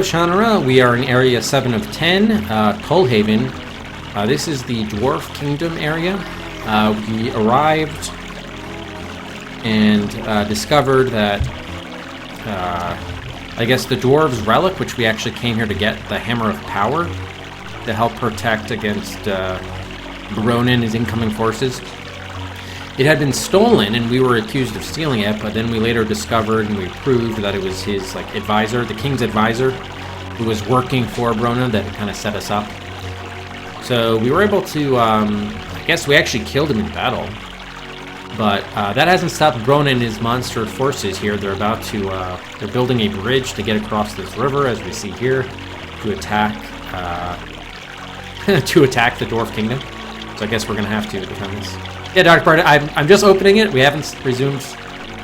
Shannara, we are in Area 7 of 10, Colhaven. This is the Dwarf Kingdom area. We arrived and discovered that, I guess the Dwarves' relic, which we actually came here to get, the Hammer of Power, to help protect against Brona and his incoming forces. It had been stolen, and we were accused of stealing it, but then we later discovered and we proved that it was his advisor, the king's advisor, who was working for Brona, that kind of set us up. So we were able to, I guess we actually killed him in battle. But that hasn't stopped Brona and his monster forces here. They're about to, they're building a bridge to get across this river, as we see here, to attack, to attack the Dwarf Kingdom. So I guess we're going to have to defend this. Yeah, Dr. Bart, I'm just opening it. We haven't resumed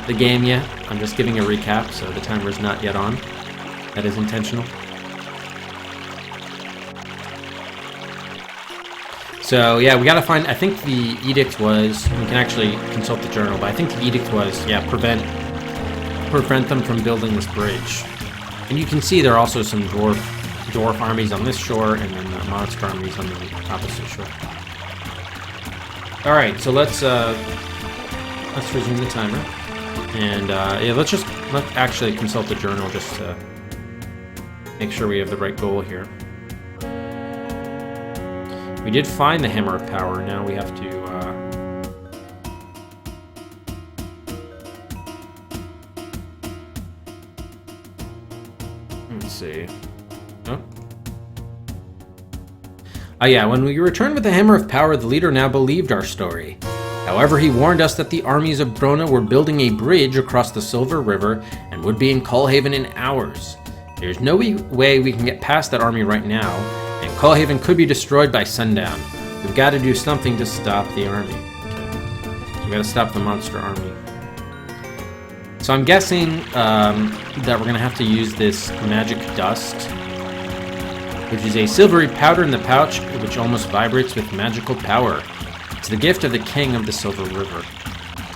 the game yet. I'm just giving a recap, so the timer's not yet on. That is intentional. So, yeah, we gotta find... I think the edict was... We can actually consult the journal, but I think the edict was, yeah, prevent them from building this bridge. And you can see there are also some dwarf armies on this shore, and then the monster armies on the opposite shore. Alright, so let's resume the timer. And, yeah, let's actually consult the journal just to make sure we have the right goal here. We did find the Hammer of Power. Now we have to, let's see. Oh yeah, when we returned with the Hammer of Power, the leader now believed our story. However, he warned us that the armies of Brona were building a bridge across the Silver River and would be in Colhaven in hours. There's no way we can get past that army right now, and Colhaven could be destroyed by sundown. We've got to do something to stop the army. We've got to stop the monster army. So I'm guessing that we're going to have to use this magic dust, which is a silvery powder in the pouch which almost vibrates with magical power. It's the gift of the king of the Silver River.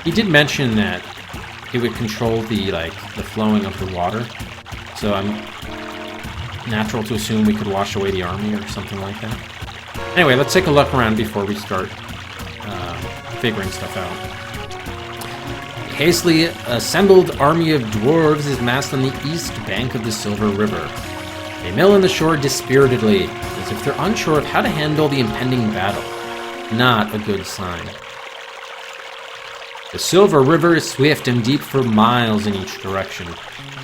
He did mention that it would control the flowing of the water, so I'm natural to assume we could wash away the army or something like that. Anyway, let's take a look around before we start figuring stuff out. A hastily assembled army of dwarves is massed on the east bank of the Silver River. They mill on the shore dispiritedly, as if they're unsure of how to handle the impending battle. Not a good sign. The Silver River is swift and deep for miles in each direction.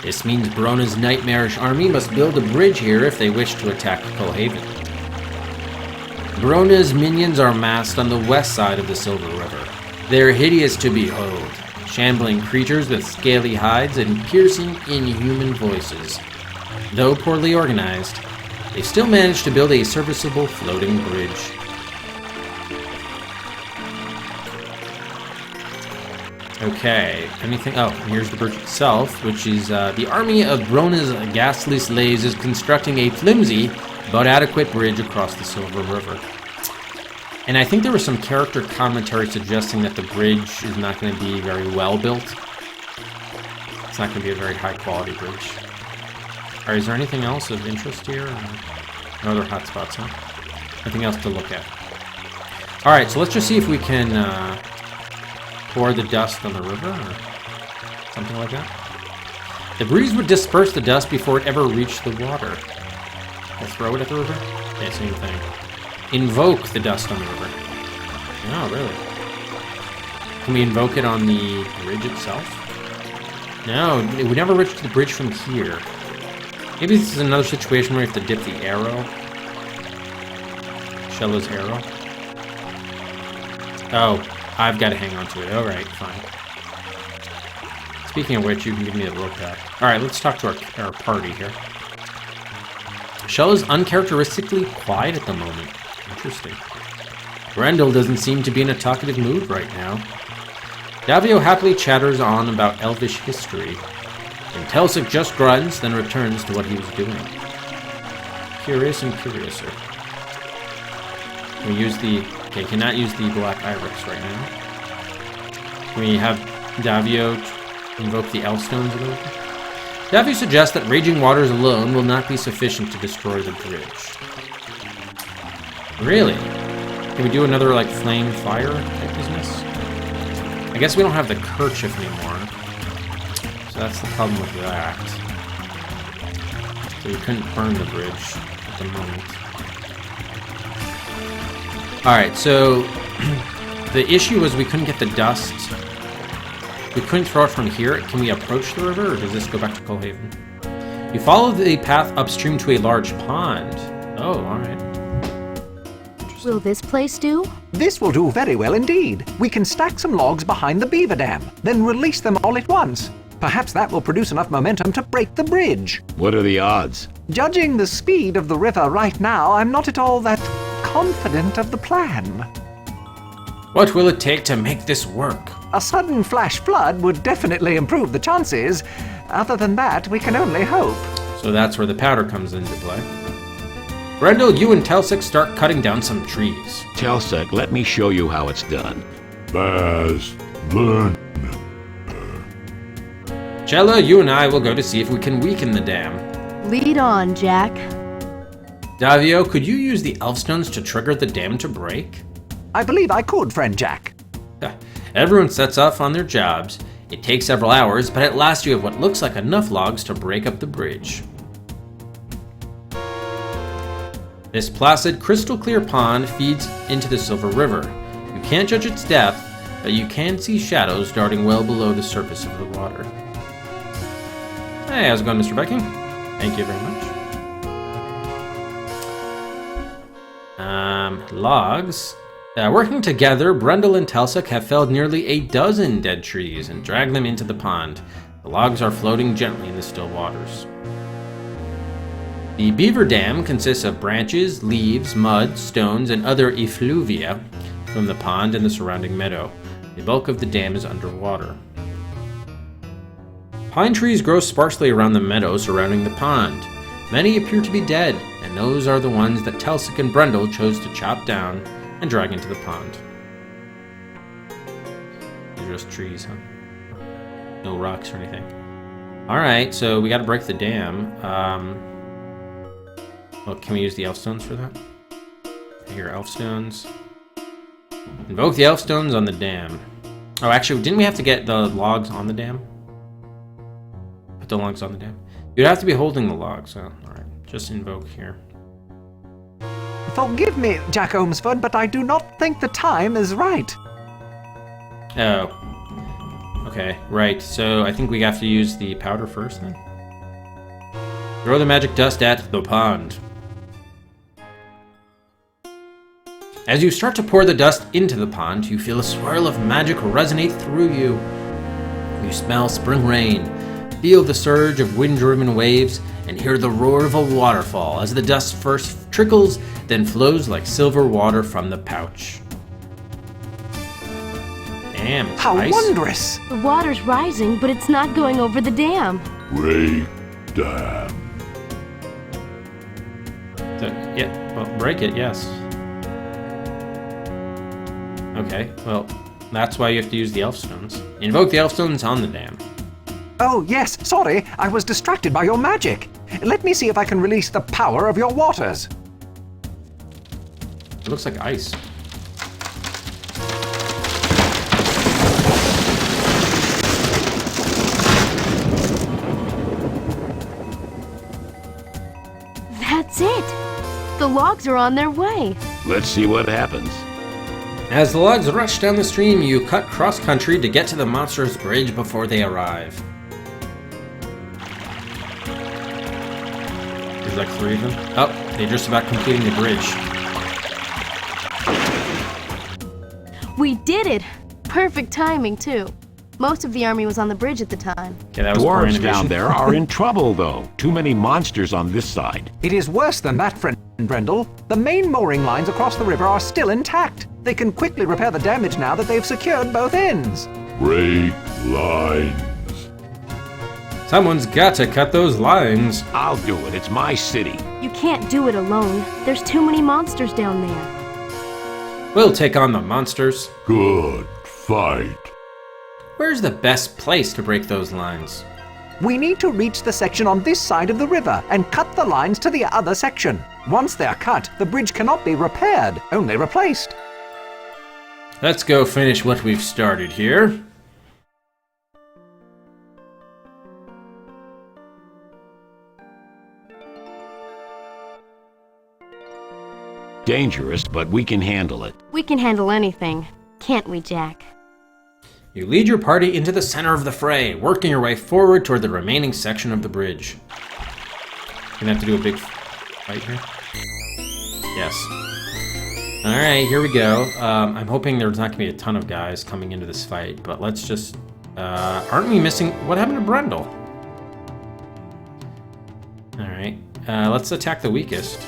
This means Brona's nightmarish army must build a bridge here if they wish to attack Colhaven. Brona's minions are massed on the west side of the Silver River. They're hideous to behold, shambling creatures with scaly hides and piercing, inhuman voices. Though poorly organized, they still managed to build a serviceable floating bridge. Okay, anything? Oh, here's the bridge itself, which is the army of Brona's ghastly slaves is constructing a flimsy but adequate bridge across the Silver River. And I think there was some character commentary suggesting that the bridge is not going to be very well built. It's not going to be a very high quality bridge. Alright, is there anything else of interest here? No other hotspots, huh? Nothing else to look at. Alright, so let's just see if we can pour the dust on the river, or something like that. The breeze would disperse the dust before it ever reached the water. We'll throw it at the river? Yeah, same thing. Invoke the dust on the river. Oh, really? Can we invoke it on the bridge itself? No, it would never reach the bridge from here. Maybe this is another situation where we have to dip the arrow. Shella's arrow. Oh, I've got to hang on to it. Alright, fine. Speaking of which, you can give me the rope back. Alright, let's talk to our party here. Shella's uncharacteristically quiet at the moment. Interesting. Grendel doesn't seem to be in a talkative mood right now. Davio happily chatters on about elvish history. And Telsik just grunts, then returns to what he was doing. Curious and curiouser. We use the... Okay, cannot use the Black Iris right now. Can we have Davio invoke the Elfstones a little bit? Davy suggests that raging waters alone will not be sufficient to destroy the bridge. Really? Can we do another, like, flame fire type business? I guess we don't have the kerchief anymore. So that's the problem with that. So we couldn't burn the bridge at the moment. Alright, so the issue was we couldn't get the dust. We couldn't throw it from here. Can we approach the river, or does this go back to Cullhaven? You follow the path upstream to a large pond. Oh, alright. Will this place do? This will do very well indeed. We can stack some logs behind the beaver dam, then release them all at once. Perhaps that will produce enough momentum to break the bridge. What are the odds? Judging the speed of the river right now, I'm not at all that confident of the plan. What will it take to make this work? A sudden flash flood would definitely improve the chances. Other than that, we can only hope. So that's where the powder comes into play. Brendel, you and Telsic start cutting down some trees. Telsec, let me show you how it's done. Baz, learn. Jella, you and I will go to see if we can weaken the dam. Lead on, Jack. Davio, could you use the Elfstones to trigger the dam to break? I believe I could, friend Jack. Everyone sets off on their jobs. It takes several hours, but at last you have what looks like enough logs to break up the bridge. This placid, crystal-clear pond feeds into the Silver River. You can't judge its depth, but you can see shadows darting well below the surface of the water. Hey, how's it going, Mr. Viking? Thank you very much. Logs. Working together, Brendel and Telsic have felled nearly a dozen dead trees and dragged them into the pond. The logs are floating gently in the still waters. The beaver dam consists of branches, leaves, mud, stones, and other effluvia from the pond and the surrounding meadow. The bulk of the dam is underwater. Pine trees grow sparsely around the meadow surrounding the pond. Many appear to be dead, and those are the ones that Telsic and Brendel chose to chop down and drag into the pond. These are just trees, huh? No rocks or anything. Alright, so we gotta break the dam. Well, can we use the Elfstones for that? Here, Elfstones. Invoke the Elfstones on the dam. Oh, actually, didn't we have to get the logs on the dam? Put the logs on the dam? You'd have to be holding the logs, so alright. Just invoke here. Forgive me, Jack Ohmsford, but I do not think the time is right. Oh. Okay, right. So I think we have to use the powder first, then. Throw the magic dust at the pond. As you start to pour the dust into the pond, you feel a swirl of magic resonate through you. You smell spring rain, feel the surge of wind-driven waves, and hear the roar of a waterfall as the dust first trickles, then flows like silver water from the pouch. Damn, it's How ice. wondrous! The water's rising, but it's not going over the dam. Break dam. Yeah, well, break it, yes. Okay, well, that's why you have to use the Elfstones. Invoke the Elfstones on the dam. Oh, yes, sorry, I was distracted by your magic. Let me see if I can release the power of your waters. It looks like ice. That's it! The logs are on their way. Let's see what happens. As the logs rush down the stream, you cut cross-country to get to the monster's bridge before they arrive. There's like 3 of them. Oh, they're just about completing the bridge. We did it! Perfect timing, too. Most of the army was on the bridge at the time. Okay, that was poor Dwarves animation. down there are in trouble, though. Too many monsters on this side. It is worse than that, friend Brendel. The main mooring lines across the river are still intact. They can quickly repair the damage now that they've secured both ends. Break lines. Someone's got to cut those lines. I'll do it. It's my city. You can't do it alone. There's too many monsters down there. We'll take on the monsters. Good fight. Where's the best place to break those lines? We need to reach the section on this side of the river and cut the lines to the other section. Once they're cut, the bridge cannot be repaired, only replaced. Let's go finish what we've started here. Dangerous, but we can handle it. We can handle anything, can't we, Jack? You lead your party into the center of the fray, working your way forward toward the remaining section of the bridge. Gonna have to do a big fight here. Yes. Alright, here we go. I'm hoping there's not gonna be a ton of guys coming into this fight, but let's just... aren't we missing... What happened to Brendel? Alright, let's attack the weakest.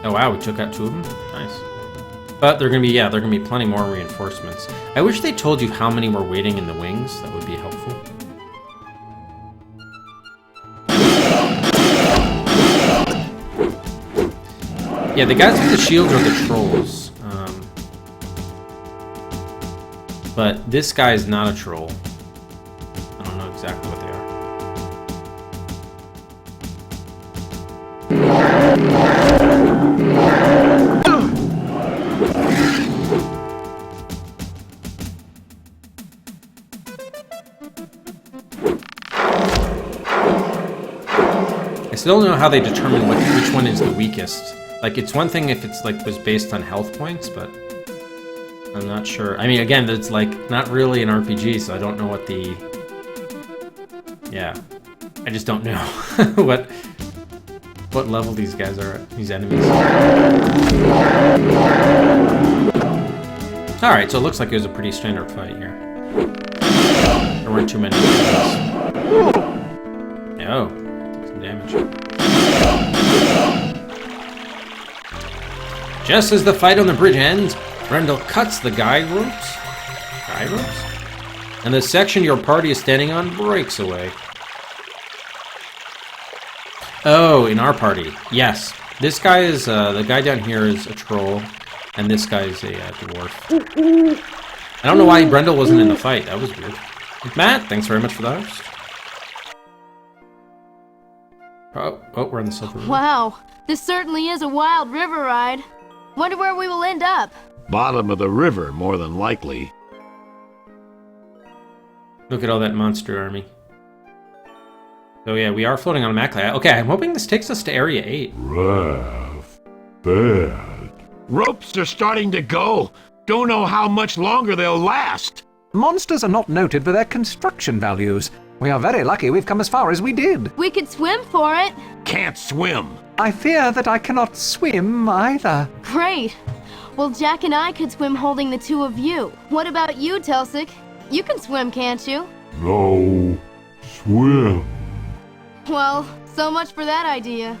Oh wow, we took out 2 of them? Nice. But they're gonna be plenty more reinforcements. I wish they told you how many were waiting in the wings. That would be helpful. Yeah, the guys with the shields are the trolls. But this guy is not a troll. I don't know exactly what they are. I still don't know how they determine which one is the weakest. Like, it's one thing if it's like was based on health points, but I'm not sure. I mean, again, it's like not really an RPG, so I don't know what the... Yeah, I just don't know what level these guys are at, these enemies. Alright, so it looks like it was a pretty standard fight here. There weren't too many enemies. Oh, took some damage. Just as the fight on the bridge ends, Brendel cuts the guide ropes? Guide ropes? And the section your party is standing on breaks away. Oh, in our party. Yes. This guy is, the guy down here is a troll, and this guy is a dwarf. I don't know why Brendel wasn't in the fight. That was weird. Matt, thanks very much for the host. Oh, we're on the silver river. Wow, this certainly is a wild river ride. Wonder where we will end up. Bottom of the river, more than likely. Look at all that monster army. So yeah, we are floating on a map. Okay, I'm hoping this takes us to Area 8. Raft. Bad. Ropes are starting to go. Don't know how much longer they'll last. Monsters are not noted for their construction values. We are very lucky we've come as far as we did. We could swim for it. Can't swim. I fear that I cannot swim either. Great. Well, Jack and I could swim holding the 2 of you. What about you, Telsik? You can swim, can't you? No. Swim. Well, so much for that idea.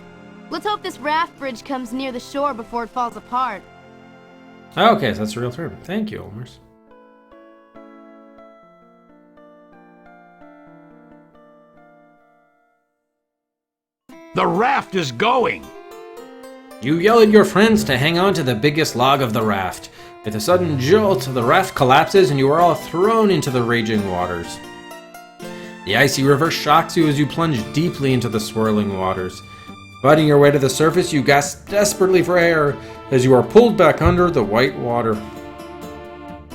Let's hope this raft bridge comes near the shore before it falls apart. Okay, so that's a real term. Thank you, Olmers. The raft is going. You yell at your friends to hang on to the biggest log of the raft. With a sudden jolt, the raft collapses and you are all thrown into the raging waters. The icy river shocks you as you plunge deeply into the swirling waters. Fighting your way to the surface, you gasp desperately for air as you are pulled back under the white water.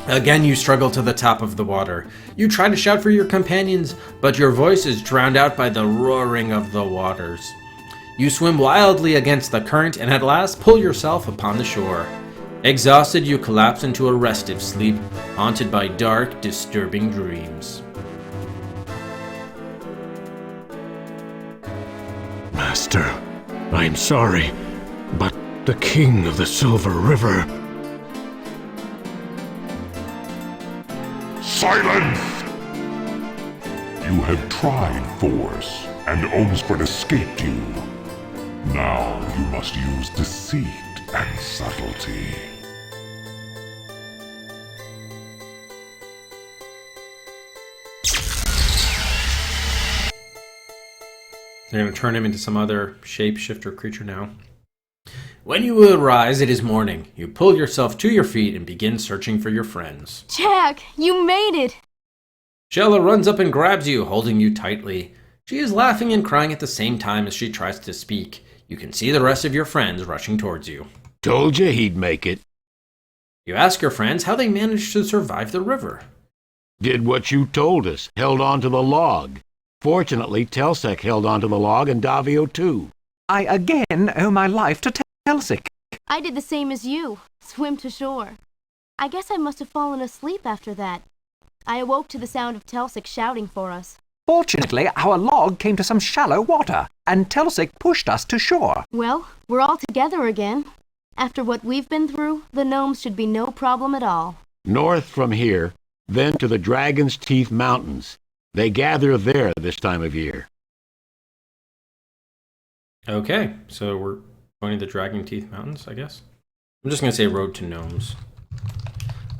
Again, you struggle to the top of the water. You try to shout for your companions, but your voice is drowned out by the roaring of the waters. You swim wildly against the current and at last pull yourself upon the shore. Exhausted, you collapse into a restive sleep, haunted by dark, disturbing dreams. Master, I'm sorry, but the King of the Silver River... Silence! You have tried force, and Olmsford escaped you. Now you must use deceit and subtlety. They're going to turn him into some other shapeshifter creature now. When you arise, it is morning. You pull yourself to your feet and begin searching for your friends. Jack, you made it! Shella runs up and grabs you, holding you tightly. She is laughing and crying at the same time as she tries to speak. You can see the rest of your friends rushing towards you. Told you he'd make it. You ask your friends how they managed to survive the river. Did what you told us. Held on to the log. Fortunately, Telsek held on to the log and Davio too. I again owe my life to Telsik. I did the same as you. Swim to shore. I guess I must have fallen asleep after that. I awoke to the sound of Telsik shouting for us. Fortunately, our log came to some shallow water, and Telsik pushed us to shore. Well, we're all together again. After what we've been through, the gnomes should be no problem at all. North from here, then to the Dragon's Teeth Mountains. They gather there this time of year. Okay, so we're going to the Dragon Teeth Mountains, I guess. I'm just going to say Road to Gnomes.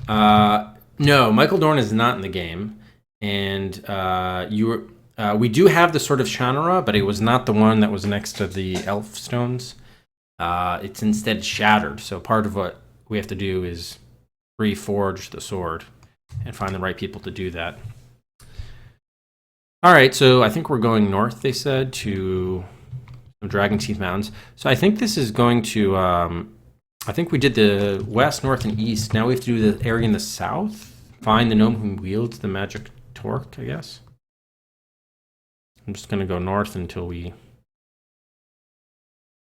No, Michael Dorn is not in the game. And we do have the Sword of Shannara, but it was not the one that was next to the Elf Stones. It's instead shattered. So part of what we have to do is reforge the sword and find the right people to do that. All right, so I think we're going north, they said, to Dragon Teeth Mountains. So I think this is going to... I think we did the west, north, and east. Now we have to do the area in the south. Find the gnome who wields the magic torque, I guess. I'm just going to go north until we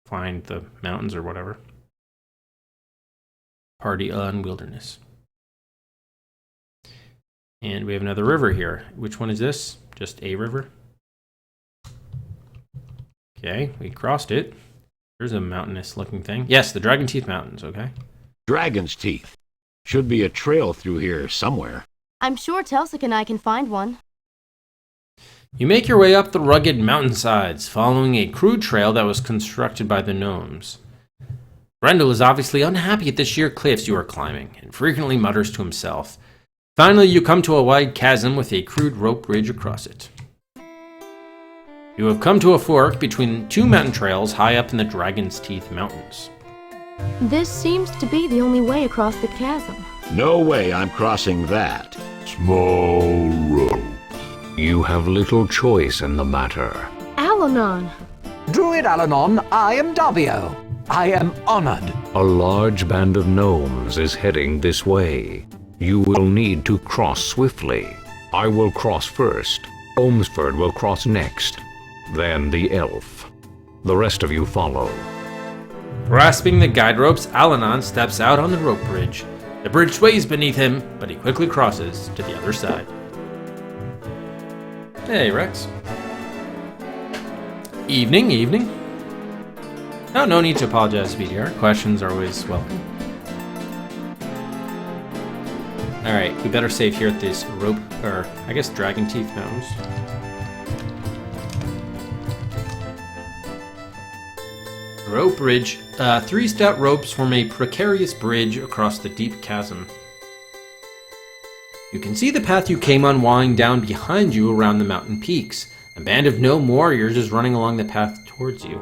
find the mountains or whatever. Party on Wilderness. And we have another river here. Which one is this? Just a river? Okay, we crossed it. There's a mountainous looking thing. Yes, the Dragon Teeth Mountains, okay. Dragon's Teeth. Should be a trail through here somewhere. I'm sure Telsik and I can find one. You make your way up the rugged mountainsides, following a crude trail that was constructed by the gnomes. Brendel is obviously unhappy at the sheer cliffs you are climbing, and frequently mutters to himself. Finally, you come to a wide chasm with a crude rope bridge across it. You have come to a fork between two mountain trails high up in the Dragon's Teeth Mountains. This seems to be the only way across the chasm. No way I'm crossing that. Small rope. You have little choice in the matter. Alanon! Druid Alanon, I am Davio. I am honored. A large band of gnomes is heading this way. You will need to cross swiftly. I will cross first. Omsford will cross next. Then the elf. The rest of you follow. Grasping the guide ropes, Alanon steps out on the rope bridge. The bridge sways beneath him, but he quickly crosses to the other side. Hey, Rex. Evening, evening. Oh, no need to apologize, BDR. Questions are always welcome. Alright, we better save here at this rope, or I guess Dragon Teeth Mountains. Rope bridge. 3 stout ropes form a precarious bridge across the deep chasm. You can see the path you came on winding down behind you around the mountain peaks. A band of gnome warriors is running along the path towards you.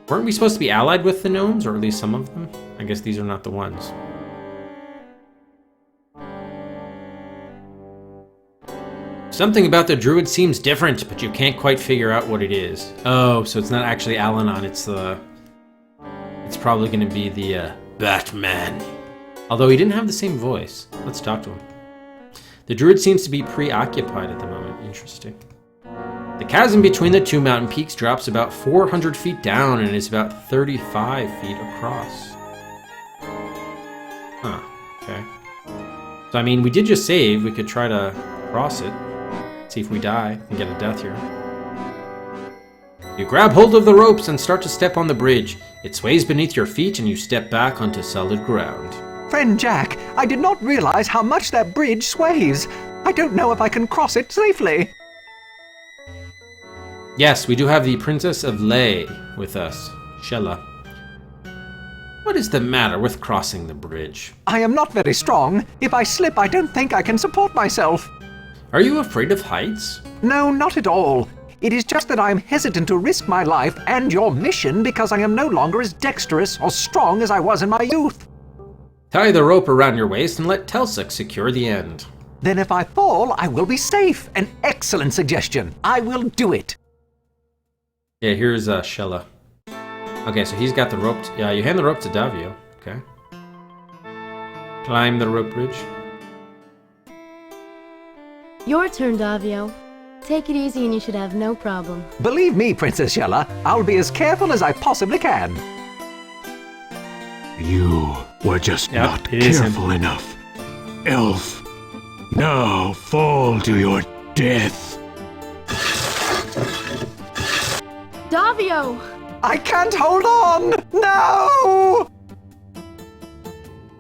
Weren't we supposed to be allied with the gnomes, or at least some of them? I guess these are not the ones. Something about the druid seems different, but you can't quite figure out what it is. Oh, so it's not actually Alanon, it's probably going to be the Batman. Although he didn't have the same voice. Let's talk to him. The druid seems to be preoccupied at the moment. Interesting. The chasm between the two mountain peaks drops about 400 feet down and is about 35 feet across. Huh, okay. So, I mean, we did just save. We could try to cross it. See if we die and get a death here. You grab hold of the ropes and start to step on the bridge. It sways beneath your feet and you step back onto solid ground. Friend Jack, I did not realize how much that bridge sways. I don't know if I can cross it safely. Yes, we do have the Princess of Lay with us, Shella. What is the matter with crossing the bridge? I am not very strong. If I slip, I don't think I can support myself. Are you afraid of heights? No, not at all. It is just that I am hesitant to risk my life and your mission because I am no longer as dexterous or strong as I was in my youth. Tie the rope around your waist and let Telsek secure the end. Then if I fall, I will be safe. An excellent suggestion. I will do it. Yeah, here's Shella. Okay, so he's got the rope. Yeah, you hand the rope to Davio. Okay. Climb the rope bridge. Your turn, Davio. Take it easy and you should have no problem. Believe me, Princess Shella, I'll be as careful as I possibly can. You were just Yep, not it is him. careful enough. Elf, now fall to your death. Davio! I can't hold on! No!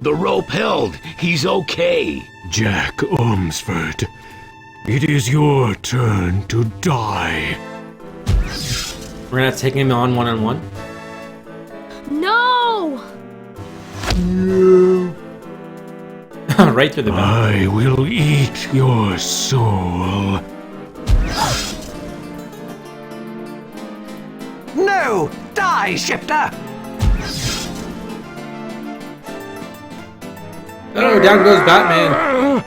The rope held. He's okay. Jack Ormsford, it is your turn to die. We're gonna take him on one-on-one. No! Right through the back. I will eat your soul. No! Die, Shifter! Oh, down goes Batman.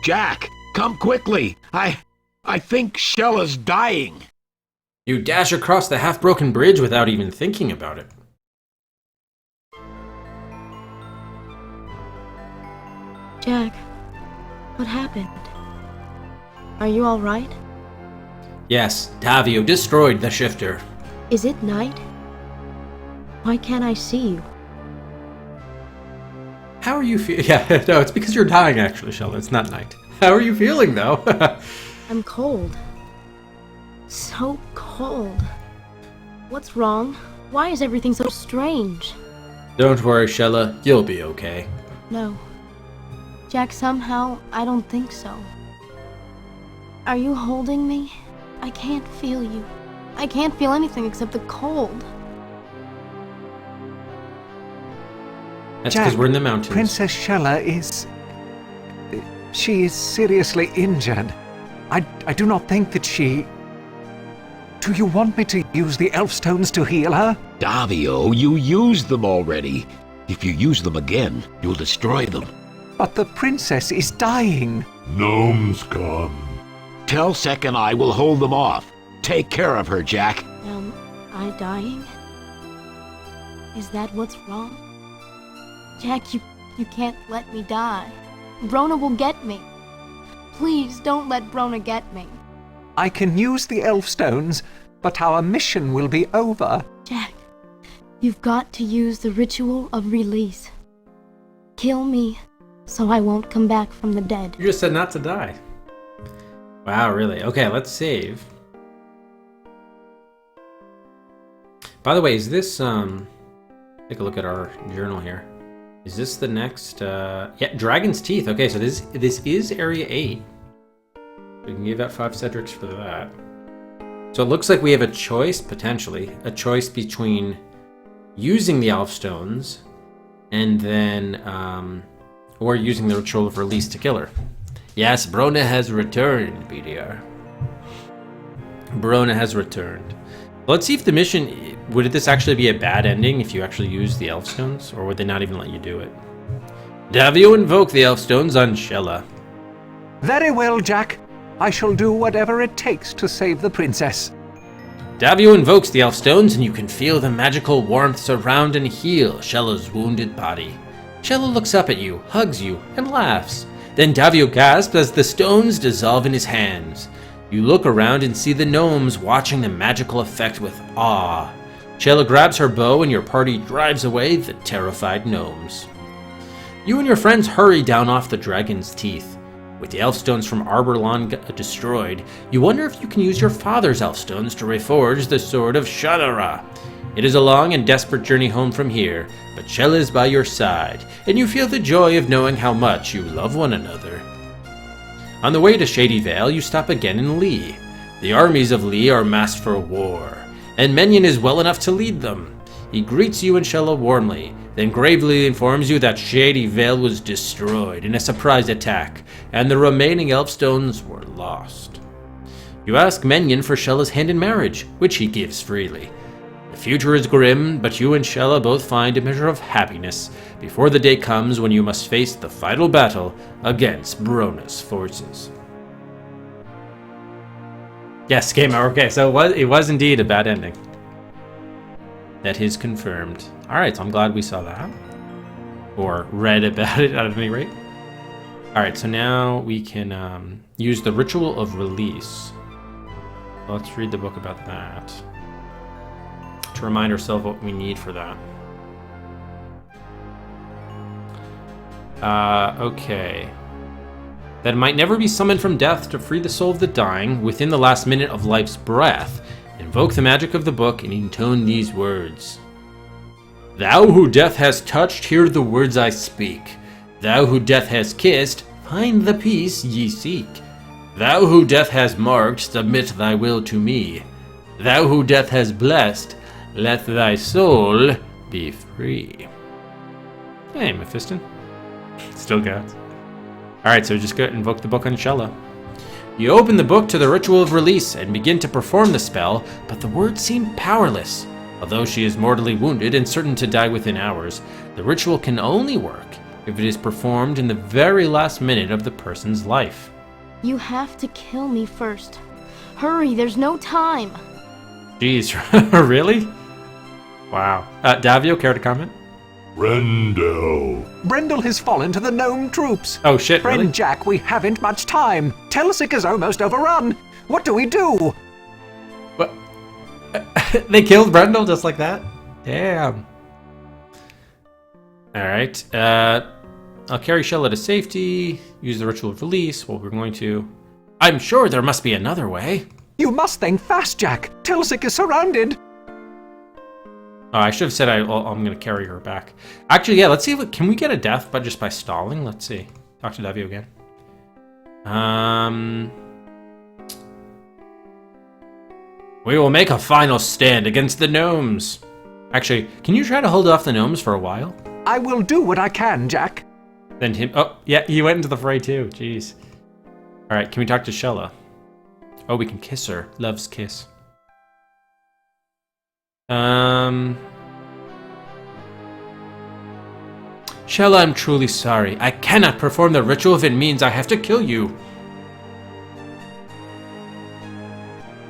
Jack, come quickly. I think Shella's dying. You dash across the half-broken bridge without even thinking about it. Jack, what happened? Are you alright? Yes, Davio destroyed the shifter. Is it night? Why can't I see you? How are you feeling? Yeah, no, it's because you're dying, actually, Shella. It's not night. How are you feeling, though? I'm cold. So cold. What's wrong? Why is everything so strange? Don't worry, Shella. You'll be okay. No. Jack, somehow, I don't think so. Are you holding me? I can't feel you. I can't feel anything except the cold. That's because Jack, we're in the mountains. Princess Shella is... She is seriously injured. I do not think that she... Do you want me to use the elf stones to heal her? Davio, you used them already. If you use them again, you'll destroy them. But the princess is dying. Gnomes come. Telsek and I will hold them off. Take care of her, Jack. Am I dying? Is that what's wrong? Jack, you can't let me die. Brona will get me. Please don't let Brona get me. I can use the elf stones, but our mission will be over. Jack, you've got to use the ritual of release. Kill me, so I won't come back from the dead. You just said not to die. Wow, really? Okay, let's save. By the way, is this, take a look at our journal here. Is this the next, yeah, Dragon's Teeth. Okay, so this is Area 8. We can give out 5 Cedrics for that. So it looks like we have a choice, potentially, a choice between using the Elf Stones and then, or using the Ritual of Release to kill her. Yes, Brona has returned, BDR. Brona has returned. Let's see if the mission... Would this actually be a bad ending if you actually use the Elf Stones? Or would they not even let you do it? Davio invoke the Elf Stones on Shella. Very well, Jack. I shall do whatever it takes to save the princess. Davio invokes the Elf Stones and you can feel the magical warmth surround and heal Shella's wounded body. Shella looks up at you, hugs you, and laughs. Then Davio gasps as the stones dissolve in his hands. You look around and see the gnomes watching the magical effect with awe. Shella grabs her bow and your party drives away the terrified gnomes. You and your friends hurry down off the Dragon's Teeth. With the Elfstones from Arborlon destroyed, you wonder if you can use your father's Elfstones to reforge the Sword of Shannara. It is a long and desperate journey home from here, but Shella is by your side, and you feel the joy of knowing how much you love one another. On the way to Shady Vale, you stop again in Lee. The armies of Lee are massed for war, and Menyon is well enough to lead them. He greets you and Shella warmly, then gravely informs you that Shady Vale was destroyed in a surprise attack, and the remaining Elfstones were lost. You ask Menyon for Shella's hand in marriage, which he gives freely. The future is grim, but you and Shella both find a measure of happiness before the day comes when you must face the final battle against Brona's forces. Yes, game over. Okay, so it was indeed a bad ending. That is confirmed. Alright, so I'm glad we saw that. Or read about it at any rate. Alright, so now we can use the Ritual of Release. Let's read the book about that. To remind ourselves what we need for that. Okay. That it might never be summoned from death to free the soul of the dying within the last minute of life's breath. Invoke the magic of the book and intone these words. Thou who death has touched, hear the words I speak. Thou who death has kissed, find the peace ye seek. Thou who death has marked, submit thy will to me. Thou who death has blessed, let thy soul be free. Hey, Mephiston. Still got. Alright, so just go invoke the book on Shella. You open the book to the Ritual of Release and begin to perform the spell, but the words seem powerless. Although she is mortally wounded and certain to die within hours, the ritual can only work if it is performed in the very last minute of the person's life. You have to kill me first. Hurry, there's no time. Jeez, really? Wow. Davio, care to comment? Rendell. Brendel has fallen to the gnome troops. Oh shit, Friend really? Jack, we haven't much time. Telsic is almost overrun. What do we do? What? They killed Brendel just like that? Damn. Alright, I'll carry Shella to safety, use the Ritual of Release. Well, we're going to... I'm sure there must be another way. You must think fast, Jack. Telsic is surrounded. Oh, I should have said I'm going to carry her back. Actually, yeah, let's see if can we get a death just by stalling? Let's see. Talk to Davio again. We will make a final stand against the gnomes. Actually, can you try to hold off the gnomes for a while? I will do what I can, Jack. Then him. Oh, yeah, he went into the fray too. Jeez. All right, can we talk to Shella? Oh, we can kiss her. Love's kiss. Shella, I'm truly sorry. I cannot perform the ritual if it means I have to kill you.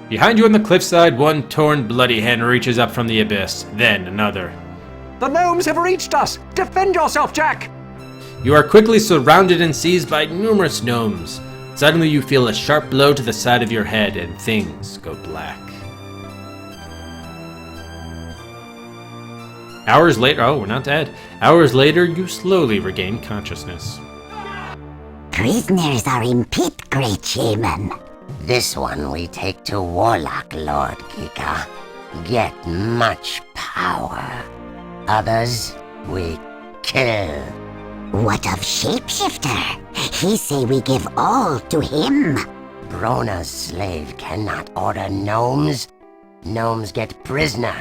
Behind you on the cliffside, one torn, bloody hand reaches up from the abyss. Then another. The gnomes have reached us. Defend yourself, Jack. You are quickly surrounded and seized by numerous gnomes. Suddenly you feel a sharp blow to the side of your head and things go black. Hours later, oh, we're not dead. Hours later, you slowly regain consciousness. Prisoners are in pit, great shaman. This one we take to Warlock Lord Gika. Get much power. Others we kill. What of Shapeshifter? He say we give all to him. Brona's slave cannot order gnomes. Gnomes get prisoner.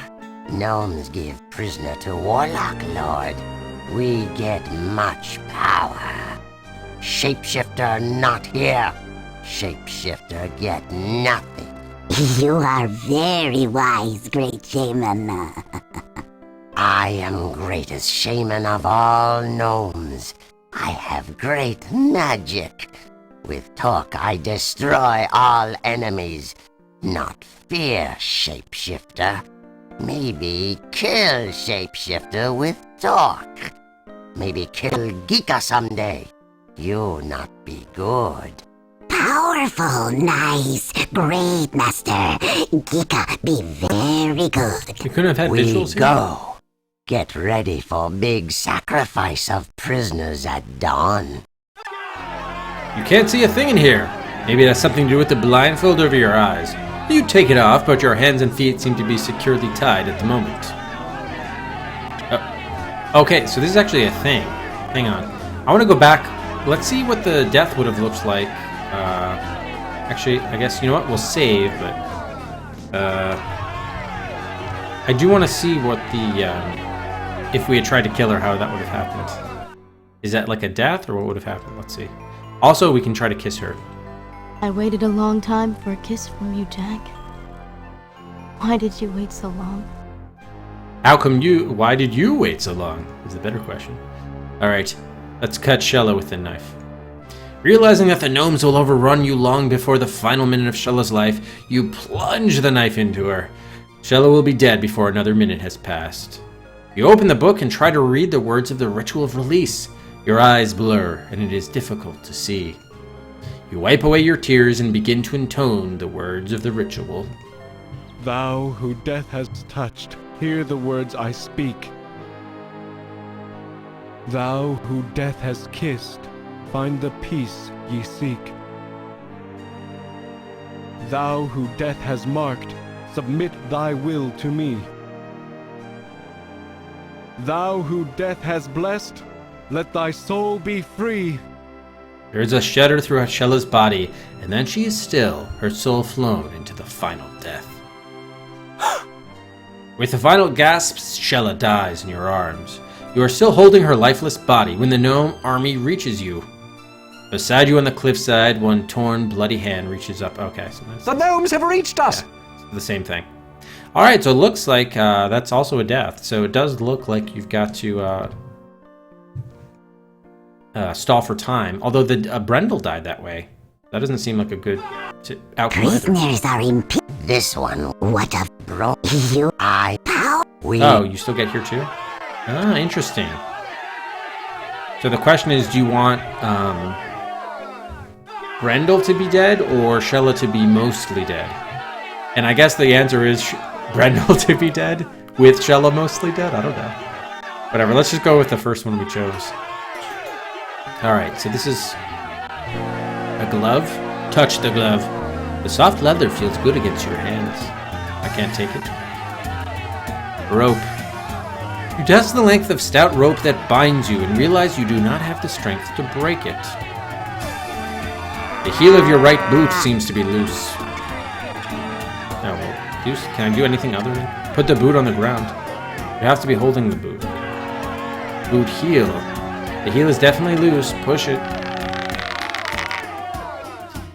Gnomes give prisoner to Warlock Lord. We get much power. Shapeshifter not here. Shapeshifter get nothing. You are very wise, great shaman. I am greatest shaman of all gnomes. I have great magic. With talk I destroy all enemies. Not fear Shapeshifter. Maybe kill Shapeshifter with talk. Maybe kill Gika someday. You not be good. Powerful, nice, great master. Gika be very good. You couldn't have had visuals We go. Get ready for big sacrifice of prisoners at dawn. You can't see a thing in here. Maybe it has something to do with the blindfold over your eyes. You take it off, but your hands and feet seem to be securely tied at the moment. Okay, so this is actually a thing. Hang on. I want to go back. Let's see what the death would have looked like. Actually, I guess, you know what? We'll save, but... I do want to see what the... if we had tried to kill her, how that would have happened. Is that like a death, or what would have happened? Let's see. Also, we can try to kiss her. I waited a long time for a kiss from you, Jack. Why did you wait so long? Why did you wait so long? Is the better question. Alright, let's cut Shella with the knife. Realizing that the gnomes will overrun you long before the final minute of Shella's life, you plunge the knife into her. Shella will be dead before another minute has passed. You open the book and try to read the words of the ritual of release. Your eyes blur, and it is difficult to see. You wipe away your tears and begin to intone the words of the ritual. Thou who death has touched, hear the words I speak. Thou who death has kissed, find the peace ye seek. Thou who death has marked, submit thy will to me. Thou who death has blessed, let thy soul be free. There is a shudder throughout Shella's body, and then she is still, her soul flown into the final death. With the final gasps, Shella dies in your arms. You are still holding her lifeless body when the gnome army reaches you. Beside you on the cliffside, one torn, bloody hand reaches up. Okay, so that's The gnomes have reached us! yeah, the same thing. Alright, so it looks like that's also a death. So it does look like you've got to stall for time. Although the Brendel died that way. That doesn't seem like a good outcome either. Prisoners are This one, what a bro. You I how we. Oh, you still get here too? Ah, interesting. So the question is, do you want Brendel to be dead or Shella to be mostly dead? And I guess the answer is Brendel to be dead with Shella mostly dead? I don't know. Whatever, let's just go with the first one we chose. Alright, so this is a glove. Touch the glove. The soft leather feels good against your hands. I can't take it. Rope. You test the length of stout rope that binds you and realize you do not have the strength to break it. The heel of your right boot seems to be loose. Oh, well, can I do anything other than put the boot on the ground? You have to be holding the boot. Boot heel. The heel is definitely loose. Push it.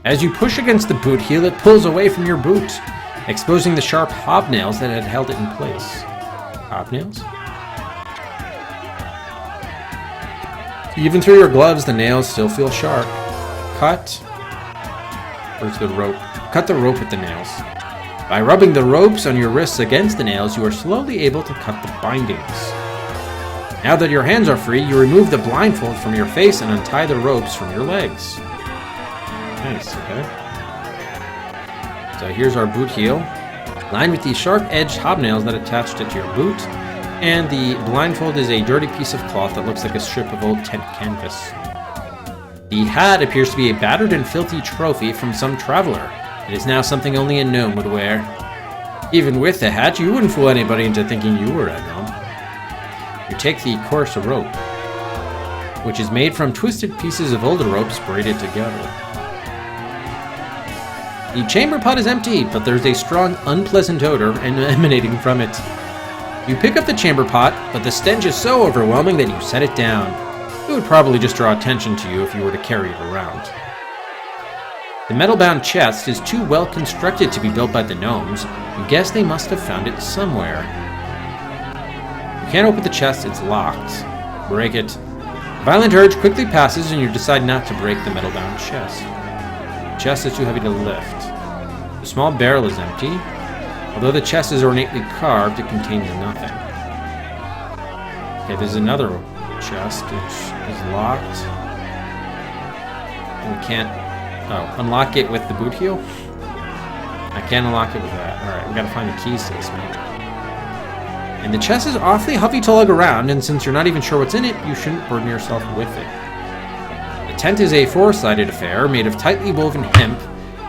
As you push against the boot heel, it pulls away from your boot, exposing the sharp hobnails that had held it in place. Hobnails? Even through your gloves, the nails still feel sharp. Cut. Where's the rope? Cut the rope with the nails. By rubbing the ropes on your wrists against the nails, you are slowly able to cut the bindings. Now that your hands are free, you remove the blindfold from your face and untie the ropes from your legs. Nice, okay. So here's our boot heel, lined with these sharp-edged hobnails that attached it to your boot, and the blindfold is a dirty piece of cloth that looks like a strip of old tent canvas. The hat appears to be a battered and filthy trophy from some traveler. It is now something only a gnome would wear. Even with the hat, you wouldn't fool anybody into thinking you were a gnome. You take the coarse rope, which is made from twisted pieces of older ropes braided together. The chamber pot is empty, but there's a strong, unpleasant odor emanating from it. You pick up the chamber pot, but the stench is so overwhelming that you set it down. It would probably just draw attention to you if you were to carry it around. The metal-bound chest is too well constructed to be built by the gnomes. You guess they must have found it somewhere. You can't open the chest, it's locked. Break it. A violent urge quickly passes and you decide not to break the metal-bound chest. The chest is too heavy to lift. The small barrel is empty. Although the chest is ornately carved, it contains nothing. Okay, there's another chest which is locked. And we can't unlock it with the boot heel? I can't unlock it with that. Alright, we gotta find the keys to this maybe. And the chest is awfully huffy to lug around, and since you're not even sure what's in it, you shouldn't burden yourself with it. The tent is a four-sided affair made of tightly woven hemp,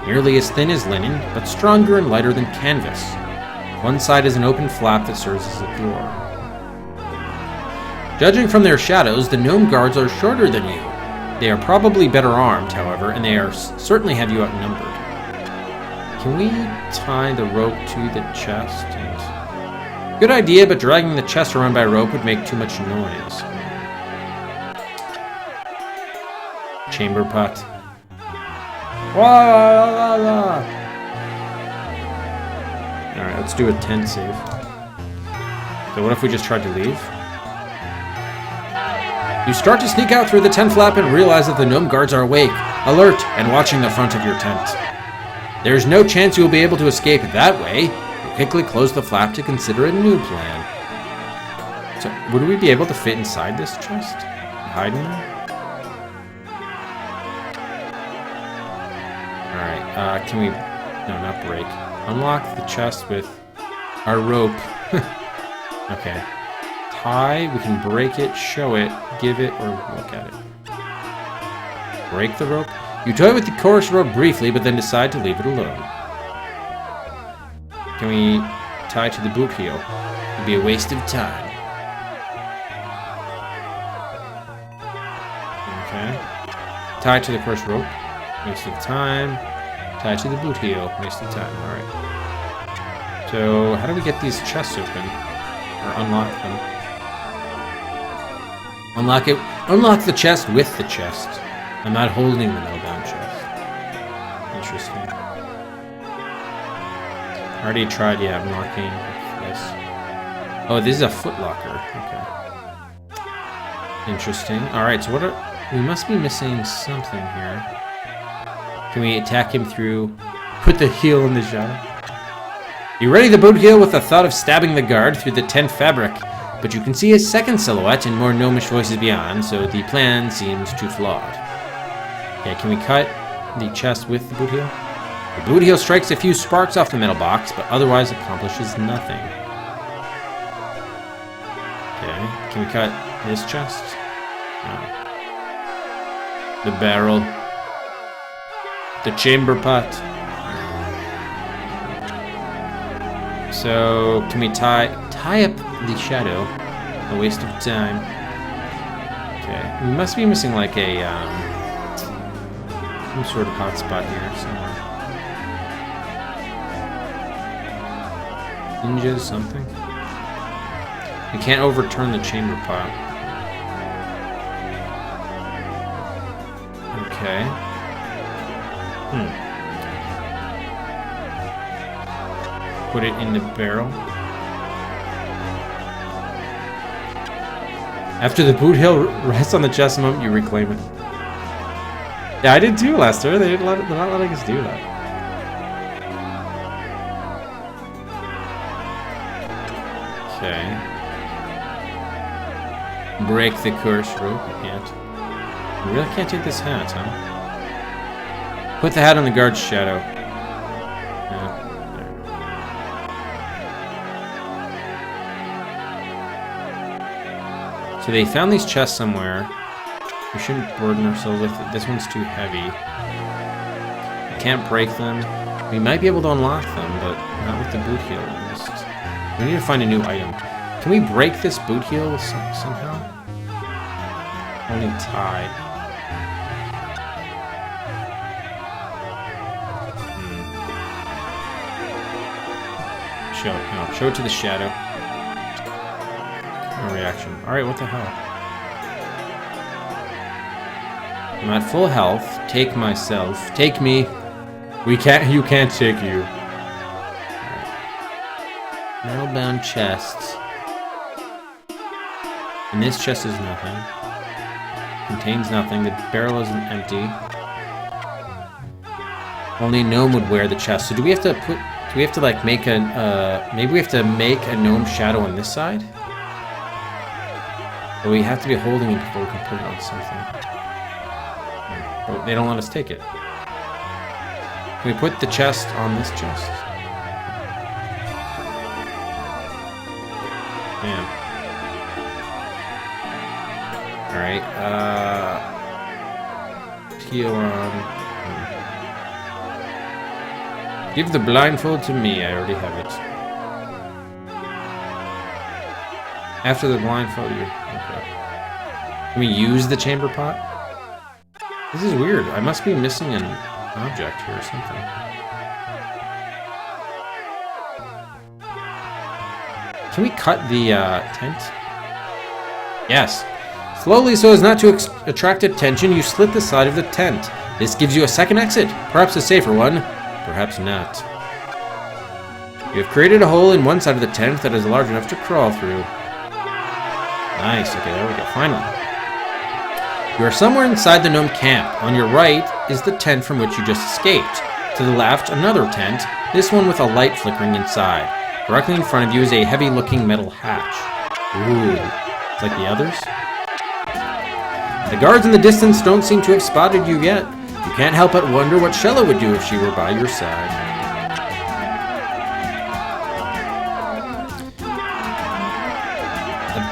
nearly as thin as linen, but stronger and lighter than canvas. One side is an open flap that serves as a door. Judging from their shadows, the gnome guards are shorter than you. They are probably better armed, however, and they certainly have you outnumbered. Can we tie the rope to the chest? Good idea, but dragging the chest around by rope would make too much noise. Chamber pot. Alright, let's do a tent save. So what if we just tried to leave? You start to sneak out through the tent flap and realize that the gnome guards are awake, alert, and watching the front of your tent. There is no chance you will be able to escape that way. You quickly close the flap to consider a new plan. So, would we be able to fit inside this chest? Hide in there? Alright, can we... No, not break. Unlock the chest with our rope. Okay. Tie, we can break it, show it, give it, or look at it. Break the rope. You toy with the chorus rope briefly, but then decide to leave it alone. Can we tie to the boot heel? It would be a waste of time. Okay. Tie to the chorus rope. Waste of time. Tie to the boot heel. Waste of time. Alright. So, how do we get these chests open? Or unlock them? Unlock it. Unlock the chest with the chest. I'm not holding the metal-bound chest. Interesting. I already tried, yeah, unlocking this. Oh, this is a footlocker. Okay. Interesting. Alright, so what are... We must be missing something here. Can we attack him through... Put the heel in the shadow? You ready the boot heel with the thought of stabbing the guard through the tent fabric, but you can see a second silhouette and more gnomish voices beyond, so the plan seems too flawed. Okay, can we cut the chest with the boot heel? The boot heel strikes a few sparks off the metal box, but otherwise accomplishes nothing. Okay, can we cut this chest? No. The barrel. The chamber pot. So, can we tie up the shadow? A waste of time. Okay, we must be missing like a, some sort of hotspot here somewhere. Hinges, something? We can't overturn the chamber pot. Okay. Put it in the barrel. After the boot heel rests on the chest a moment, you reclaim it. Yeah, I did too, Lester. They're not letting us do that. Okay. Break the curse rope. We can't. We really can't take this hat, huh? Put the hat on the guard's shadow. So they found these chests somewhere. We shouldn't burden ourselves with it. This one's too heavy. We can't break them. We might be able to unlock them, but not with the boot heel. We need to find a new item. Can we break this boot heel somehow? Only tie. Show it to the shadow. No reaction. Alright, what the hell? I'm at full health. Take myself. Take me. You can't take you. Alright. Metal-bound chests. And this chest is nothing. Contains nothing. The barrel isn't empty. Only a gnome would wear the chest. So do we have to put... Do we have to like make a... maybe we have to make a gnome shadow on this side? But we have to be holding it before we can put it on something. But they don't let us take it. Can we put the chest on this chest? Man. Alright, heel on. Give the blindfold to me, I already have it. After the blindfold, you're... Okay. Can we use the chamber pot? This is weird. I must be missing an object here or something. Can we cut the tent? Yes. Slowly, so as not to attract attention, you slit the side of the tent. This gives you a second exit, perhaps a safer one, perhaps not. You have created a hole in one side of the tent that is large enough to crawl through. Nice, okay, there we go, finally. You are somewhere inside the gnome camp. On your right is the tent from which you just escaped. To the left, another tent, this one with a light flickering inside. Directly in front of you is a heavy-looking metal hatch. Ooh, it's like the others? The guards in the distance don't seem to have spotted you yet. You can't help but wonder what Shella would do if she were by your side.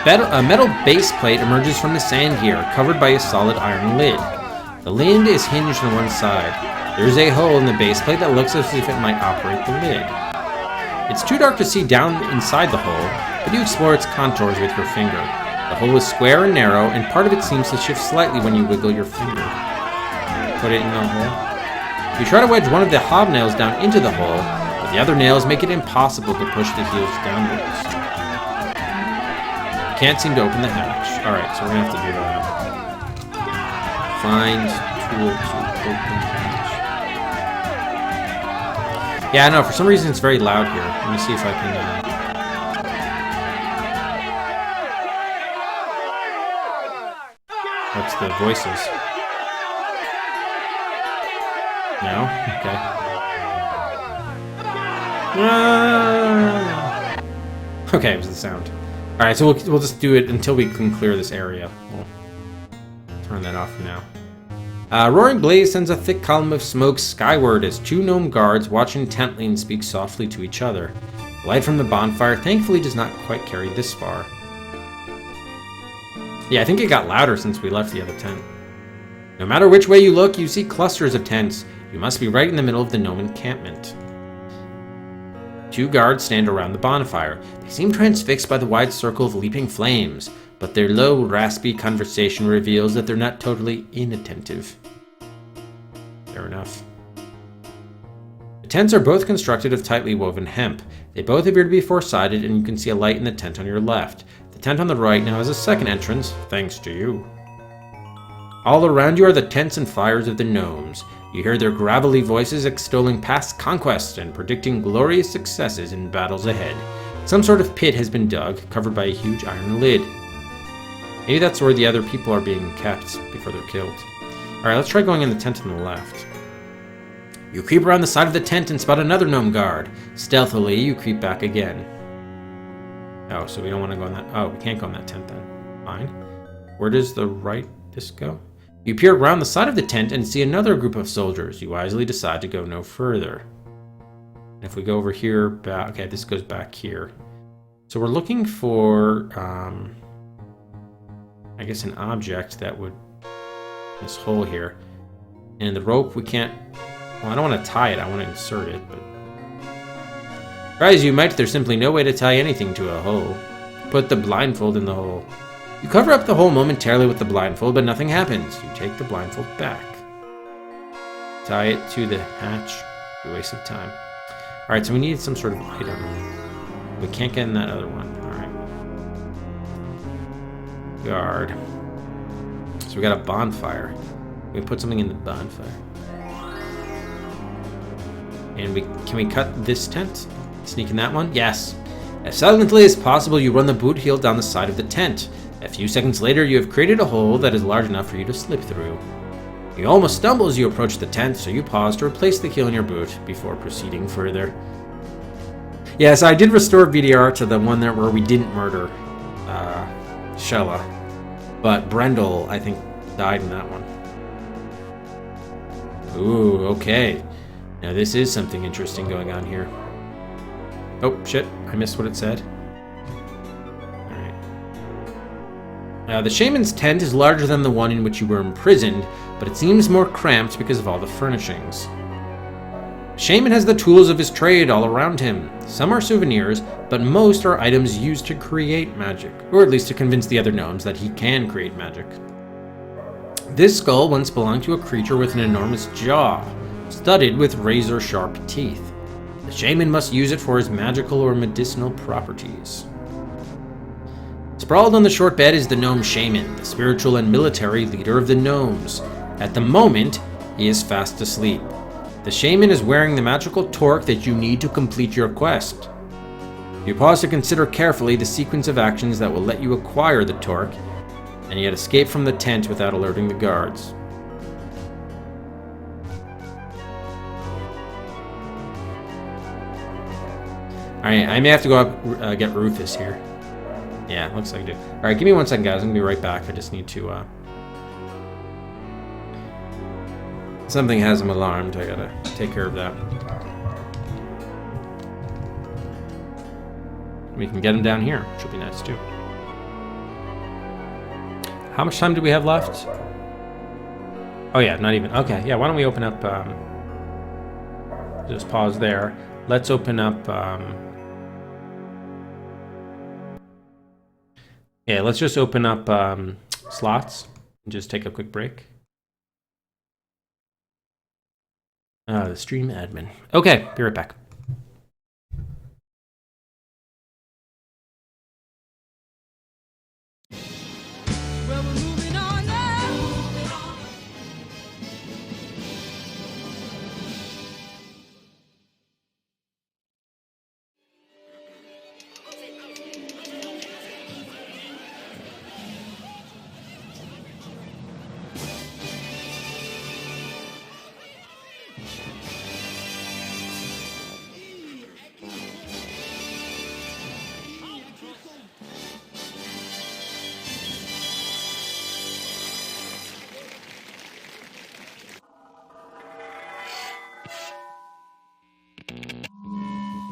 A metal base plate emerges from the sand here, covered by a solid iron lid. The lid is hinged on one side. There is a hole in the base plate that looks as if it might operate the lid. It's too dark to see down inside the hole, but you explore its contours with your finger. The hole is square and narrow, and part of it seems to shift slightly when you wiggle your finger. Put it in the hole. You try to wedge one of the hobnails down into the hole, but the other nails make it impossible to push the heels downwards. Can't seem to open the hatch. Alright, so we're gonna have to do that. Find tool to open hatch. Yeah, I know, for some reason it's very loud here. Let me see if I can... What's the voices? No? Okay. Okay, it was the sound. Alright, so we'll just do it until we can clear this area. We'll turn that off for now. Roaring Blaze sends a thick column of smoke skyward as two gnome guards watch intently and speak softly to each other. The light from the bonfire thankfully does not quite carry this far. Yeah, I think it got louder since we left the other tent. No matter which way you look, you see clusters of tents. You must be right in the middle of the gnome encampment. Two guards stand around the bonfire. They seem transfixed by the wide circle of leaping flames, but their low, raspy conversation reveals that they're not totally inattentive. Fair enough. The tents are both constructed of tightly woven hemp. They both appear to be four-sided, and you can see a light in the tent on your left. The tent on the right now has a second entrance, thanks to you. All around you are the tents and fires of the gnomes. You hear their gravelly voices extolling past conquests and predicting glorious successes in battles ahead. Some sort of pit has been dug, covered by a huge iron lid. Maybe that's where the other people are being kept before they're killed. Alright, let's try going in the tent on the left. You creep around the side of the tent and spot another gnome guard. Stealthily, you creep back again. Oh, so we don't want to go in that... Oh, we can't go in that tent then. Fine. Where does the right this go? You peer around the side of the tent and see another group of soldiers. You wisely decide to go no further. If we go over here, back... Okay, this goes back here. So we're looking for... I guess an object that would... This hole here. And the rope, we can't... Well, I don't want to tie it. I want to insert it, but... Try as you might, there's simply no way to tie anything to a hole. Put the blindfold in the hole. You cover up the hole momentarily with the blindfold, but nothing happens. You take the blindfold back. Tie it to the hatch. A waste of time. Alright, so we need some sort of item. We can't get in that other one. Alright. Guard. So we got a bonfire. We put something in the bonfire. And can we cut this tent? Sneak in that one? Yes. As silently as possible, you run the boot heel down the side of the tent. A few seconds later, you have created a hole that is large enough for you to slip through. You almost stumble as you approach the tent, so you pause to replace the heel in your boot before proceeding further. Yes, I did restore VDR to the one there where we didn't murder Shella, but Brendel, I think, died in that one. Ooh, okay. Now this is something interesting going on here. Oh, shit. I missed what it said. Alright. The shaman's tent is larger than the one in which you were imprisoned, but it seems more cramped because of all the furnishings. The shaman has the tools of his trade all around him. Some are souvenirs, but most are items used to create magic, or at least to convince the other gnomes that he can create magic. This skull once belonged to a creature with an enormous jaw, studded with razor-sharp teeth. The shaman must use it for his magical or medicinal properties. Sprawled on the short bed is the gnome shaman, the spiritual and military leader of the gnomes. At the moment, he is fast asleep. The shaman is wearing the magical torque that you need to complete your quest. You pause to consider carefully the sequence of actions that will let you acquire the torque, and yet escape from the tent without alerting the guards. Alright, I may have to go up, get Rufus here. Yeah, looks like I do. Alright, give me 1 second, guys. I'm gonna be right back. I just need to, something has him alarmed. I gotta take care of that. We can get him down here. Should be nice, too. How much time do we have left? Oh, yeah, not even. Okay, yeah, why don't we open up, just pause there. Let's open up, yeah, let's just open up slots and just take a quick break. The stream admin. Okay, be right back.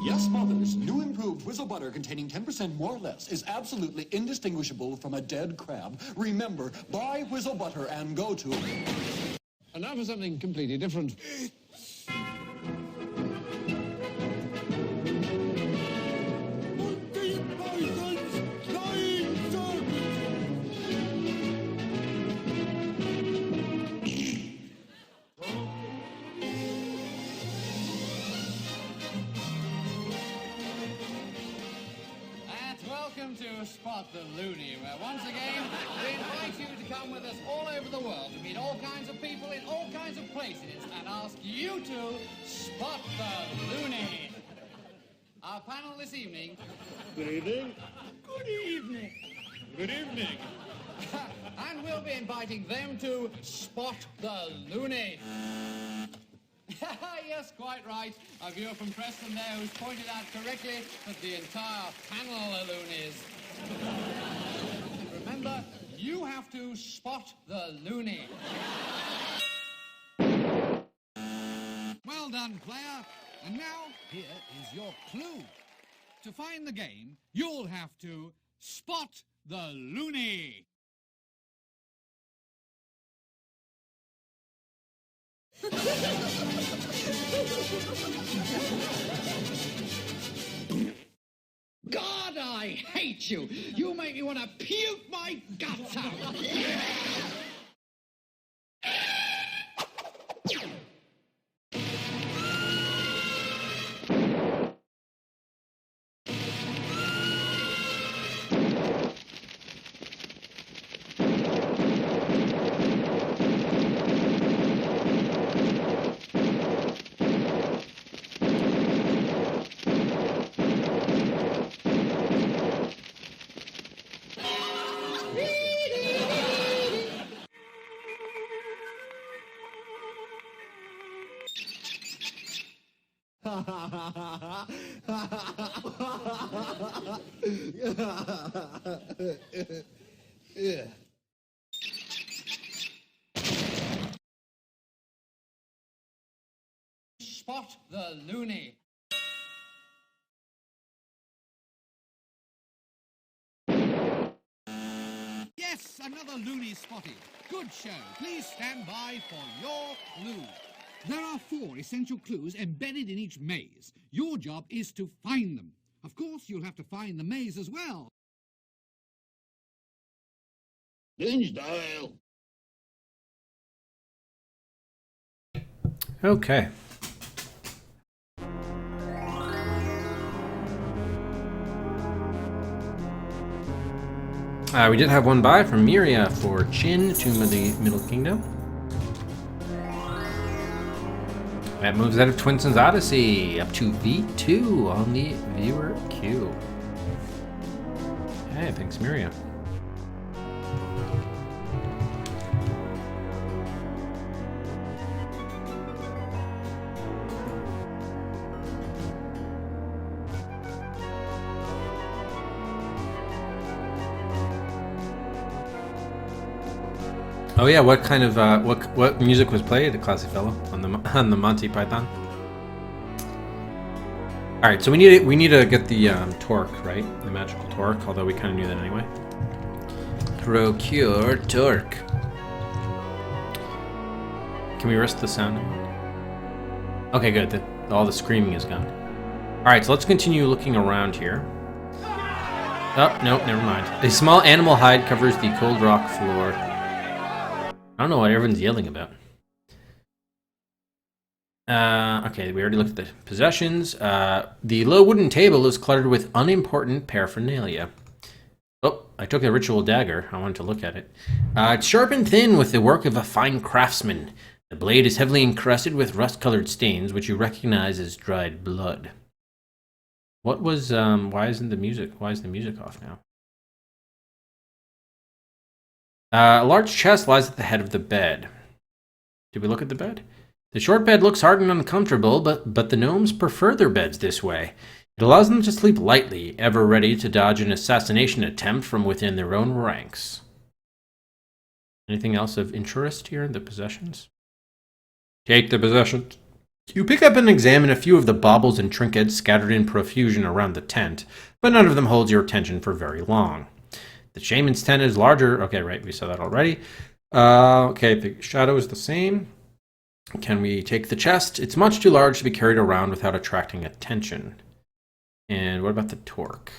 Yes, Mother's new improved Whizzle Butter containing 10% more or less is absolutely indistinguishable from a dead crab. Remember, buy Whizzle Butter and go to... And now for something completely different. Welcome to Spot the Loony, where once again we invite you to come with us all over the world to meet all kinds of people in all kinds of places and ask you to spot the loony. Our panel this evening... Good evening. Good evening. Good evening. And we'll be inviting them to spot the loony. Yes, quite right. A viewer from Preston there who's pointed out correctly that the entire panel are loonies. And remember, you have to spot the loony. Well done, player. And now, here is your clue. To find the game, you'll have to spot the loony. God, I hate you! You make me want to puke my guts out! Spot the loony. Yes, another loony spotted. Good show. Please stand by for your clue. There are 4 essential clues embedded in each maze. Your job is to find them. Of course, you'll have to find the maze as well. Style. Okay. We did have one buy from Miria for Chin, Tomb of the Middle Kingdom. That moves out of Twinson's Odyssey up to V2 on the viewer queue. Hey, thanks, Miria. Oh yeah, what kind of what music was played, Classy Fellow, on the Monty Python? All right, so we need to get the torque, right? The magical torque, although we kind of knew that anyway. Procure torque. Can we rest the sound? Okay, good. All the screaming is gone. All right, so let's continue looking around here. Oh no, never mind. A small animal hide covers the cold rock floor. I don't know what everyone's yelling about. Okay, we already looked at the possessions. The low wooden table is cluttered with unimportant paraphernalia. Oh, I took a ritual dagger. I wanted to look at it. It's sharp and thin with the work of a fine craftsman. The blade is heavily encrusted with rust-colored stains, which you recognize as dried blood. What was, why is the music off now? A large chest lies at the head of the bed. Did we look at the bed? The short bed looks hard and uncomfortable, but the gnomes prefer their beds this way. It allows them to sleep lightly, ever ready to dodge an assassination attempt from within their own ranks. Anything else of interest here in the possessions? Take the possessions. You pick up and examine a few of the baubles and trinkets scattered in profusion around the tent, but none of them holds your attention for very long. The shaman's tent is larger. Okay, right, we saw that already. Okay, the shadow is the same. Can we take the chest? It's much too large to be carried around without attracting attention. And what about the torque?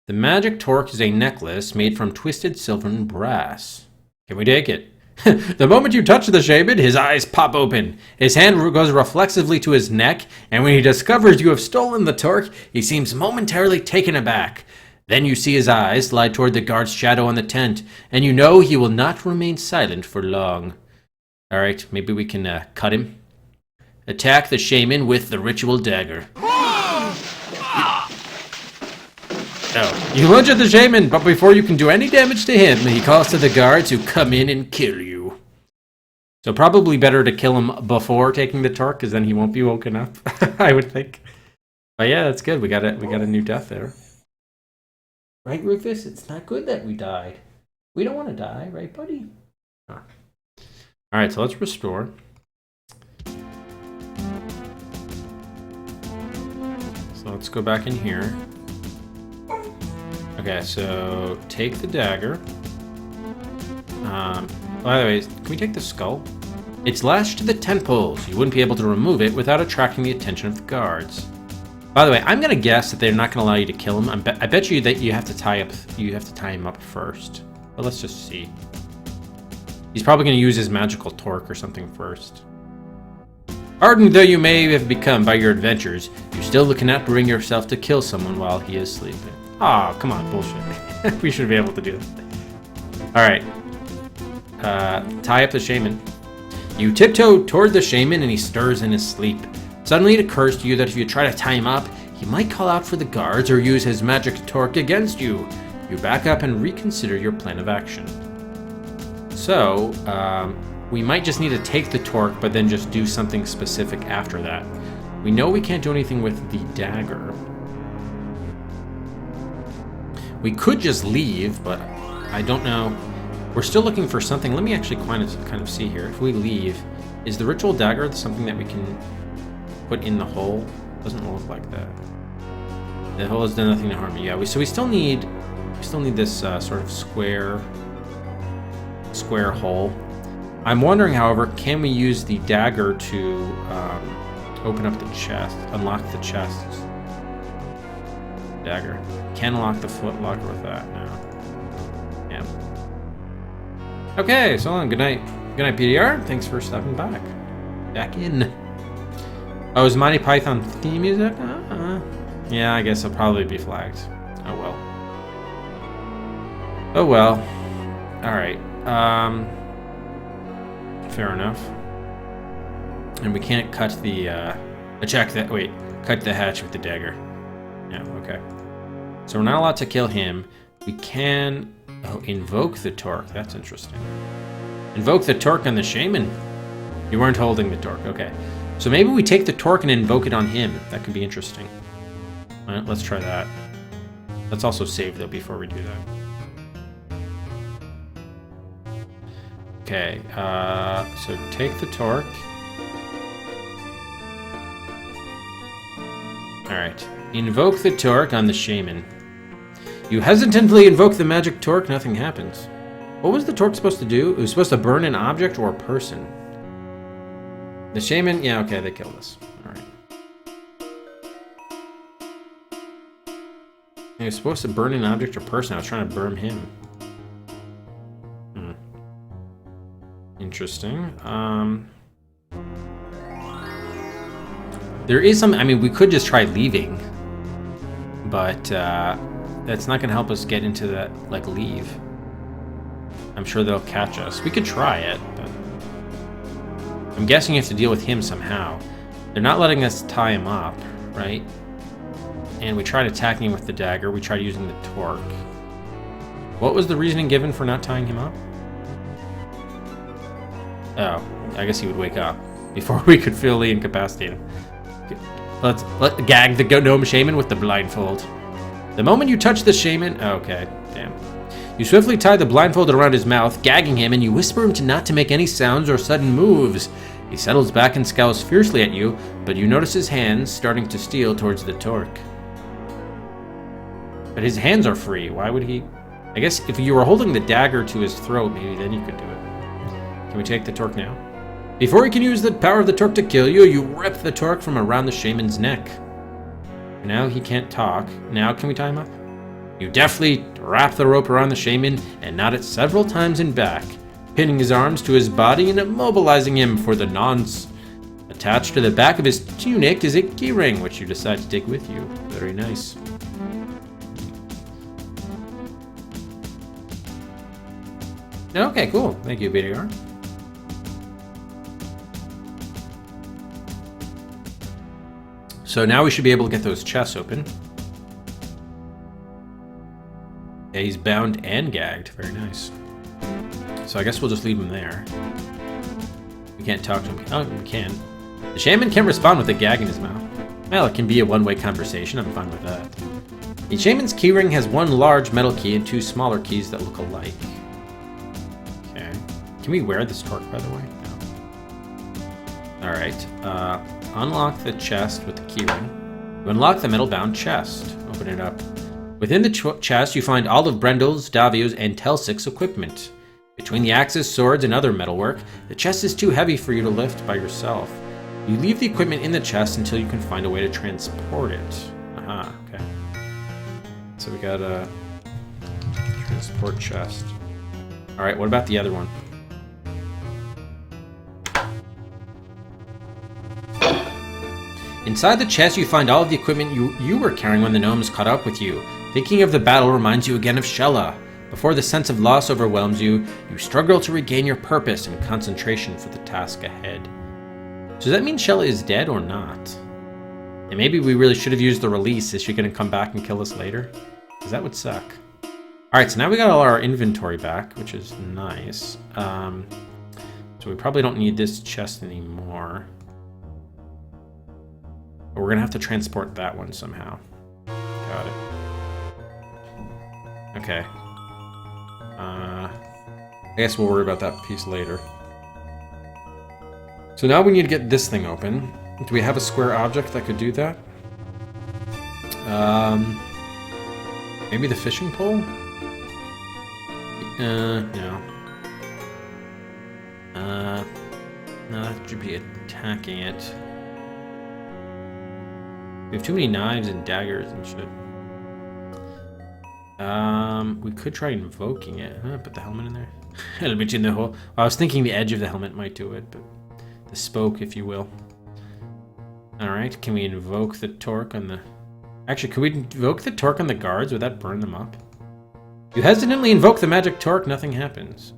The magic torque is a necklace made from twisted silver and brass. Can we take it? The moment you touch the shaman, his eyes pop open. His hand goes reflexively to his neck, and when he discovers you have stolen the torque, he seems momentarily taken aback. Then you see his eyes slide toward the guard's shadow on the tent, and you know he will not remain silent for long. All right, maybe we can cut him. Attack the shaman with the ritual dagger. Oh, you lunge at the shaman, but before you can do any damage to him, he calls to the guards who come in and kill you. So probably better to kill him before taking the torque, because then he won't be woken up, I would think. But yeah, that's good. We got a new death there. Right, Rufus? It's not good that we died. We don't want to die, right, buddy? Huh. All right, so let's restore. So let's go back in here. Okay, so take the dagger. By the way, can we take the skull? It's lashed to the tent poles. You wouldn't be able to remove it without attracting the attention of the guards. By the way, I'm gonna guess that they're not gonna allow you to kill him. I bet you that you have to tie him up first. But let's just see. He's probably gonna use his magical torque or something first. Hardened though you may have become by your adventures, you still cannot bring yourself to kill someone while he is sleeping. Oh, come on, bullshit. We should be able to do that. Alright. Tie up the shaman. You tiptoe toward the shaman and he stirs in his sleep. Suddenly it occurs to you that if you try to tie him up, he might call out for the guards or use his magic torque against you. You back up and reconsider your plan of action. So, we might just need to take the torque, but then just do something specific after that. We know we can't do anything with the dagger. We could just leave, but I don't know. We're still looking for something. Let me actually kind of see here. If we leave, is the ritual dagger something that we can put in the hole? Doesn't look like that. The hole has done nothing to harm you. Yeah, so we still need this sort of square hole. I'm wondering, however, can we use the dagger to open up the chest, unlock the chest? Dagger. Can unlock the foot locker with that now. Yeah. Okay, so long. Good night. Good night, PDR. Thanks for stopping back. Back in. Oh, is Monty Python theme music? Yeah, I guess it'll probably be flagged. Oh well. Oh well. Alright. Fair enough. And we can't cut the, cut the hatch with the dagger. Yeah, okay. So we're not allowed to kill him. We can... Oh, invoke the torque. That's interesting. Invoke the torque on the shaman. You weren't holding the torque. Okay. So maybe we take the torque and invoke it on him. That could be interesting. All right, let's try that. Let's also save, though, before we do that. Okay. So take the torque. All right. Invoke the torque on the shaman. You hesitantly invoke the magic torque, nothing happens. What was the torque supposed to do? It was supposed to burn an object or a person. The shaman, yeah, okay, they killed us. Alright. It was supposed to burn an object or person. I was trying to burn him. Interesting. There is some, I mean, we could just try leaving. But, that's not going to help us get into that, like, leave. I'm sure they'll catch us. We could try it, but... I'm guessing you have to deal with him somehow. They're not letting us tie him up, right? And we tried attacking him with the dagger. We tried using the torque. What was the reasoning given for not tying him up? Oh, I guess he would wake up before we could fully incapacitate him. Let's gag the gnome shaman with the blindfold. The moment you touch the shaman... Oh, okay, damn. You swiftly tie the blindfold around his mouth, gagging him, and you whisper him to not to make any sounds or sudden moves. He settles back and scowls fiercely at you, but you notice his hands starting to steal towards the torque. But his hands are free. Why would he... I guess if you were holding the dagger to his throat, maybe then you could do it. Can we take the torque now? Before he can use the power of the torque to kill you, you rip the torque from around the shaman's neck. Now he can't talk. Now can we tie him up? You deftly wrap the rope around the shaman and knot it several times in back, pinning his arms to his body and immobilizing him for the nonce. Attached to the back of his tunic is a keyring, which you decide to take with you. Very nice. Okay, cool. Thank you, BDR. So now we should be able to get those chests open. Yeah, he's bound and gagged. Very nice. So I guess we'll just leave him there. We can't talk to him. Oh, we can. The shaman can't respond with a gag in his mouth. Well, it can be a one-way conversation. I'm fine with that. The shaman's keyring has one large metal key and two smaller keys that look alike. Okay. Can we wear this torque, by the way? No. Alright. Unlock the chest with the keyring. You unlock the metal-bound chest. Open it up. Within the chest, you find all of Brendel's, Davio's, and Telsik's equipment. Between the axes, swords, and other metalwork, the chest is too heavy for you to lift by yourself. You leave the equipment in the chest until you can find a way to transport it. Aha, okay. So we got a transport chest. Alright, what about the other one? Inside the chest, you find all of the equipment you were carrying when the gnomes caught up with you. Thinking of the battle reminds you again of Shella. Before the sense of loss overwhelms you, you struggle to regain your purpose and concentration for the task ahead. So does that mean Shella is dead or not? And maybe we really should have used the release. Is she going to come back and kill us later? Because that would suck. Alright, so now we got all our inventory back, which is nice. So we probably don't need this chest anymore. But we're going to have to transport that one somehow. Got it. Okay. I guess we'll worry about that piece later. So now we need to get this thing open. Do we have a square object that could do that? Maybe the fishing pole? No. No, that should be attacking it. We have too many knives and daggers and shit. We could try invoking it. Put the helmet in there. It'll be in the hole. I was thinking the edge of the helmet might do it, but the spoke, if you will. Alright, can we invoke the torque on the... Actually, could we invoke the torque on the guards? Would that burn them up? You hesitantly invoke the magic torque, nothing happens.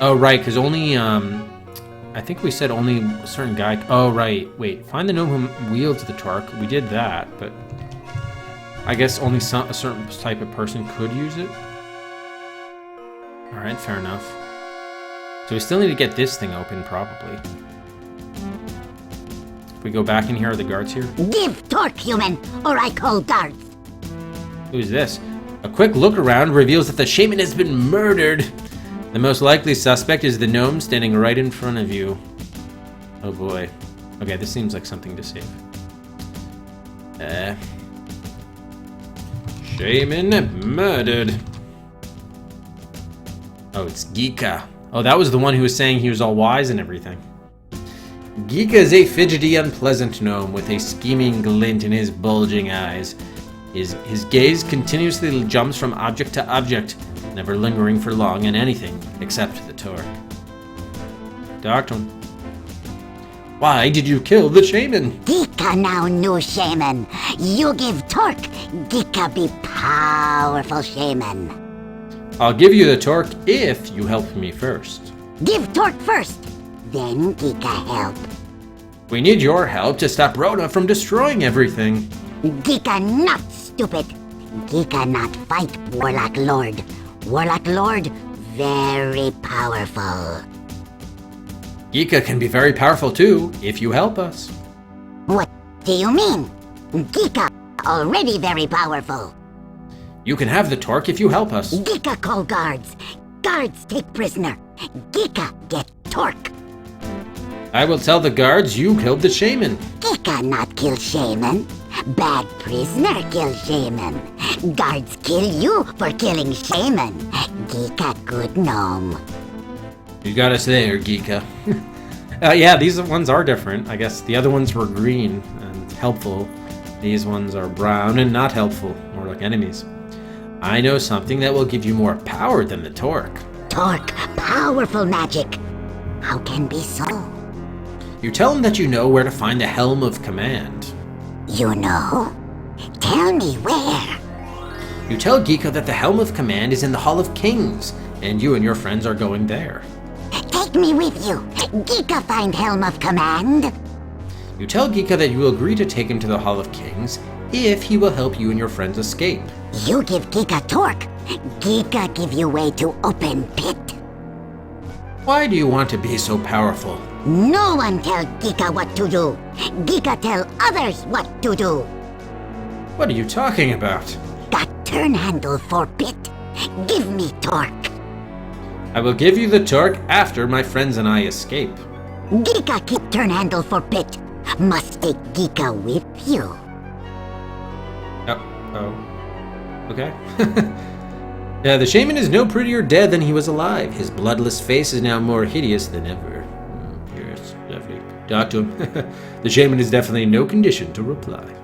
Oh, right, because only, I think we said only a certain guy... Oh, right, wait. Find the gnome who wields the torque. We did that, but... I guess only a certain type of person could use it? Alright, fair enough. So we still need to get this thing open, probably. If we go back in here, are the guards here? Give torque, human, or I call guards. Who's this? A quick look around reveals that the shaman has been murdered. The most likely suspect is the gnome standing right in front of you. Oh boy. Okay, this seems like something to save. Shaman murdered. Oh, it's Gika. Oh, that was the one who was saying he was all wise and everything. Gika is a fidgety, unpleasant gnome with a scheming glint in his bulging eyes. His gaze continuously jumps from object to object, never lingering for long in anything except the torque. Talk to him. Why did you kill the shaman? Gika now new shaman. You give torque, Gika be powerful shaman. I'll give you the torque if you help me first. Give torque first, then Gika help. We need your help to stop Rhoda from destroying everything. Gika not stupid. Gika not fight Warlock Lord. Warlock Lord very powerful. Gika can be very powerful too, if you help us. What do you mean? Gika already very powerful. You can have the torque if you help us. Gika call guards. Guards take prisoner. Gika get torque. I will tell the guards you killed the shaman. Gika not kill shaman. Bad prisoner kill shaman. Guards kill you for killing shaman. Gika good gnome. You got us there, Gika. Yeah, these ones are different. I guess the other ones were green and helpful. These ones are brown and not helpful, more like enemies. I know something that will give you more power than the torque. Torque, powerful magic. How can be so? You tell him that you know where to find the Helm of Command. You know? Tell me where. You tell Gika that the Helm of Command is in the Hall of Kings, and you and your friends are going there. Take me with you. Gika find Helm of Command. You tell Gika that you will agree to take him to the Hall of Kings if he will help you and your friends escape. You give Gika torque. Gika give you way to open pit. Why do you want to be so powerful? No one tell Gika what to do. Gika tell others what to do. What are you talking about? Got turn handle for pit. Give me torque. I will give you the torque after my friends and I escape. Gika keep turn handle for pit. Must take Gika with you. Oh. Okay. Yeah, the shaman is no prettier dead than he was alive. His bloodless face is now more hideous than ever. Yes, definitely. Talk to him. The shaman is definitely in no condition to reply.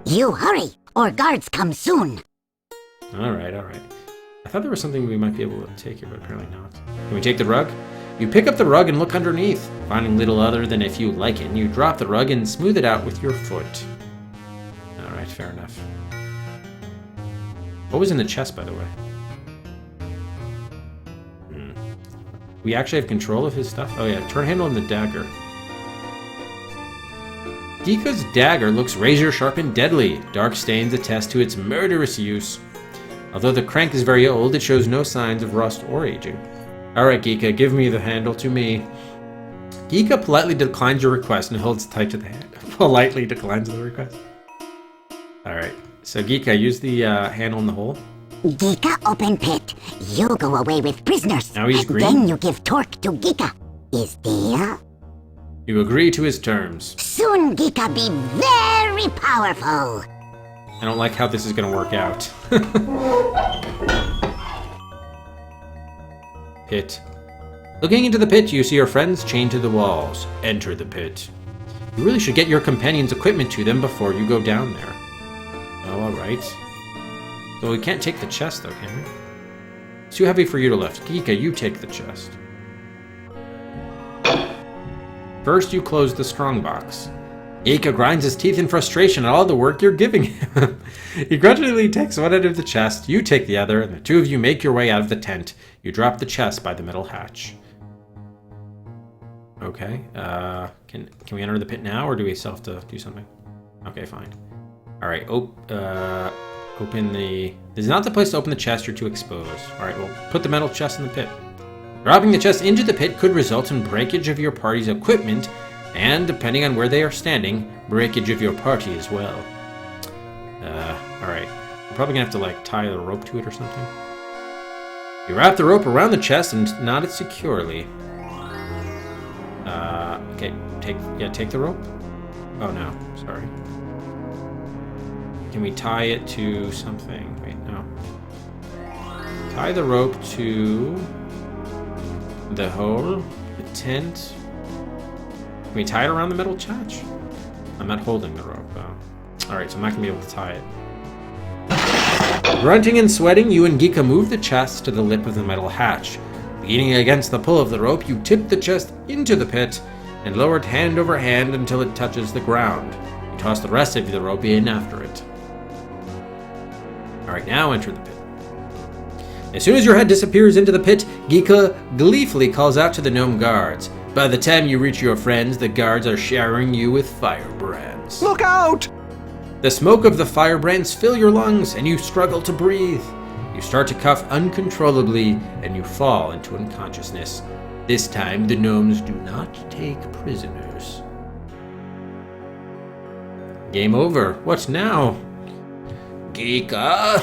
You hurry, or guards come soon. Alright. I thought there was something we might be able to take here, but apparently not. Can we take the rug? You pick up the rug and look underneath. Finding little other than a few lichen, you drop the rug and smooth it out with your foot. Alright, fair enough. What was in the chest, by the way? We actually have control of his stuff? Oh yeah, turn handle and the dagger. Gika's dagger looks razor sharp and deadly. Dark stains attest to its murderous use. Although the crank is very old, it shows no signs of rust or aging. Alright, Gika, give me the handle to me. Gika politely declines your request and holds tight to the hand. Politely declines the request. Alright, so Gika, use the handle in the hole. Gika open pit. You go away with prisoners. Now he's green. Then you give torque to Gika. Is deal? You agree to his terms. Soon Gika be very powerful. I don't like how this is going to work out. Pit. Looking into the pit, you see your friends chained to the walls. Enter the pit. You really should get your companion's equipment to them before you go down there. Oh, alright. So we can't take the chest, though, can we? It's too heavy for you to lift. Gika, you take the chest. First, you close the strongbox. Geeka grinds his teeth in frustration at all the work you're giving him. He grudgingly takes one end of the chest, you take the other, and the two of you make your way out of the tent. You drop the chest by the middle hatch. Okay, can we enter the pit now, or do we still have to do something? Okay, fine. Alright, open the... This is not the place to open the chest, you're too exposed. Alright, well, put the metal chest in the pit. Dropping the chest into the pit could result in breakage of your party's equipment, and, depending on where they are standing, breakage of your party as well. Alright. I'm probably gonna have to, like, tie the rope to it or something. You wrap the rope around the chest and knot it securely. Okay, take the rope? Oh no, sorry. Can we tie it to something? Wait, no. Tie the rope to the hole, the tent. Can we tie it around the metal hatch? I'm not holding the rope, though. Alright, so I'm not gonna be able to tie it. Grunting and sweating, you and Geeka move the chest to the lip of the metal hatch. Leaning against the pull of the rope, you tip the chest into the pit and lower it hand over hand until it touches the ground. You toss the rest of the rope in after it. Alright, now enter the pit. As soon as your head disappears into the pit, Geeka gleefully calls out to the gnome guards. By the time you reach your friends, the guards are showering you with firebrands. Look out! The smoke of the firebrands fill your lungs, and you struggle to breathe. You start to cough uncontrollably, and you fall into unconsciousness. This time, the gnomes do not take prisoners. Game over. What now? Geeka!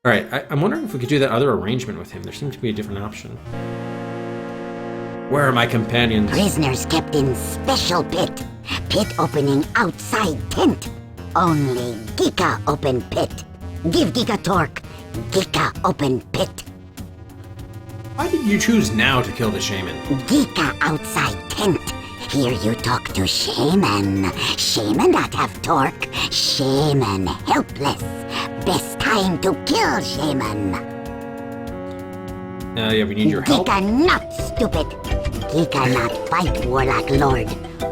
Alright, I'm wondering if we could do that other arrangement with him. There seems to be a different option. Where are my companions? Prisoners kept in special pit. Pit opening outside tent. Only Geeka open pit. Give Geeka torque. Geeka open pit. Why did you choose now to kill the shaman? Geeka outside tent. Here you talk to shaman. Shaman that have torque. Shaman helpless. Best time to kill shaman. Yeah, we need your help. Geeka not stupid. Geeka not fight Warlock Lord.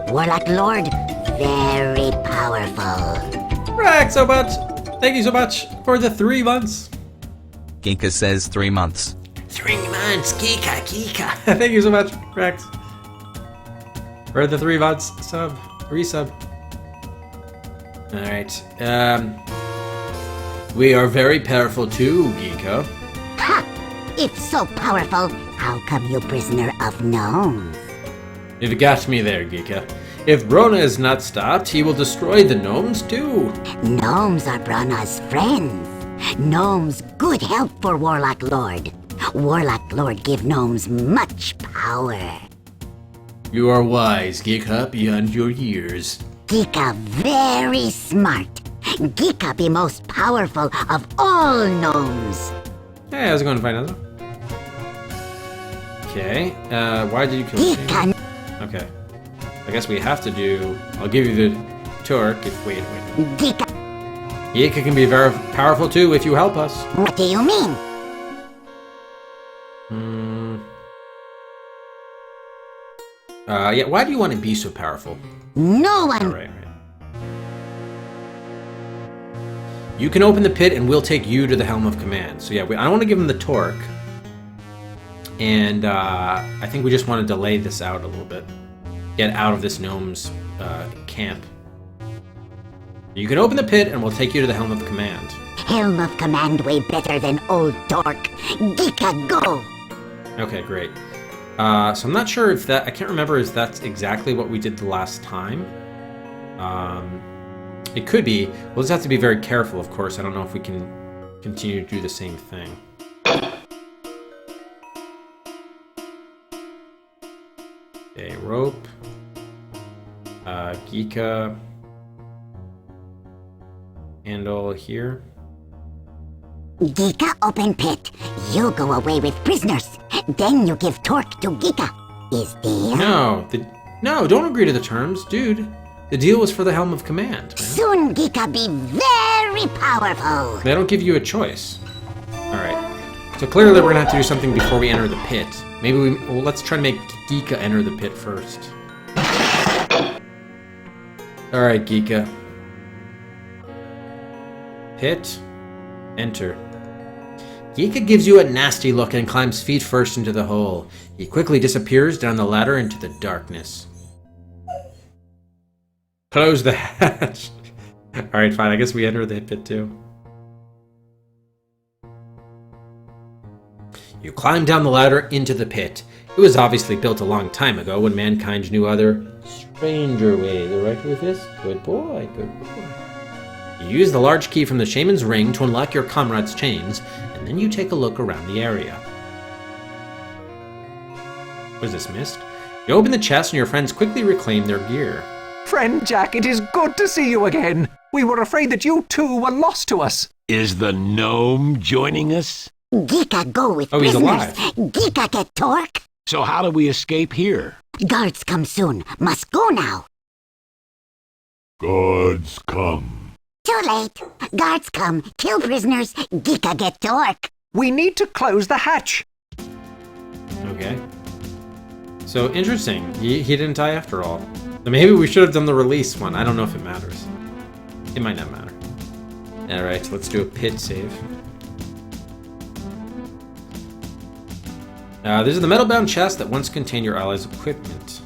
Warlock Lord, very powerful. Rex, so much. Thank you so much for the 3 months. Geeka says 3 months. 3 months, Geeka. Thank you so much, Rex. For the 3 months resub. Alright, we are very powerful too, Geeka. Ha! It's so powerful. How come you prisoner of gnomes? It got me there, Geeka. If Brona is not stopped, he will destroy the gnomes too. Gnomes are Brona's friends. Gnomes good help for Warlock Lord. Warlock Lord give gnomes much power. You are wise, Geeka, beyond your years. Geeka very smart. Geeka be most powerful of all gnomes. Hey, how's it going, Final? Okay, why did you kill Geeka? Okay. I guess we have to do... I'll give you the torque if... Wait. Geeka. Geeka can be very powerful too if you help us. What do you mean? Yeah, why do you want to be so powerful? No one... Right. You can open the pit and we'll take you to the helm of command. So yeah, I don't want to give him the torque. And I think we just want to delay this out a little bit. Get out of this gnome's camp. You can open the pit and we'll take you to the helm of command. Helm of command way better than old torque. Geeka go! Okay, great. So I'm not sure if that... I can't remember if that's exactly what we did the last time. It could be. We'll just have to be very careful, of course. I don't know if we can continue to do the same thing. Okay, rope. Geeka. Handle here. Geeka open pit. You go away with prisoners. Then you give torque to Geeka. Is deal? No, don't agree to the terms, dude. The deal was for the helm of command, man. Soon Geeka be very powerful. They don't give you a choice. Alright. So clearly we're gonna have to do something before we enter the pit. Maybe let's try to make Geeka enter the pit first. Alright, Geeka. Hit. Enter. Geeka gives you a nasty look and climbs feet first into the hole. He quickly disappears down the ladder into the darkness. Close the hatch. Alright, fine. I guess we enter the pit too. You climb down the ladder into the pit. It was obviously built a long time ago when mankind knew other stranger ways. Right, Rufus? Good boy, good boy. You use the large key from the shaman's ring to unlock your comrade's chains, and then you take a look around the area. Was this mist? You open the chest and your friends quickly reclaim their gear. Friend Jack, it is good to see you again. We were afraid that you too were lost to us. Is the gnome joining us? Geeka go with he's prisoners. alive. Geeka get torque. So how do we escape here? Guards come soon. Must go now. Gods come. Too late. Guards come. Kill prisoners. Geeka get torque. We need to close the hatch. Okay. So, interesting. He didn't die after all. So maybe we should have done the release one. I don't know if it matters. It might not matter. Alright, let's do a pit save. This is the metal-bound chest that once contained your allies' equipment.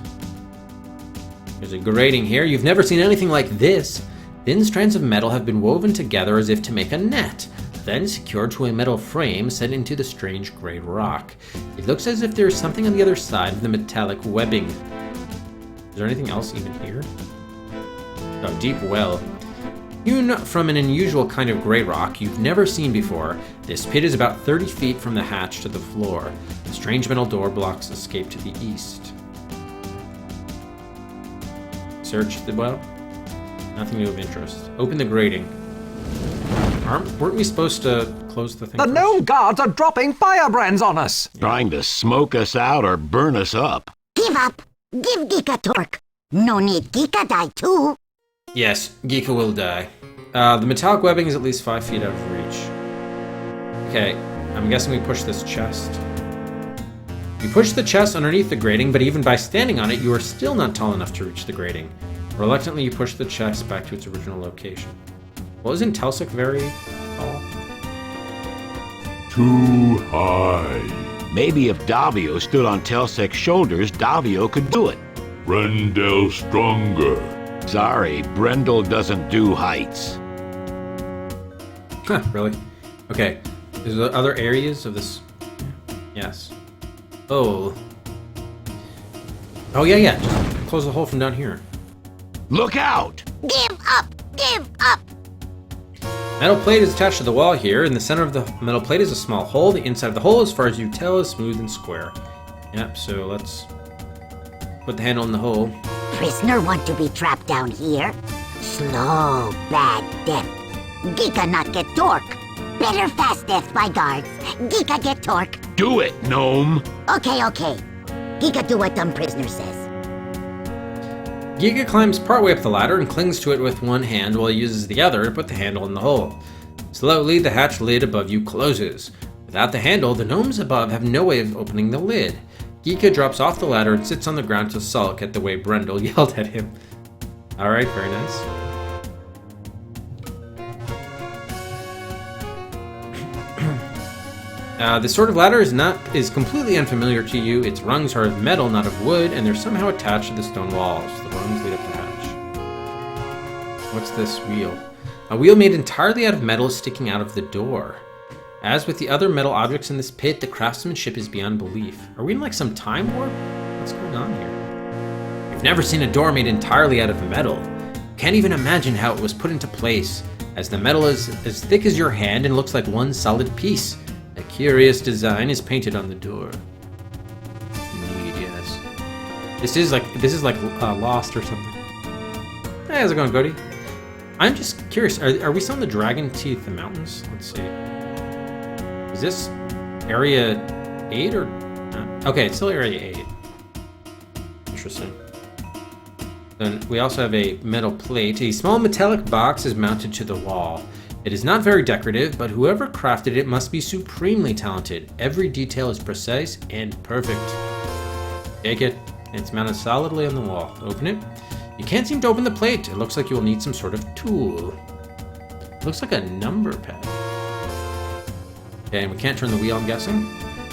There's a grating here. You've never seen anything like this. Thin strands of metal have been woven together as if to make a net, then secured to a metal frame set into the strange gray rock. It looks as if there is something on the other side of the metallic webbing. Is there anything else even here? Oh, deep well. Hewn from an unusual kind of gray rock you've never seen before, this pit is about 30 feet from the hatch to the floor. A strange metal door blocks escape to the east. Search the well. Nothing new of interest. Open the grating. Weren't we supposed to close the thing The first? gnome guards are dropping firebrands on us. Trying to smoke us out or burn us up. Give up. Give Geeka torque. No need Geeka die too. Yes, Geeka will die. The metallic webbing is at least 5 feet out of reach. Okay, I'm guessing we push this chest. You push the chest underneath the grating, but even by standing on it, you are still not tall enough to reach the grating. Reluctantly, you push the chest back to its original location. Well, isn't Telsik very tall? Too high. Maybe if Davio stood on Telsek's shoulders, Davio could do it. Brendel stronger. Sorry, Brendel doesn't do heights. Huh, really? Okay. Is there other areas of this? Yes. Oh. Oh, yeah. Just close the hole from down here. Look out! Give up. Give up. Metal plate is attached to the wall here. In the center of the metal plate is a small hole. The inside of the hole, as far as you tell, is smooth and square. Yep, so let's put the handle in the hole. Prisoner want to be trapped down here. Slow, bad death. Geeka not get torque. Better fast death by guards. Geeka get torque. Do it, gnome! Okay. Geeka do what dumb prisoner says. Giga climbs partway up the ladder and clings to it with one hand while he uses the other to put the handle in the hole. Slowly, the hatch lid above you closes. Without the handle, the gnomes above have no way of opening the lid. Geeka drops off the ladder and sits on the ground to sulk at the way Brendel yelled at him. Alright, very nice. This sort of ladder is completely unfamiliar to you. Its rungs are of metal, not of wood, and they're somehow attached to the stone walls. The rungs lead up the hatch. What's this wheel? A wheel made entirely out of metal is sticking out of the door. As with the other metal objects in this pit, the craftsmanship is beyond belief. Are we in like some time warp? What's going on here? You've never seen a door made entirely out of metal. You can't even imagine how it was put into place, as the metal is as thick as your hand and looks like one solid piece. A curious design is painted on the door. Indeed, yes. This is like Lost or something. Hey, how's it going, Cody? I'm just curious. Are we still in the Dragon Teeth Mountains? Let's see. Is this area 8 or? Okay, it's still area 8. Interesting. Then we also have a metal plate. A small metallic box is mounted to the wall. It is not very decorative, but whoever crafted it must be supremely talented. Every detail is precise and perfect. Take it. It's mounted solidly on the wall. Open it. You can't seem to open the plate. It looks like you will need some sort of tool. It looks like a number pad. Okay, and we can't turn the wheel, I'm guessing.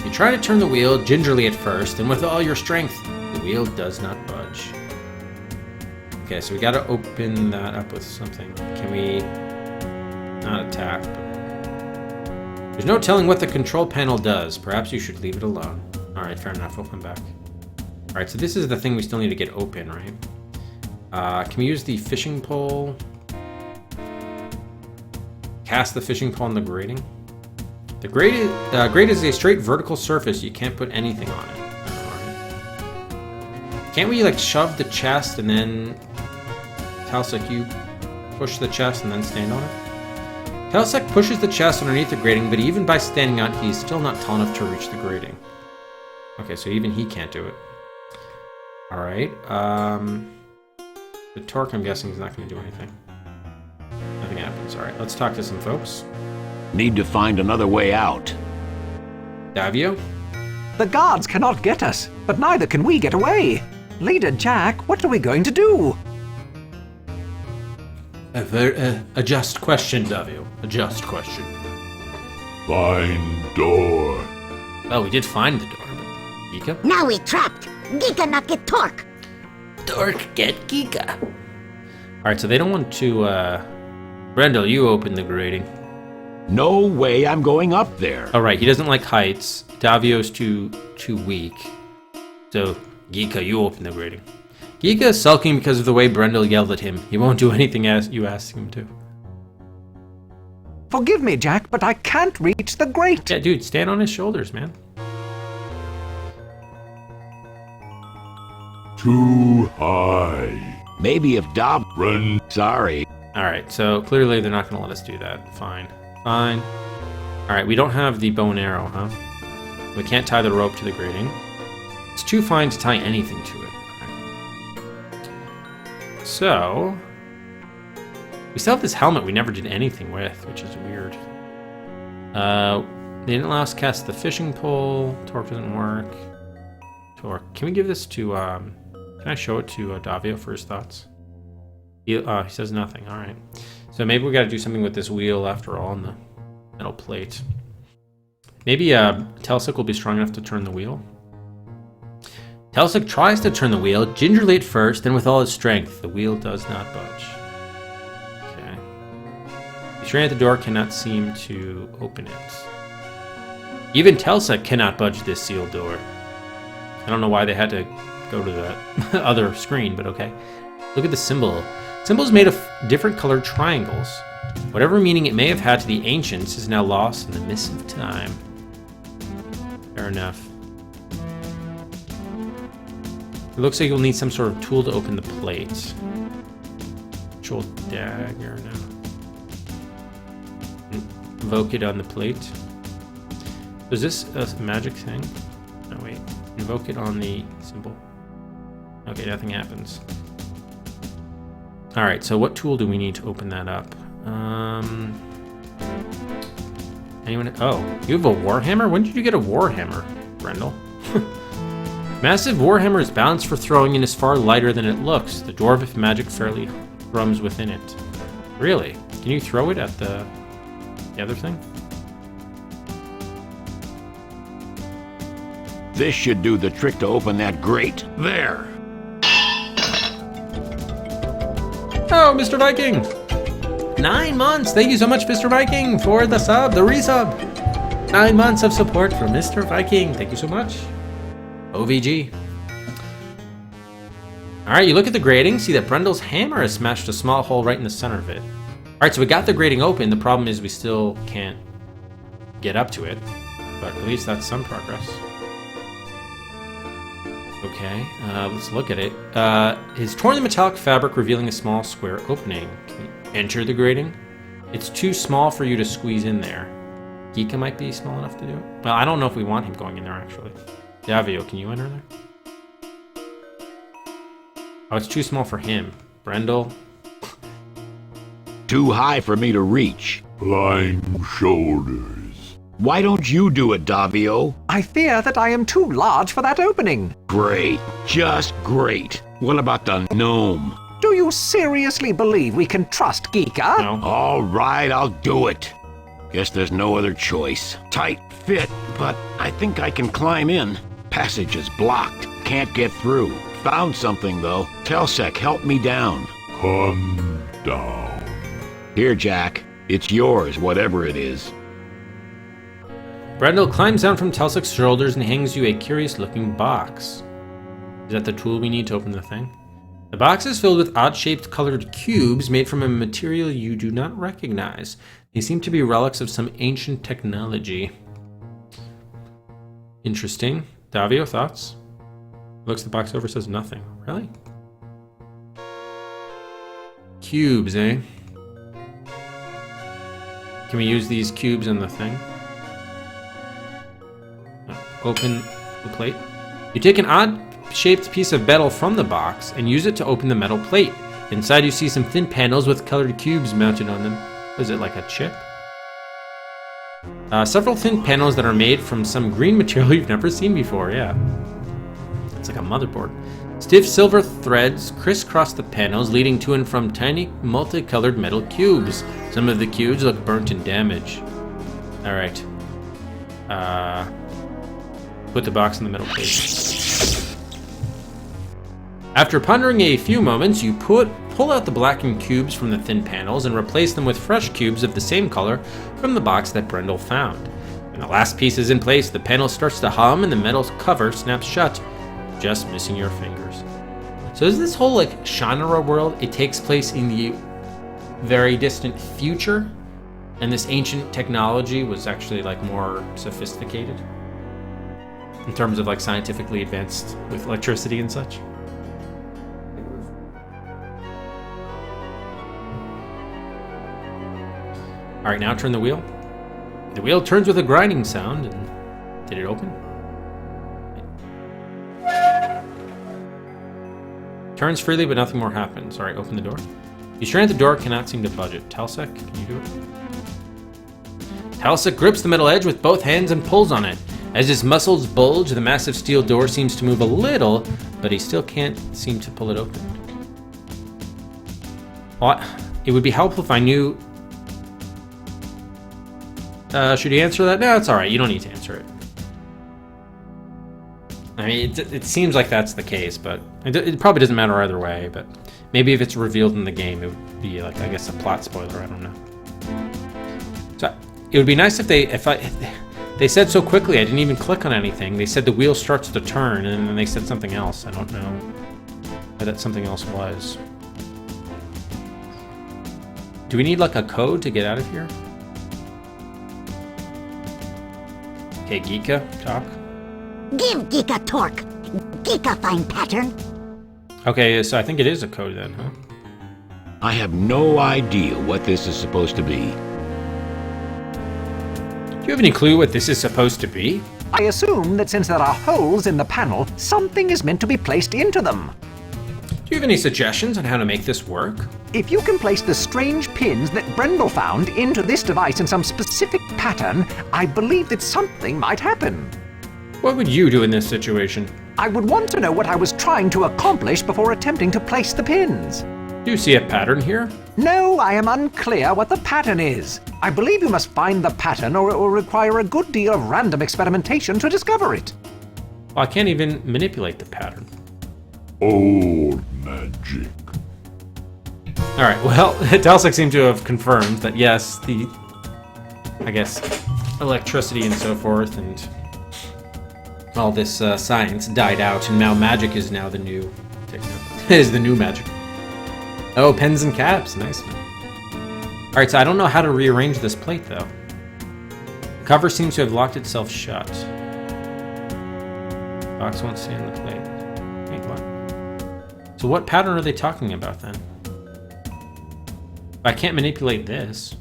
You try to turn the wheel gingerly at first, and with all your strength, the wheel does not budge. Okay, so we gotta open that up with something. Can we... not attack, but... There's no telling what the control panel does. Perhaps you should leave it alone. Alright, fair enough, we'll come back. Alright, so this is the thing we still need to get open, right? Can we use the fishing pole? Cast the fishing pole on the grating? The grate is a straight vertical surface. You can't put anything on it. Right. Can't we, like, shove the chest and then... Talsek, you push the chest and then stand on it? Talsek pushes the chest underneath the grating, but even by standing on it, he's still not tall enough to reach the grating. Okay, so even he can't do it. Alright, the torque, I'm guessing, is not going to do anything. Nothing happens. Alright, let's talk to some folks. Need to find another way out. Davio? The guards cannot get us, but neither can we get away. Leader Jack, what are we going to do? A just question, Davio. A just question. Find door. Well, we did find the door, but... Geeka? Now we trapped. Geeka not get Torque. Torque get Geeka. Alright, so they don't want to, Brendel, you open the grating. No way I'm going up there. Alright, he doesn't like heights. Davio's too weak. So, Geeka, you open the grating. Geeka is sulking because of the way Brendel yelled at him. He won't do anything as you ask him to. Forgive me, Jack, but I can't reach the grate. Yeah, dude, stand on his shoulders, man. Too high. Maybe if Dob... Run. Sorry. Alright, so clearly they're not going to let us do that. Fine. Fine. Alright, we don't have the bow and arrow, huh? We can't tie the rope to the grating. It's too fine to tie anything to it. Okay. So... we still have this helmet we never did anything with, which is weird. They didn't allow us to cast the fishing pole. Torque doesn't work. Torque. Can we give this to, can I show it to Davio for his thoughts? He says nothing. Alright. So maybe we gotta do something with this wheel after all, and the metal plate. Maybe Talsek will be strong enough to turn the wheel. Talsek tries to turn the wheel, gingerly at first, then with all his strength. The wheel does not budge. Okay. The train at the door cannot seem to open it. Even Talsek cannot budge this sealed door. I don't know why they had to go to that other screen, but okay. Look at the symbol. Symbol's made of different colored triangles. Whatever meaning it may have had to the ancients is now lost in the mist of time. Fair enough. It looks like you'll need some sort of tool to open the plate. Control dagger now. Invoke it on the plate. Is this a magic thing? No, wait. Invoke it on the symbol. Okay, nothing happens. Alright, so what tool do we need to open that up? Anyone? Oh, you have a warhammer? When did you get a warhammer, Brendel? Massive warhammer is balanced for throwing and is far lighter than it looks. The dwarvish magic fairly thrums within it. Really? Can you throw it at the other thing? This should do the trick to open that grate. There. Oh, Mr. Viking! 9 months! Thank you so much, Mr. Viking, for the sub, the resub! 9 months of support for Mr. Viking. Thank you so much. OVG. Alright, you look at the grating, see that Brendel's hammer has smashed a small hole right in the center of it. Alright, so we got the grating open. The problem is we still can't get up to it. But at least that's some progress. Okay, let's look at it. It's torn the metallic fabric, revealing a small square opening. Can we enter the grating? It's too small for you to squeeze in there. Geeka might be small enough to do it. Well, I don't know if we want him going in there, actually. Davio, can you enter there? Oh, it's too small for him. Brendel? Too high for me to reach. Blind shoulders. Why don't you do it, Davio? I fear that I am too large for that opening. Great. Just great. What about the gnome? Do you seriously believe we can trust Geeka? No. All right, I'll do it. Guess there's no other choice. Tight fit, but I think I can climb in. Passage is blocked. Can't get through. Found something, though. Telsec, help me down. Come down. Here, Jack. It's yours, whatever it is. Brendel climbs down from Telsec's shoulders and hangs you a curious-looking box. Is that the tool we need to open the thing? The box is filled with odd-shaped colored cubes made from a material you do not recognize. They seem to be relics of some ancient technology. Interesting. Davio, thoughts? Looks the box over, says nothing. Really? Cubes, eh? Can we use these cubes in the thing? Open the plate. You take an odd-shaped piece of metal from the box and use it to open the metal plate. Inside you see some thin panels with colored cubes mounted on them. Is it like a chip? Several thin panels that are made from some green material you've never seen before, yeah. It's like a motherboard. Stiff silver threads crisscross the panels, leading to and from tiny multicolored metal cubes. Some of the cubes look burnt and damaged. Alright. Put the box in the metal plate. After pondering a few moments, you pull out the blackened cubes from the thin panels and replace them with fresh cubes of the same color from the box that Brendel found. When the last piece is in place, the panel starts to hum and the metal cover snaps shut, just missing your fingers. So is this whole like Shannara world, it takes place in the very distant future, and this ancient technology was actually like more sophisticated in terms of like scientifically advanced with electricity and such? All right, now turn the wheel. The wheel turns with a grinding sound, and did it open? Turns freely, but nothing more happens. All right, open the door. You strain at the door, cannot seem to budge it. Telsec, can you do it? Telsec grips the metal edge with both hands and pulls on it. As his muscles bulge, the massive steel door seems to move a little, but he still can't seem to pull it open. Well, it would be helpful if I knew... should you answer that? No, it's alright. You don't need to answer it. I mean, it seems like that's the case, but it probably doesn't matter either way, but maybe if it's revealed in the game, it would be like, I guess, a plot spoiler. I don't know. So, it would be nice if they said so quickly, I didn't even click on anything. They said the wheel starts to turn, and then they said something else. I don't know what that something else was. Do we need like a code to get out of here? Okay, Geeka, talk. Give Geeka torque. Geeka find pattern. Okay, so I think it is a code then, huh? I have no idea what this is supposed to be. Do you have any clue what this is supposed to be? I assume that since there are holes in the panel, something is meant to be placed into them. Do you have any suggestions on how to make this work? If you can place the strange pins that Brendel found into this device in some specific pattern, I believe that something might happen. What would you do in this situation? I would want to know what I was trying to accomplish before attempting to place the pins. Do you see a pattern here? No, I am unclear what the pattern is. I believe you must find the pattern or it will require a good deal of random experimentation to discover it. Well, I can't even manipulate the pattern. Old magic. Alright, well, Telsec seemed to have confirmed that yes, the, I guess, electricity and so forth and all this science died out, and now magic is now the new is the new magic. Oh, pens and caps, nice. Alright, so I don't know how to rearrange this plate though. The cover seems to have locked itself shut. Box won't stay on the plate. Wait, what? So what pattern are they talking about then? I can't manipulate this.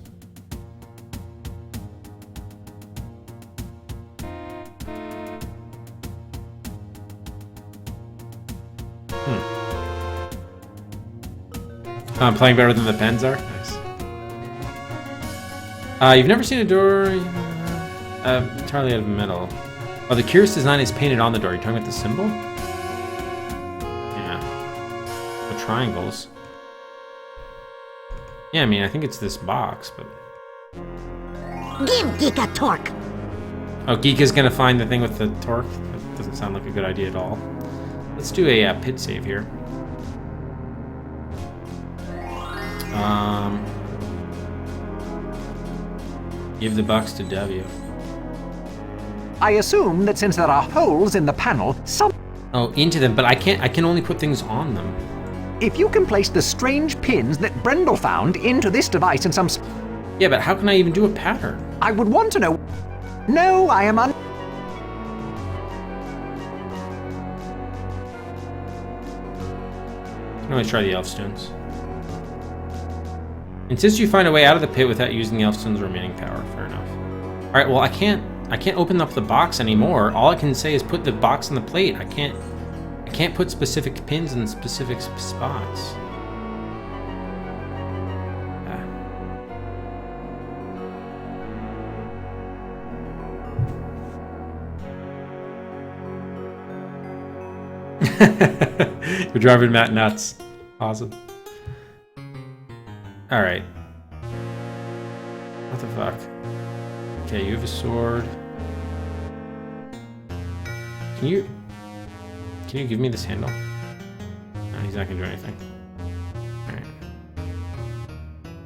I'm playing better than the pens are? Nice. You've never seen a door entirely out of metal. Oh, the curious design is painted on the door. You're talking about the symbol? Yeah. The triangles. Yeah, I mean, I think it's this box, but... Give Giga torque. Oh, Geek is gonna find the thing with the torque? That doesn't sound like a good idea at all. Let's do a pit save here. Give the box to Davio. I assume that since there are holes in the panel, Oh, into them, but I can only put things on them. if you can place the strange pins that Brendel found into this device in some... Yeah, but how can I even do a pattern? I would want to know... No, I am I can always try the elf stones. Insist you find a way out of the pit without using the elf stone's remaining power. Fair enough. Alright, well I can't open up the box anymore. All I can say is put the box on the plate. I can't put specific pins in specific spots. You're driving Matt nuts. Awesome. Alright. What the fuck? Okay, you have a sword. Can you give me this handle? No, he's not gonna do anything. Alright.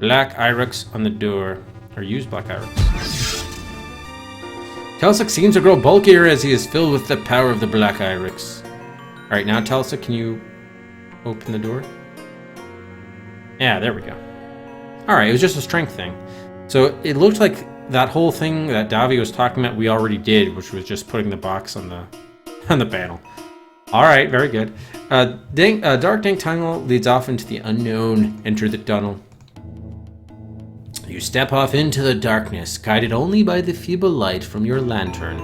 Black Irex on the door. Or use Black Irex. Telsic seems to grow bulkier as he is filled with the power of the Black Irex. Alright, now Telsic, can you open the door? Yeah, there we go. Alright, it was just a strength thing. So it looked like that whole thing that Davi was talking about we already did, which was just putting the box on the panel. Alright, very good. Dark dank tunnel leads off into the unknown. Enter the tunnel. You step off into the darkness, guided only by the feeble light from your lantern.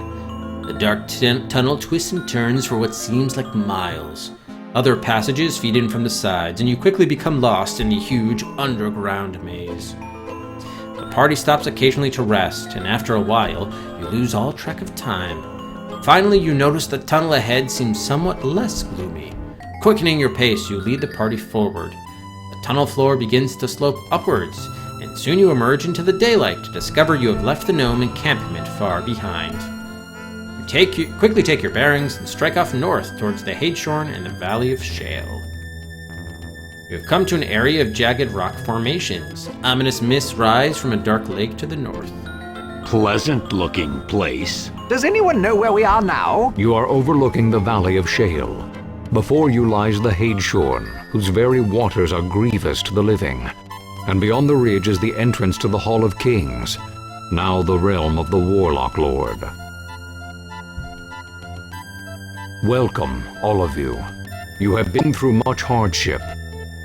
The dark tunnel twists and turns for what seems like miles. Other passages feed in from the sides, and you quickly become lost in the huge underground maze. The party stops occasionally to rest, and after a while, you lose all track of time. Finally, you notice the tunnel ahead seems somewhat less gloomy. Quickening your pace, you lead the party forward. The tunnel floor begins to slope upwards, and soon you emerge into the daylight to discover you have left the gnome encampment far behind. You quickly take your bearings and strike off north towards the Hadeshorn and the Valley of Shale. You have come to an area of jagged rock formations. Ominous mists rise from a dark lake to the north. Pleasant-looking place. Does anyone know where we are now? You are overlooking the Valley of Shale. Before you lies the Hadeshorn, whose very waters are grievous to the living. And beyond the ridge is the entrance to the Hall of Kings, now the realm of the Warlock Lord. Welcome, all of you. You have been through much hardship,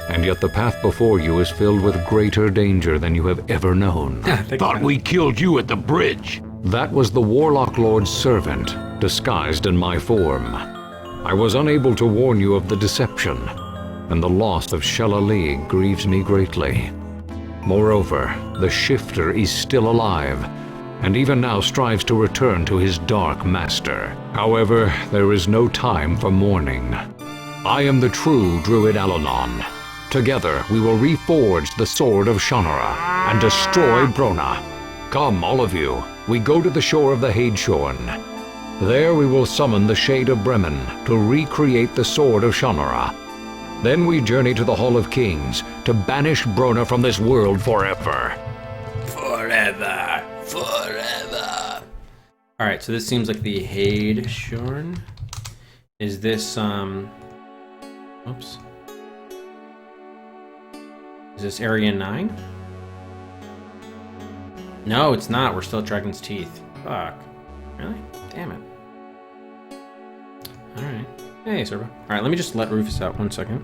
and yet the path before you is filled with greater danger than you have ever known. Thought we killed you at the bridge. That was the Warlock Lord's servant, disguised in my form. I was unable to warn you of the deception, and the loss of Shellali grieves me greatly. Moreover, the Shifter is still alive, and even now strives to return to his dark master. However, there is no time for mourning. I am the true Druid Alanon. Together, we will reforge the Sword of Shannara and destroy Brona. Come, all of you, we go to the shore of the Hadeshorn. There we will summon the Shade of Bremen to recreate the Sword of Shannara. Then we journey to the Hall of Kings to banish Brona from this world forever. Forever. Forever. Alright, so this seems like the Hadeshorn. Is this, oops. Is this Area 9? No, it's not. We're still at Dragon's Teeth. Fuck. Really? Damn it. Alright. Hey, Servo. Alright, let me just let Rufus out 1 second.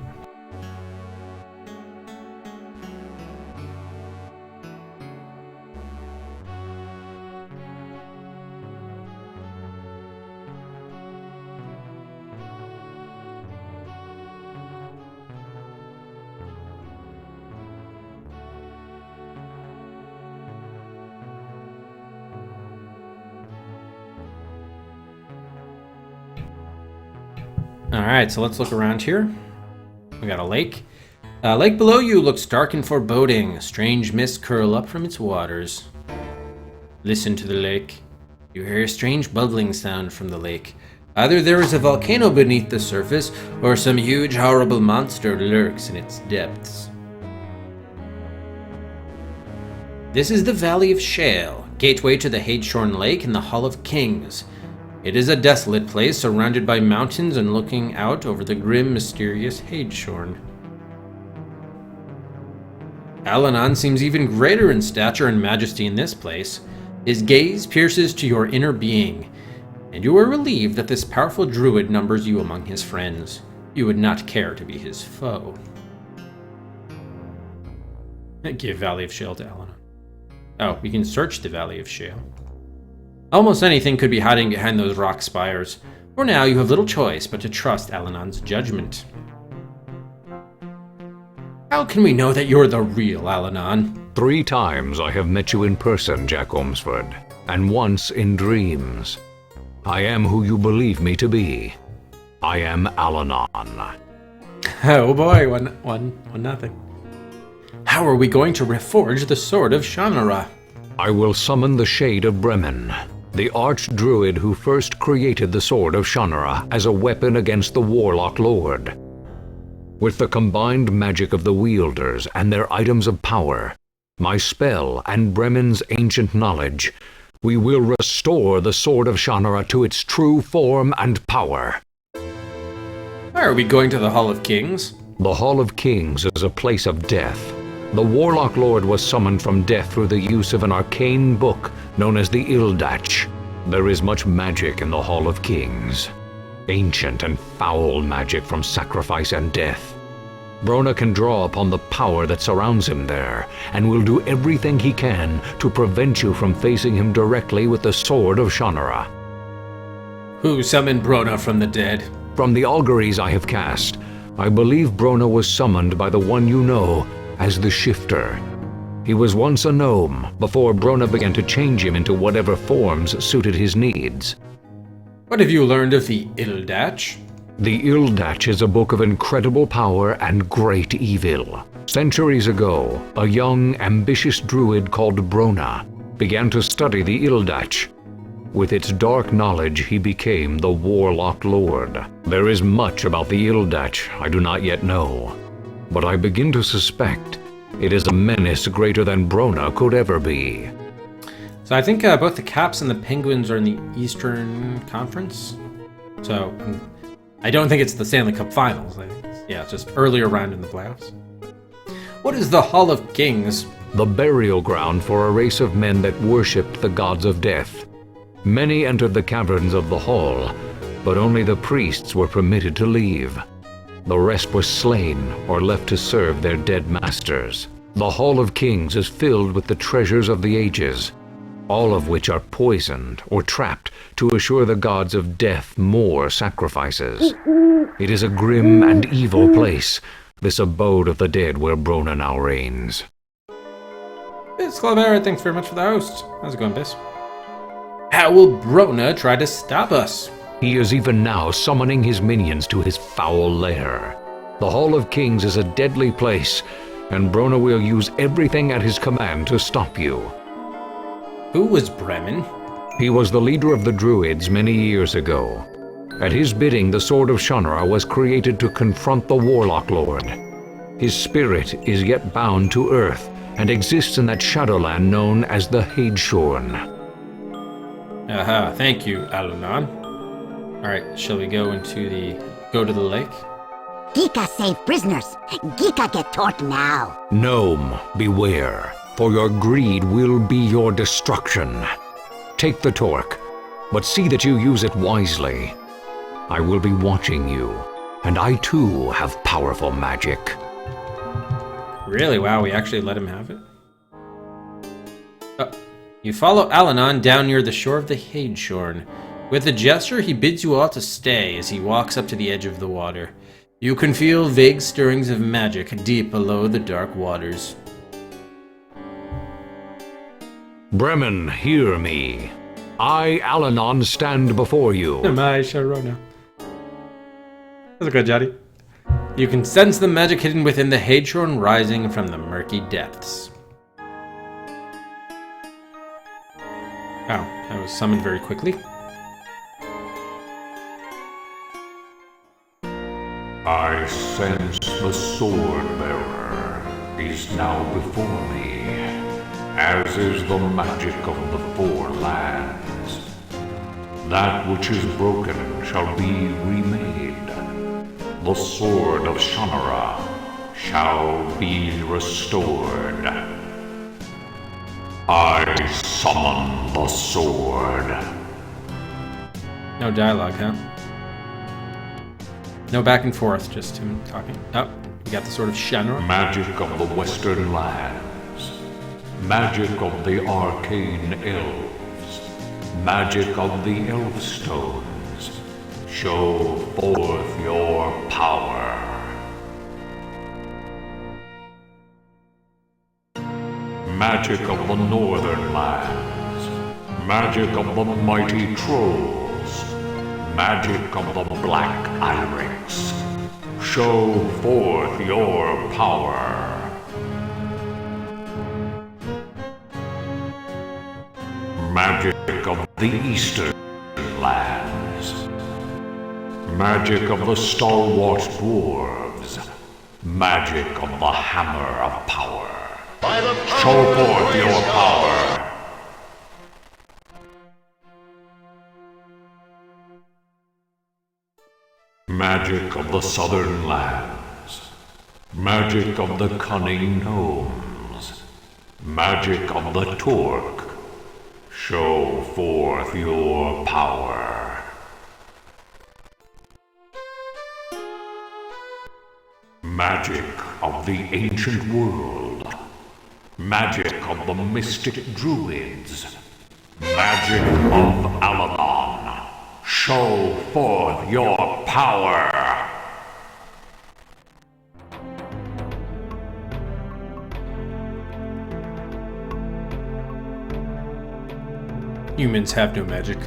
Alright, so let's look around here. We got a lake. Lake below you looks dark and foreboding. Strange mists curl up from its waters. Listen to the lake. You hear a strange bubbling sound from the lake. Either there is a volcano beneath the surface, or some huge, horrible monster lurks in its depths. This is the Valley of Shale, gateway to the Hadeshorn Lake and the Hall of Kings. It is a desolate place surrounded by mountains and looking out over the grim, mysterious Hadeshorn. Alanon seems even greater in stature and majesty in this place. His gaze pierces to your inner being, and you are relieved that this powerful druid numbers you among his friends. You would not care to be his foe. Give Valley of Shale to Alanon. Oh, we can search the Valley of Shale. Almost anything could be hiding behind those rock spires. For now, you have little choice but to trust Alanon's judgment. How can we know that you're the real Alanon? 3 times I have met you in person, Jack Ormsford, and once in dreams. I am who you believe me to be. I am Alanon. Oh boy, one nothing. How are we going to reforge the sword of Shannara? I will summon the Shade of Bremen, the arch-druid who first created the sword of Shannara as a weapon against the Warlock Lord. With the combined magic of the wielders and their items of power, my spell and Bremen's ancient knowledge, we will restore the sword of Shannara to its true form and power. Why are we going to the Hall of Kings? The Hall of Kings is a place of death. The Warlock Lord was summoned from death through the use of an arcane book known as the Ildach. There is much magic in the Hall of Kings. Ancient and foul magic from sacrifice and death. Brona can draw upon the power that surrounds him there, and will do everything he can to prevent you from facing him directly with the sword of Shannara. Who summoned Brona from the dead? From the auguries I have cast, I believe Brona was summoned by the one you know as the Shifter. He was once a gnome, before Brona began to change him into whatever forms suited his needs. What have you learned of the Ildach? The Ildach is a book of incredible power and great evil. Centuries ago, a young, ambitious druid called Brona began to study the Ildach. With its dark knowledge, he became the Warlock Lord. There is much about the Ildach I do not yet know, but I begin to suspect it is a menace greater than Brona could ever be. So I think both the Caps and the Penguins are in the Eastern Conference. So I don't think it's the Stanley Cup Finals. I think it's just earlier round in the playoffs. What is the Hall of Kings? The burial ground for a race of men that worshipped the gods of death. Many entered the caverns of the hall, but only the priests were permitted to leave. The rest were slain or left to serve their dead masters. The Hall of Kings is filled with the treasures of the ages, all of which are poisoned or trapped to assure the gods of death more sacrifices. It is a grim and evil place, this abode of the dead where Brona now reigns. Biz Clavera, thanks very much for the host. How's it going, Biz? How will Brona try to stop us? He is even now summoning his minions to his foul lair. The Hall of Kings is a deadly place, and Brona will use everything at his command to stop you. Who was Bremen? He was the leader of the Druids many years ago. At his bidding, the Sword of Shannara was created to confront the Warlock Lord. His spirit is yet bound to Earth, and exists in that shadowland known as the Hadeshorn. Aha, thank you, Alanon. Alright, shall we go to the lake? Gika save prisoners. Gika get taught now. Gnome, beware, for your greed will be your destruction. Take the torque, but see that you use it wisely. I will be watching you, and I too have powerful magic. Really? Wow, we actually let him have it? You follow Alanon down near the shore of the Hadeshorn. With a gesture, he bids you all to stay as he walks up to the edge of the water. You can feel vague stirrings of magic deep below the dark waters. Bremen, hear me. I, Alanon, stand before you. My Sharona. That's a good, Johnny. You can sense the magic hidden within the Hadeshorn rising from the murky depths. Oh, I was summoned very quickly. I sense the sword bearer is now before me, as is the magic of the four lands. That which is broken shall be remade. The sword of Shannara shall be restored. I summon the sword. No dialogue, huh? No back and forth, just him talking. Oh, you got the sword of Shannara. Magic of the Western Lands. Magic of the arcane elves. Magic of the Elfstones. Show forth your power. Magic of the Northern Lands. Magic of the mighty trolls. Magic of the Black Iris. Show forth your power. Magic of the Eastern Lands. Magic of the stalwart dwarves. Magic of the Hammer of Power. Show forth your power. Magic of the Southern Lands. Magic of the cunning gnomes. Magic of the Torque. Show forth your power. Magic of the ancient world. Magic of the mystic druids. Magic of Aladdin. Show forth your power. Humans have no magic.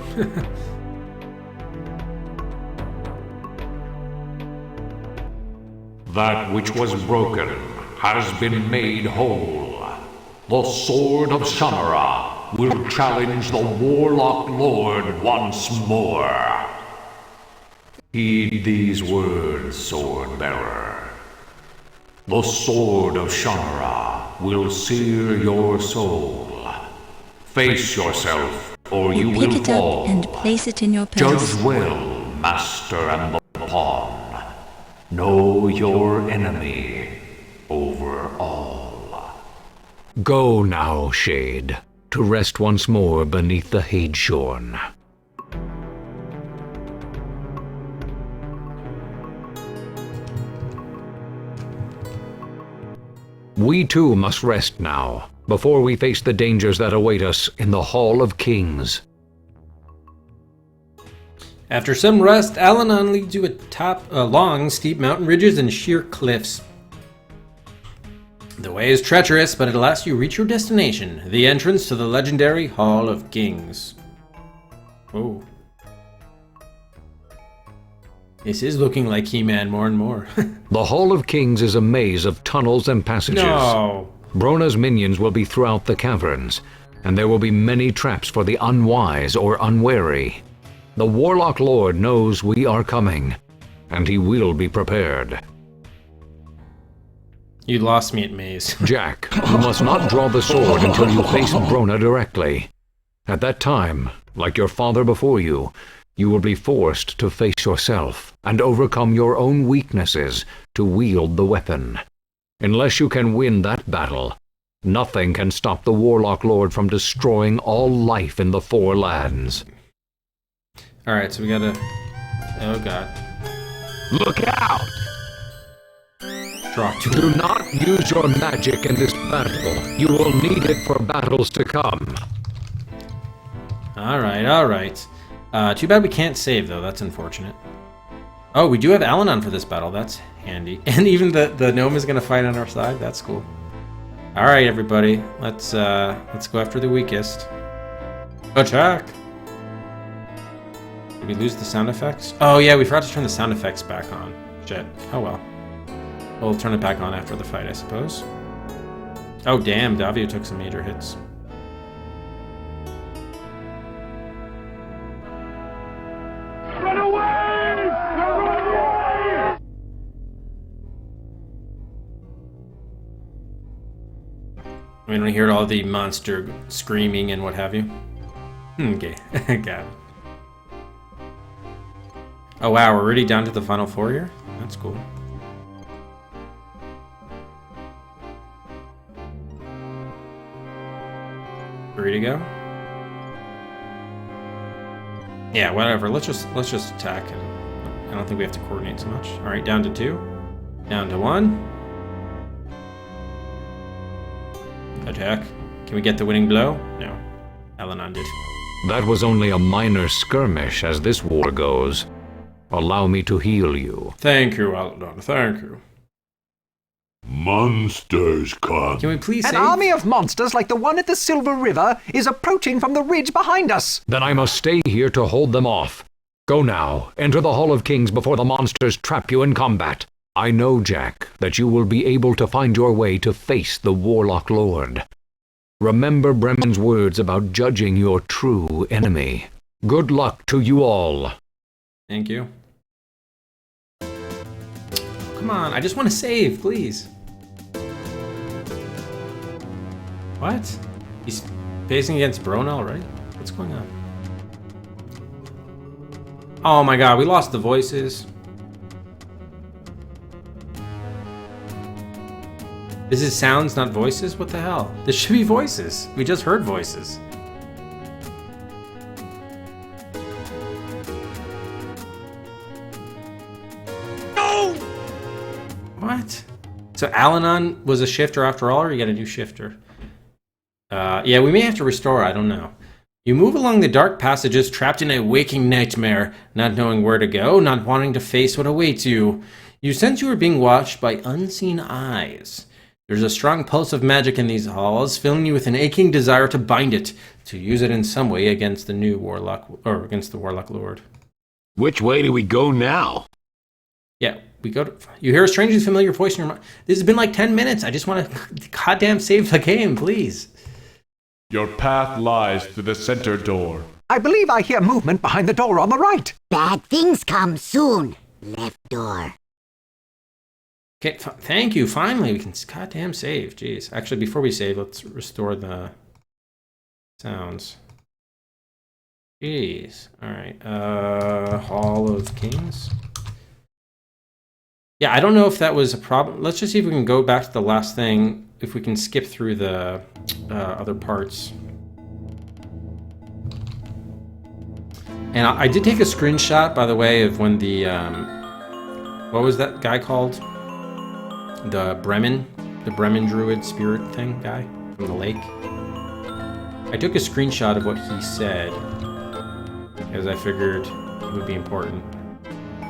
That which was broken has been made whole. The sword of Shannara will challenge the Warlock Lord once more. Heed these words, sword-bearer. The sword of Shannara will sear your soul. Face yourself, or you will pick it fall. up and place it in your purse. Judge well, master and the pawn. Know your enemy over all. Go now, Shade, to rest once more beneath the Hadeshorn. We too must rest now, before we face the dangers that await us in the Hall of Kings. After some rest, Al-Anon leads you atop long, steep mountain ridges and sheer cliffs. The way is treacherous, but at last you reach your destination, the entrance to the legendary Hall of Kings. Oh. This is looking like He-Man more and more. The Hall of Kings is a maze of tunnels and passages. No. Brona's minions will be throughout the caverns, and there will be many traps for the unwise or unwary. The Warlock Lord knows we are coming, and he will be prepared. You lost me at maze. Jack, you must not draw the sword until you face Brona directly. At that time, like your father before you, you will be forced to face yourself and overcome your own weaknesses to wield the weapon. Unless you can win that battle, nothing can stop the Warlock Lord from destroying all life in the Four Lands. Alright, so we gotta... Oh god. Look out! Draw two. Do not use your magic in this battle. You will need it for battles to come. Alright. Too bad we can't save, though. That's unfortunate. Oh, we do have Al-Anon for this battle. That's handy. And even the gnome is gonna fight on our side. That's cool. Alright, everybody. Let's go after the weakest. Attack! Did we lose the sound effects? Oh yeah, we forgot to turn the sound effects back on. Shit. Oh well. We'll turn it back on after the fight, I suppose. Oh, damn. Davio took some major hits. Run away! Run away! We don't hear all the monster screaming and what have you. Okay, got it. Oh wow, we're already down to the final four here? That's cool. Ready to go? Yeah, whatever. Let's just attack him. I don't think we have to coordinate so much. Alright, down to 2. Down to 1. Attack. Can we get the winning blow? No. Alanon did. That was only a minor skirmish as this war goes. Allow me to heal you. Thank you, Alanon. Thank you. Monsters come. Can we please An save? army of monsters like the one at the Silver River is approaching from the ridge behind us. Then I must stay here to hold them off. Go now. Enter the Hall of Kings before the monsters trap you in combat. I know, Jack, that you will be able to find your way to face the Warlock Lord. Remember Bremen's words about judging your true enemy. Good luck to you all. Thank you. Come on, I just want to save, please. What? He's facing against Brona already? What's going on? Oh my god, we lost the voices. This is sounds, not voices? What the hell? This should be voices. We just heard voices. No! What? So Alanon was a shifter after all, or you got a new shifter? Yeah, we may have to restore, I don't know. You move along the dark passages, trapped in a waking nightmare, not knowing where to go, not wanting to face what awaits you. You sense you are being watched by unseen eyes. There's a strong pulse of magic in these halls, filling you with an aching desire to bind it, to use it in some way against the new Warlock, or against the Warlock Lord. Which way do we go now? Yeah, we go to... You hear a strangely familiar voice in your mind. This has been like 10 minutes. I just want to goddamn save the game, please. Your path lies to the center door. I believe I hear movement behind the door on the right. Bad things come soon. Left door. Okay, thank you. Finally, we can goddamn save. Jeez. Actually, before we save, let's restore the sounds. Jeez. All right. Hall of Kings. Yeah, I don't know if that was a problem. Let's just see if we can go back to the last thing. If we can skip through the other parts. And I did take a screenshot, by the way, of when the what was that guy called? The Bremen druid spirit thing guy from the lake. I took a screenshot of what he said because I figured it would be important.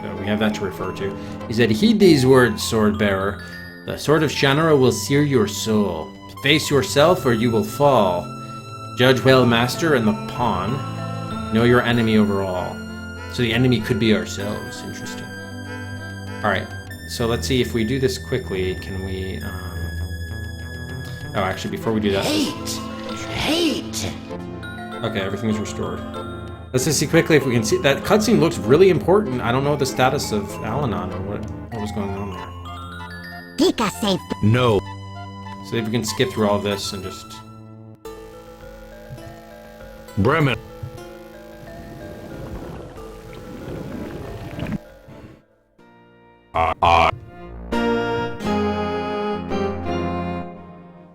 So we have that to refer to. He said, "Heed these words, sword bearer. The sword of Shannara will sear your soul. Face yourself or you will fall. Judge well, master, and the pawn. Know your enemy overall." So the enemy could be ourselves. Interesting. All right. So let's see if we do this quickly. Can we? Oh, actually, before we do that. Hate. Okay, everything's restored. Let's just see quickly if we can see that cutscene looks really important. I don't know the status of Alanon or what was going on there. Pika saved. No. So if we can skip through all this and just. Bremen.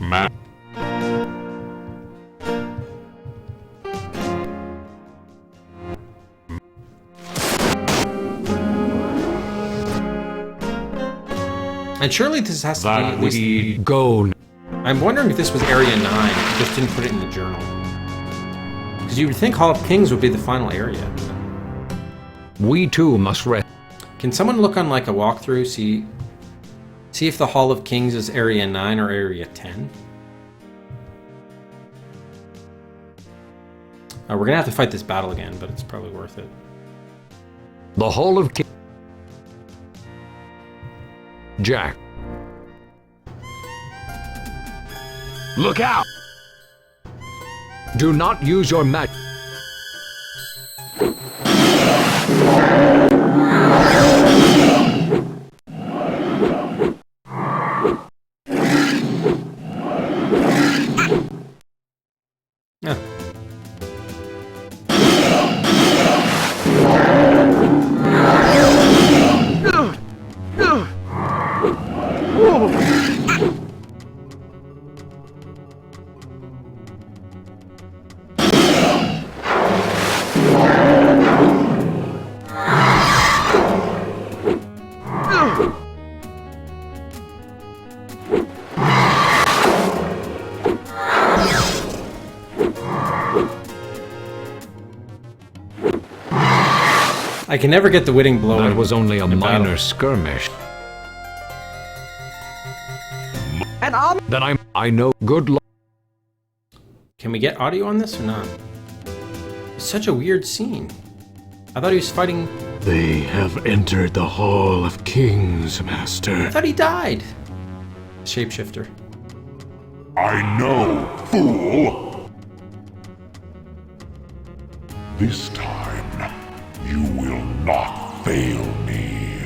Matt. And surely this has to be at least... We go. I'm wondering if this was Area 9. I just didn't put it in the journal. Because you would think Hall of Kings would be the final area. We too must rest. Can someone look on like a walkthrough, see if the Hall of Kings is Area 9 or Area 10? We're gonna have to fight this battle again, but it's probably worth it. The Hall of Kings. Jack, Look out! Do not use your magic. Yeah. I can never get the winning blow. That was only a minor battle. skirmish. And I know. Good luck. Can we get audio on this or not? It's such a weird scene. I thought he was fighting. They have entered the Hall of Kings, Master. I thought he died. Shapeshifter. I know, fool! This time, you will not fail me.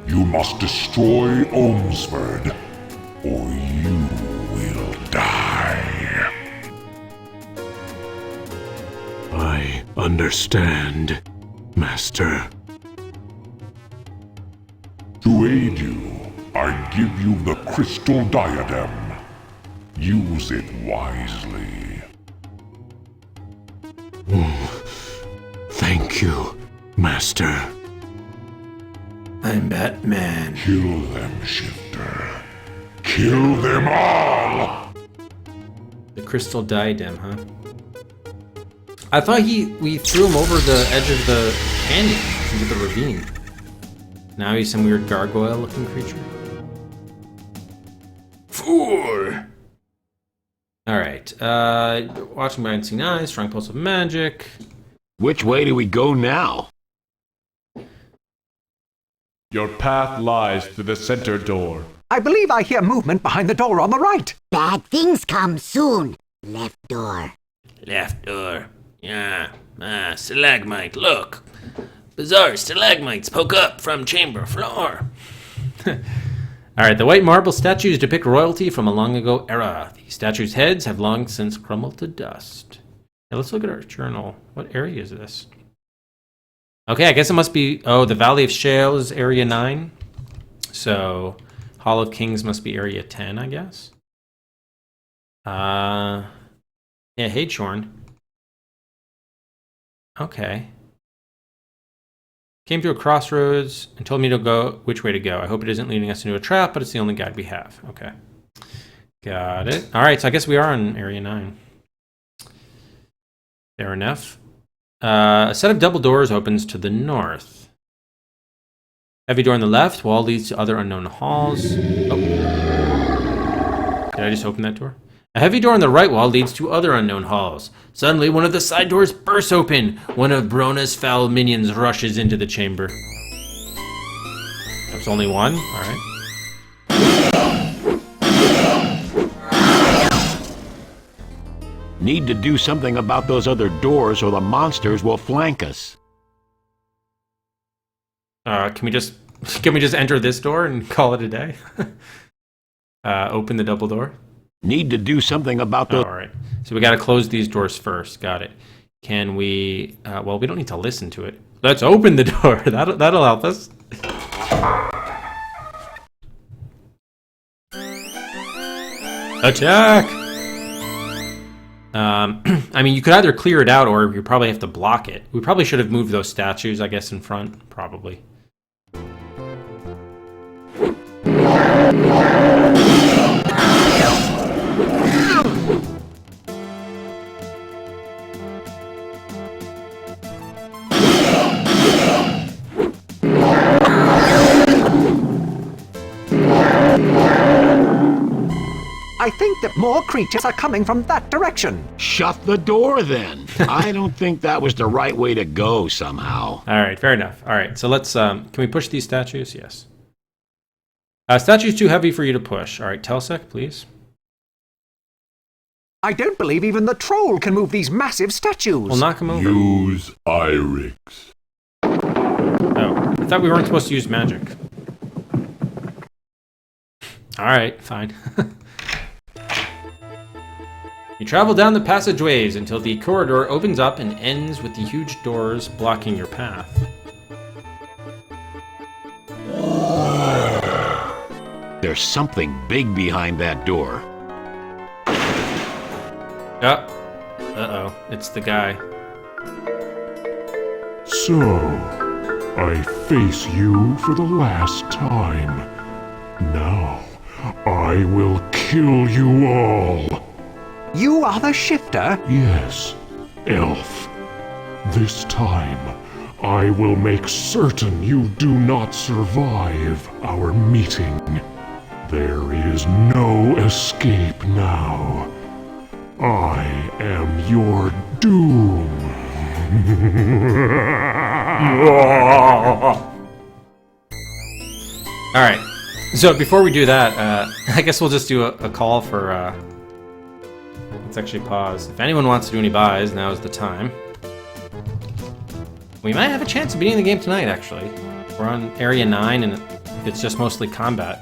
You must destroy Omsford, or you will die. I understand, Master. To aid you, I give you the crystal diadem. Use it wisely. Thank you, Master. I'm Batman. Kill them, Shifter. Kill them all! The crystal diadem, huh? I thought we threw him over the edge of the canyon into the ravine. Now he's some weird gargoyle-looking creature. Fool! Alright, watching by unseen eyes, strong pulse of magic. Which way do we go now? Your path lies through the center door. I believe I hear movement behind the door on the right. Bad things come soon. Left door. Left door. Yeah. Stalagmite, look. Bizarre stalagmites poke up from chamber floor. Alright, the white marble statues depict royalty from a long ago era. These statues' heads have long since crumbled to dust. Now let's look at our journal. What area is this? Okay, I guess it must be... Oh, the Valley of Shale is Area 9. So, Hall of Kings must be Area 10, I guess. Yeah, hey, Chorn. Okay. Came to a crossroads and told me to go which way to go. I hope it isn't leading us into a trap, but it's the only guide we have. Okay. Got it. All right, so I guess we are in Area 9. Fair enough. A set of double doors opens to the north. Heavy door on the left. Wall leads to other unknown halls. Oh. Did I just open that door? A heavy door on the right wall leads to other unknown halls. Suddenly, one of the side doors bursts open. One of Brona's foul minions rushes into the chamber. There's only one? Alright. Need to do something about those other doors or the monsters will flank us. Can we just enter this door and call it a day? Open the double door. Need to do something about the... All right. So we got to close these doors first. Got it. Can we... well, we don't need to listen to it. Let's open the door. That'll help us. Attack! I mean, you could either clear it out or you probably have to block it. We probably should have moved those statues, I guess, in front. Probably. I think that more creatures are coming from that direction. Shut the door, then. I don't think that was the right way to go, somehow. All right, fair enough. All right, so let's... can we push these statues? Yes. Statue's too heavy for you to push. All right, Telsec, please. I don't believe even the troll can move these massive statues. We'll knock him over. Use Irix. Oh, I thought we weren't supposed to use magic. Alright, fine. You travel down the passageways until the corridor opens up and ends with the huge doors blocking your path. There's something big behind that door. Uh-oh, it's the guy. So, I face you for the last time. Now, I will kill you all. You are the shifter? Yes, Elf. This time, I will make certain you do not survive our meeting. There is no escape now. I am your doom. Alright, so before we do that, I guess we'll just do a call for, let's actually pause. If anyone wants to do any buys, now is the time. We might have a chance of beating the game tonight, actually. We're on Area 9, and it's just mostly combat.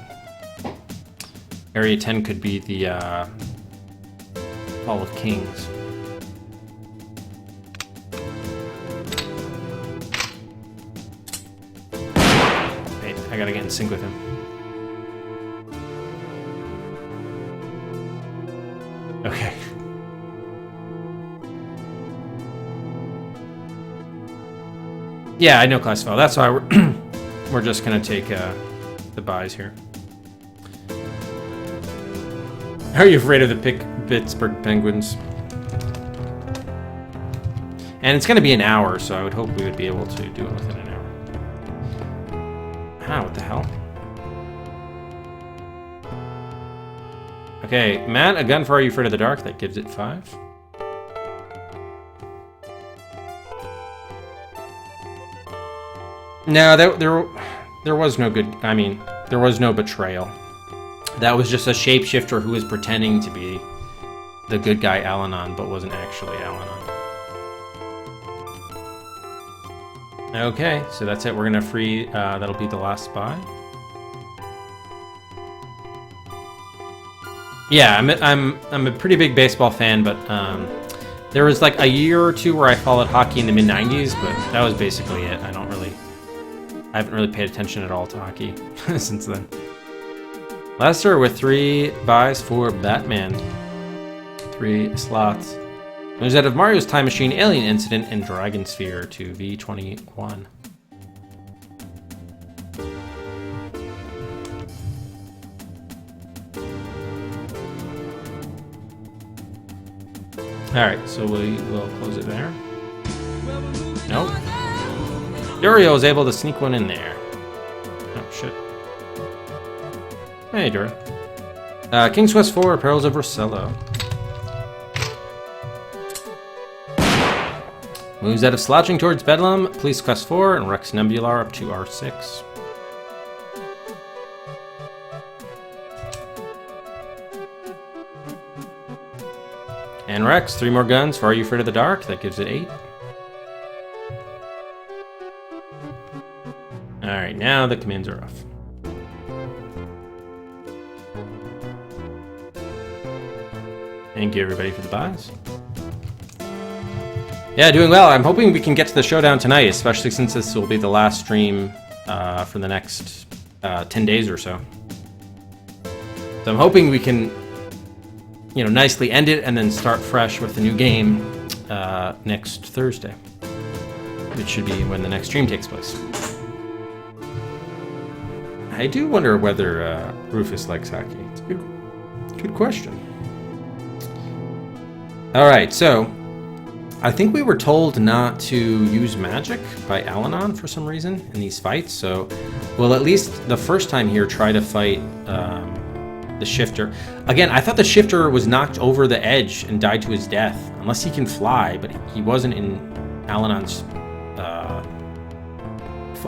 Area 10 could be the, Hall of Kings. Wait, I gotta get in sync with him. Okay. Yeah, I know Classify. That's why we're just gonna take the buys here. Are you afraid of the Pittsburgh Penguins? And it's gonna be an hour, so I would hope we would be able to do it within an hour. Ah, what the hell? Okay, Matt, a gun for Are You Afraid of the Dark? That gives it 5. No, there was no good. I mean, there was no betrayal. That was just a shapeshifter who was pretending to be the good guy Al-Anon, but wasn't actually Al-Anon. Okay, so that's it. We're gonna free. That'll be the last spy. Yeah, I'm a pretty big baseball fan, but there was like a year or two where I followed hockey in the mid-90s, but that was basically it. I haven't really paid attention at all to hockey since then. Lester with 3 buys for Batman. 3 slots. News out of Mario's Time Machine, Alien Incident, and Dragon Sphere to V21. Alright, so we will close it there. Nope. Durio is able to sneak one in there. Oh, shit. Hey, Dura. King's Quest 4, Perils of Rosello. Moves out of Slouching towards Bedlam, Police Quest 4, and Rex Nebular up to R6. And Rex, 3 more guns for Are You Afraid of the Dark? That gives it 8. Alright, now the commands are off. Thank you, everybody, for the buys. Yeah, doing well. I'm hoping we can get to the showdown tonight, especially since this will be the last stream for the next 10 days or so. So I'm hoping we can, you know, nicely end it and then start fresh with the new game next Thursday, which should be when the next stream takes place. I do wonder whether Rufus likes hockey. It's a good question. Alright, so I think we were told not to use magic by Al-Anon for some reason in these fights, so we'll at least the first time here try to fight the shifter. Again, I thought the shifter was knocked over the edge and died to his death, unless he can fly, but he wasn't in Al-Anon's...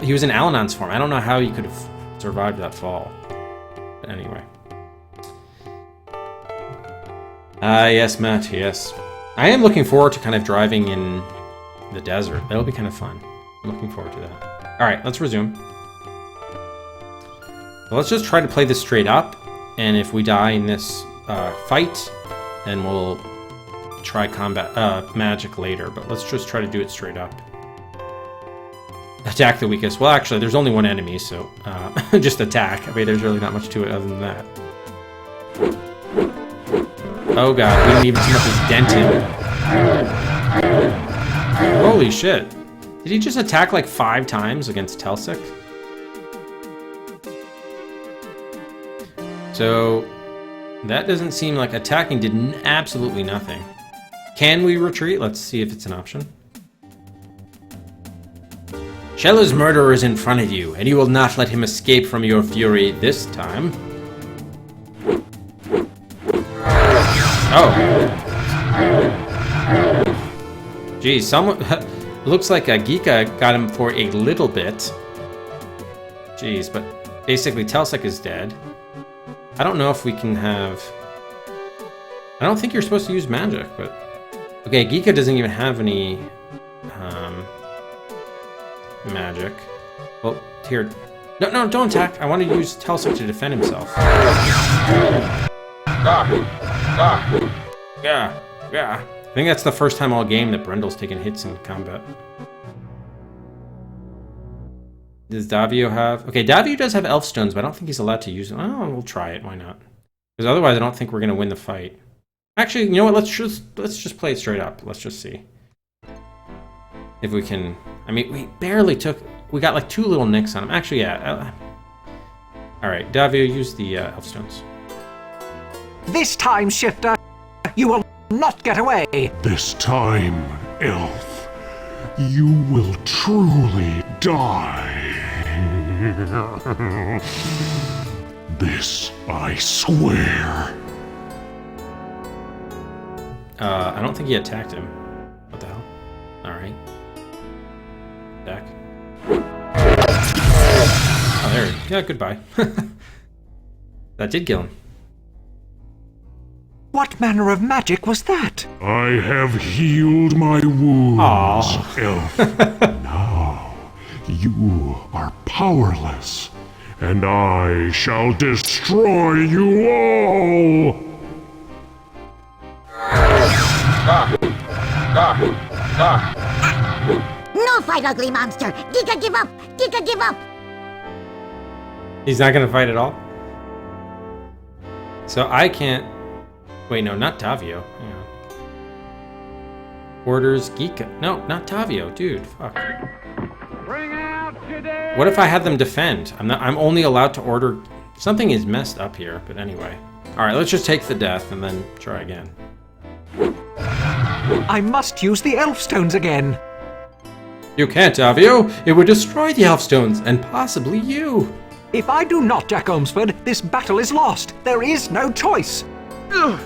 he was in Al-Anon's form. I don't know how he could have survived that fall. But anyway. Yes, Matt, yes. I am looking forward to kind of driving in the desert. That'll be kind of fun. I'm looking forward to that. Alright, let's resume. So let's just try to play this straight up, and if we die in this fight, then we'll try combat magic later, but let's just try to do it straight up. Attack the weakest. Well, actually, there's only one enemy, so just attack. I mean, there's really not much to it other than that. Oh god, we didn't even so much as dent him. Holy shit. Did he just attack like 5 times against Telsik? So, that doesn't seem like attacking did absolutely nothing. Can we retreat? Let's see if it's an option. Shella's murderer is in front of you, and you will not let him escape from your fury this time. Oh. Geez, someone... looks like Gika got him for a little bit. Jeez, but basically Telsik is dead. I don't know if we can have... I don't think you're supposed to use magic, but... Okay, Gika doesn't even have any... magic. Well, here. No, don't attack. I want to use Telsik to defend himself. Yeah. I think that's the first time all game that Brendel's taken hits in combat. Does Davio have... Okay, Davio does have elf stones, but I don't think he's allowed to use them. Oh, we'll try it. Why not? Because otherwise I don't think we're going to win the fight. Actually, you know what? Let's just play it straight up. Let's just see. If we can... I mean, we barely took... We got like 2 little nicks on him. Actually, yeah. Alright, Davio, use the elf stones. This time, Shifter, you will not get away. This time, Elf, you will truly die. This I swear. I don't think he attacked him. What the hell? Alright. Back. Oh, there he is. Yeah, goodbye. That did kill him. What manner of magic was that? I have healed my wounds, Aww. Elf. Now, you are powerless, and I shall destroy you all! No fight, ugly monster! Gika, give up! Gika, give up! He's not gonna fight at all? So I can't... Wait, no, not Davio. Hang on. Orders Gika. No, not Davio. Dude, fuck. What if I had them defend? I'm only allowed to order... Something is messed up here, but anyway. Alright, let's just take the death and then try again. I must use the elf stones again. You can't, Davio. It would destroy the elf stones, and possibly you. If I do not, Jack Olmsford, this battle is lost. There is no choice. Ugh.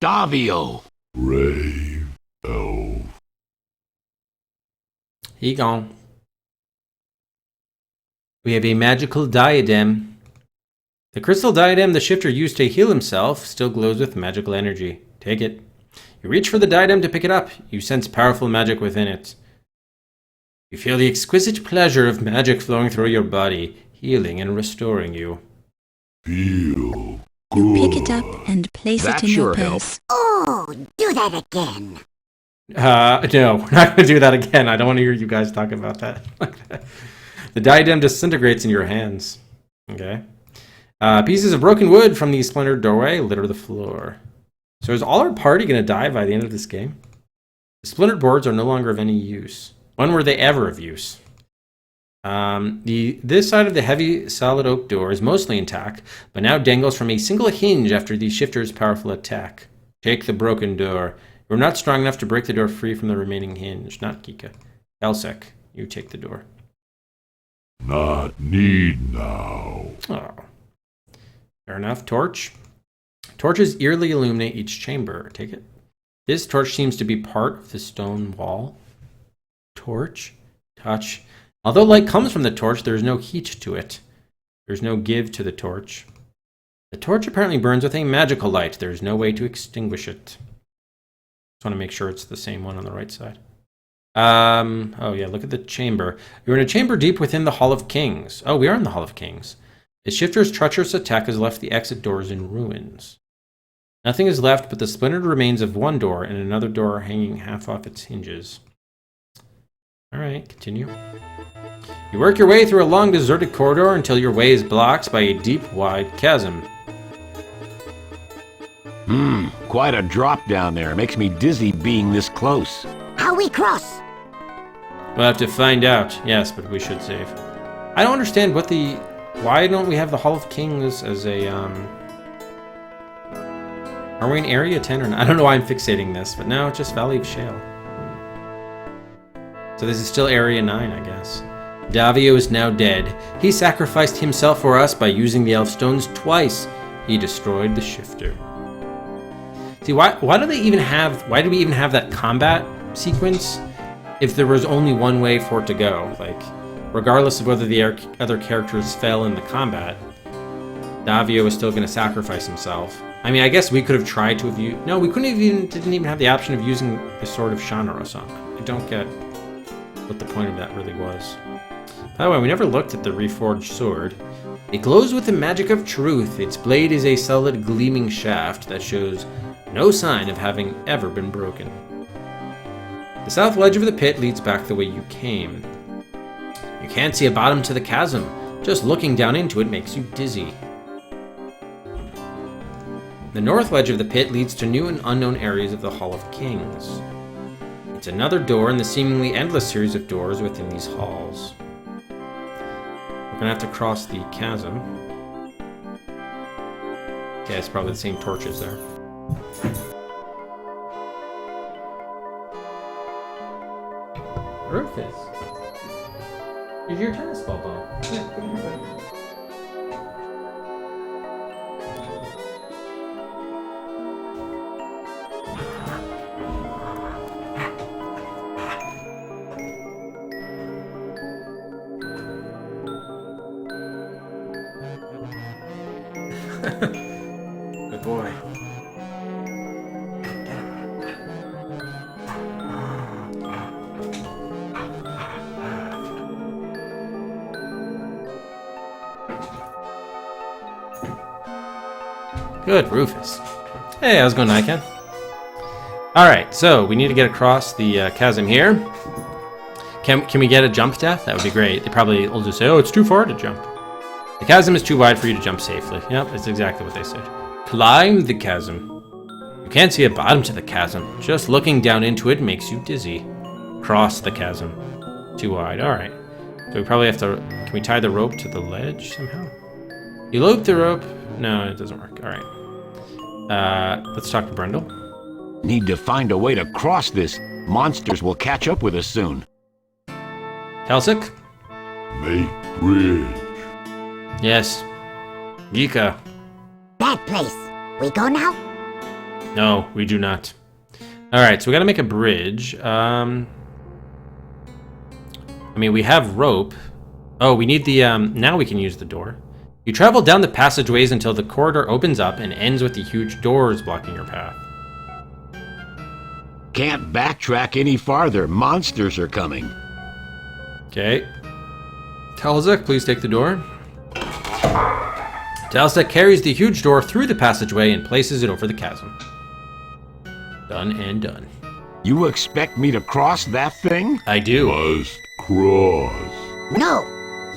Davio. Brave elf. He gone. We have a magical diadem. The crystal diadem the shifter used to heal himself still glows with magical energy. Take it. You reach for the diadem to pick it up. You sense powerful magic within it. You feel the exquisite pleasure of magic flowing through your body, healing and restoring you. Feel You pick it up and place it in your purse. Oh, do that again. No, we're not going to do that again. I don't want to hear you guys talk about that. The diadem disintegrates in your hands. Okay. Pieces of broken wood from the splintered doorway litter the floor. So is all our party going to die by the end of this game? The splintered boards are no longer of any use. When were they ever of use? This side of the heavy solid oak door is mostly intact, but now dangles from a single hinge after the shifter's powerful attack. Take the broken door. You're not strong enough to break the door free from the remaining hinge. Not Kika. Elsek, you take the door. not need now. Oh. Fair enough. Torch. Torches eerily illuminate each chamber. Take it. This torch seems to be part of the stone wall. Torch. Touch. Although light comes from the torch, there is no heat to it. There's no give to the torch. The torch apparently burns with a magical light. There is no way to extinguish it. Just want to make sure it's the same one on the right side. Oh yeah, look at the chamber. You're in a chamber deep within the Hall of Kings. Oh, we are in the Hall of Kings. The shifter's treacherous attack has left the exit doors in ruins. Nothing is left but the splintered remains of one door and another door hanging half off its hinges. Alright, continue. You work your way through a long deserted corridor until your way is blocked by a deep, wide chasm. Quite a drop down there. Makes me dizzy being this close. How we cross? We'll have to find out. Yes, but we should save. I don't understand what the... Why don't we have the Hall of Kings as a, Are we in Area 10 or not? I don't know why I'm fixating this, but now it's just Valley of Shale. So this is still Area 9, I guess. Davio is now dead. He sacrificed himself for us by using the elf stones twice. He destroyed the shifter. See, why do we even have that combat sequence if there was only one way for it to go? Like, regardless of whether the other characters fell in the combat, Davio is still going to sacrifice himself. I mean, I guess we could have tried to have used... No, we didn't even have the option of using the Sword of Shannara. So I don't get what the point of that really was. By the way, we never looked at the reforged sword. It glows with the magic of truth. Its blade is a solid gleaming shaft that shows no sign of having ever been broken. The south ledge of the pit leads back the way you came. You can't see a bottom to the chasm. Just looking down into it makes you dizzy. The north ledge of the pit leads to new and unknown areas of the Hall of Kings. It's another door in the seemingly endless series of doors within these halls. We're gonna have to cross the chasm. Okay, it's probably the same torches there. Rufus, is your tennis ball ball? Yeah, put it in your bag. Good boy. Good, Rufus. Hey, how's it going, Nikan? Alright, so we need to get across the chasm here. Can we get a jump death? That would be great. They probably will just say, oh, it's too far to jump. The chasm is too wide for you to jump safely. Yep, that's exactly what they said. Climb the chasm. You can't see a bottom to the chasm. Just looking down into it makes you dizzy. Cross the chasm. Too wide. Alright. So we probably have to... Can we tie the rope to the ledge somehow? You loop the rope... No, it doesn't work. Alright. Let's talk to Brendel. Need to find a way to cross this. Monsters will catch up with us soon. Telsik? Make bridge. Yes. Gika. That place. We go now? No, we do not. Alright, so we gotta make a bridge. I mean, we have rope. Oh, we need the, now we can use the door. You travel down the passageways until the corridor opens up and ends with the huge doors blocking your path. Can't backtrack any farther. Monsters are coming. Okay. Talzak, please take the door. Talzak carries the huge door through the passageway and places it over the chasm. Done and done. You expect me to cross that thing? I do. Must cross. No,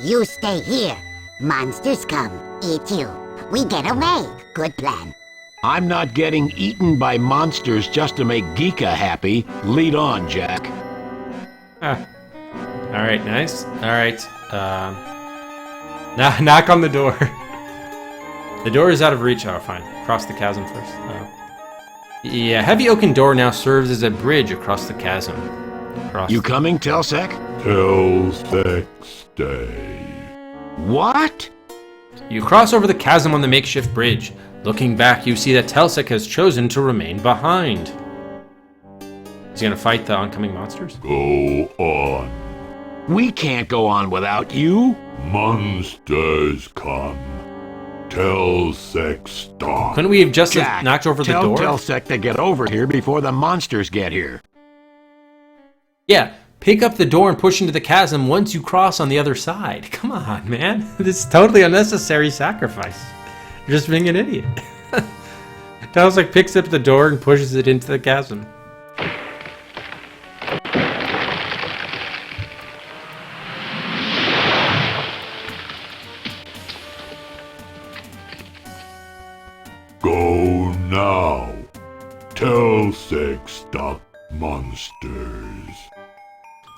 you stay here. Monsters come, eat you. We get away. Good plan. I'm not getting eaten by monsters just to make Geeka happy. Lead on, Jack. Alright, nice. Alright. Knock on the door. The door is out of reach. Oh, fine. Cross the chasm first. Yeah, heavy oaken door now serves as a bridge across the chasm. You coming, Telsek? Telsek, stay. What? You cross over the chasm on the makeshift bridge. Looking back, you see that Telsek has chosen to remain behind. Is he gonna fight the oncoming monsters? Go on. We can't go on without you. Monsters come. Telsec stop. Couldn't we have just Jack, knocked over the tell door? Telsec to get over here before the monsters get here. Yeah, pick up the door and push into the chasm once you cross on the other side. Come on, man. This is totally unnecessary sacrifice. You're just being an idiot. Telsec picks up the door and pushes it into the chasm. Go now. Telsec stop monsters.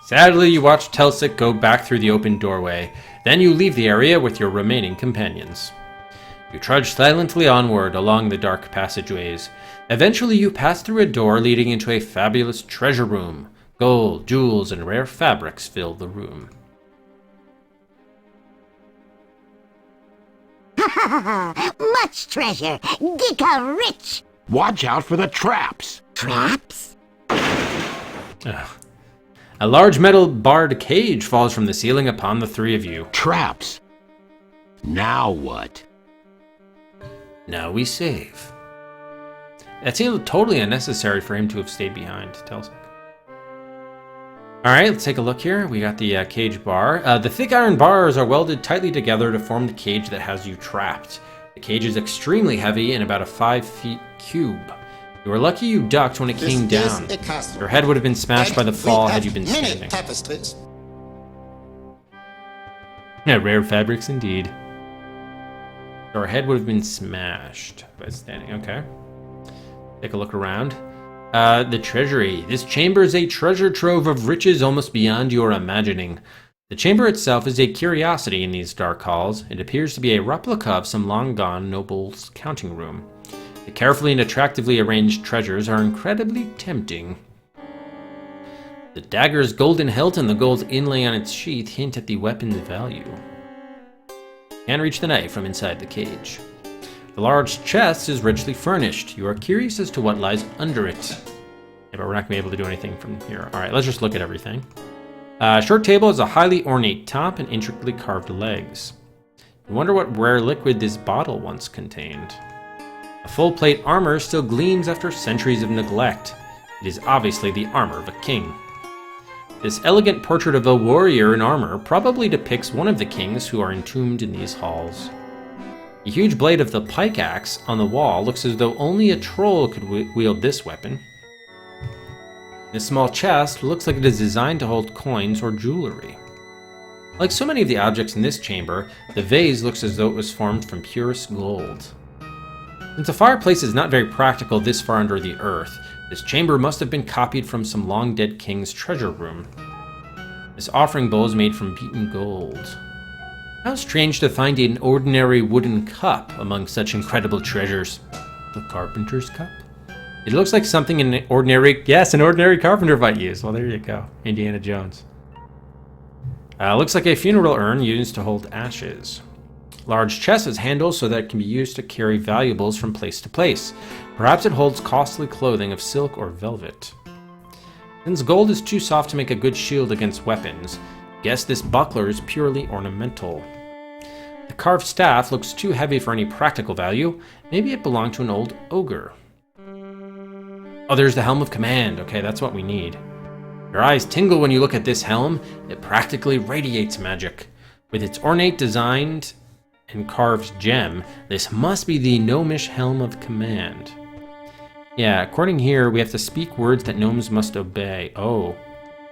Sadly, you watch Telsec go back through the open doorway. Then you leave the area with your remaining companions. You trudge silently onward along the dark passageways. Eventually, you pass through a door leading into a fabulous treasure room. Gold, jewels, and rare fabrics fill the room. Much treasure. Giga rich. Watch out for the traps. Traps? Ugh. A large metal barred cage falls from the ceiling upon the three of you. Traps. Now what? Now we save. That seemed totally unnecessary for him to have stayed behind, Telsec. Alright, let's take a look here. We got the cage bar. The thick iron bars are welded tightly together to form the cage that has you trapped. The cage is extremely heavy and about a 5 feet cube. You were lucky you ducked when it came down. Your head would have been smashed by the fall had you been standing. Tapestries. Yeah, rare fabrics indeed. Your head would have been smashed by standing. Okay. Take a look around. The treasury. This chamber is a treasure trove of riches almost beyond your imagining. The chamber itself is a curiosity in these dark halls. It appears to be a replica of some long-gone noble's counting room. The carefully and attractively arranged treasures are incredibly tempting. The dagger's golden hilt and the gold inlay on its sheath hint at the weapon's value. Can't reach the knife from inside the cage. The large chest is richly furnished. You are curious as to what lies under it. Yeah, but we're not going to be able to do anything from here. Alright, let's just look at everything. Short table has a highly ornate top and intricately carved legs. You wonder what rare liquid this bottle once contained. A full plate armor still gleams after centuries of neglect. It is obviously the armor of a king. This elegant portrait of a warrior in armor probably depicts one of the kings who are entombed in these halls. The huge blade of the pike axe on the wall looks as though only a troll could wield this weapon. This small chest looks like it is designed to hold coins or jewelry. Like so many of the objects in this chamber, the vase looks as though it was formed from purest gold. Since the fireplace is not very practical this far under the earth, this chamber must have been copied from some long-dead king's treasure room. This offering bowl is made from beaten gold. How strange to find an ordinary wooden cup among such incredible treasures. The carpenter's cup? It looks like something an ordinary carpenter might use. Well, there you go. Indiana Jones. Looks like a funeral urn used to hold ashes. Large chest has handles so that it can be used to carry valuables from place to place. Perhaps it holds costly clothing of silk or velvet. Since gold is too soft to make a good shield against weapons, guess this buckler is purely ornamental. The carved staff looks too heavy for any practical value. Maybe it belonged to an old ogre. Oh, there's the Helm of Command. Okay, that's what we need. Your eyes tingle when you look at this helm. It practically radiates magic. With its ornate design and carved gem, this must be the gnomish Helm of Command. Yeah, according here, we have to speak words that gnomes must obey. Oh.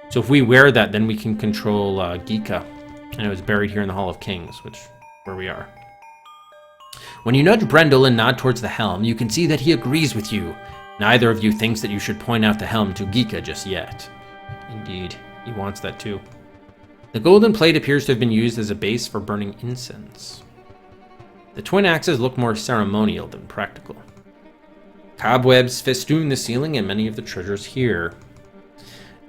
So if we wear that, then we can control Gika. And it was buried here in the Hall of Kings, which where we are. When you nudge Brendel and nod towards the helm, you can see that he agrees with you. Neither of you thinks that you should point out the helm to Gika just yet. Indeed, he wants that too. The golden plate appears to have been used as a base for burning incense. The twin axes look more ceremonial than practical. Cobwebs festoon the ceiling and many of the treasures here.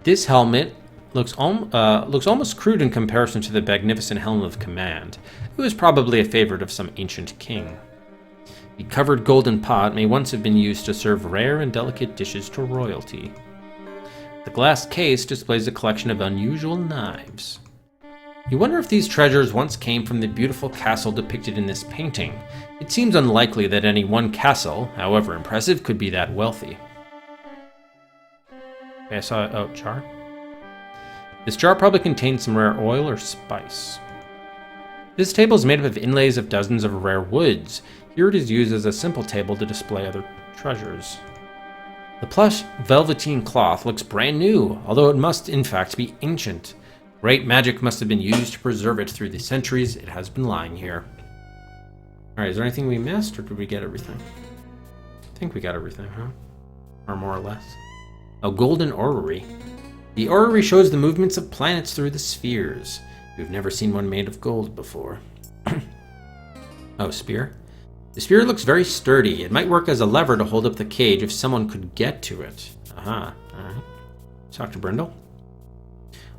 This helmet looks almost crude in comparison to the magnificent Helm of Command, who is probably a favorite of some ancient king. The covered golden pot may once have been used to serve rare and delicate dishes to royalty. The glass case displays a collection of unusual knives. You wonder if these treasures once came from the beautiful castle depicted in this painting. It seems unlikely that any one castle, however impressive, could be that wealthy. Okay, I saw, oh, jar. This jar probably contains some rare oil or spice. This table is made up of inlays of dozens of rare woods. Here it is used as a simple table to display other treasures. The plush velveteen cloth looks brand new, although it must in fact be ancient. Great magic must have been used to preserve it through the centuries it has been lying here. Alright, is there anything we missed, or did we get everything? I think we got everything, huh? Or more or less. A golden orrery. The orrery shows the movements of planets through the spheres. We've never seen one made of gold before. Oh, spear? The spear looks very sturdy. It might work as a lever to hold up the cage if someone could get to it. Aha, alright. Talk to Brindle.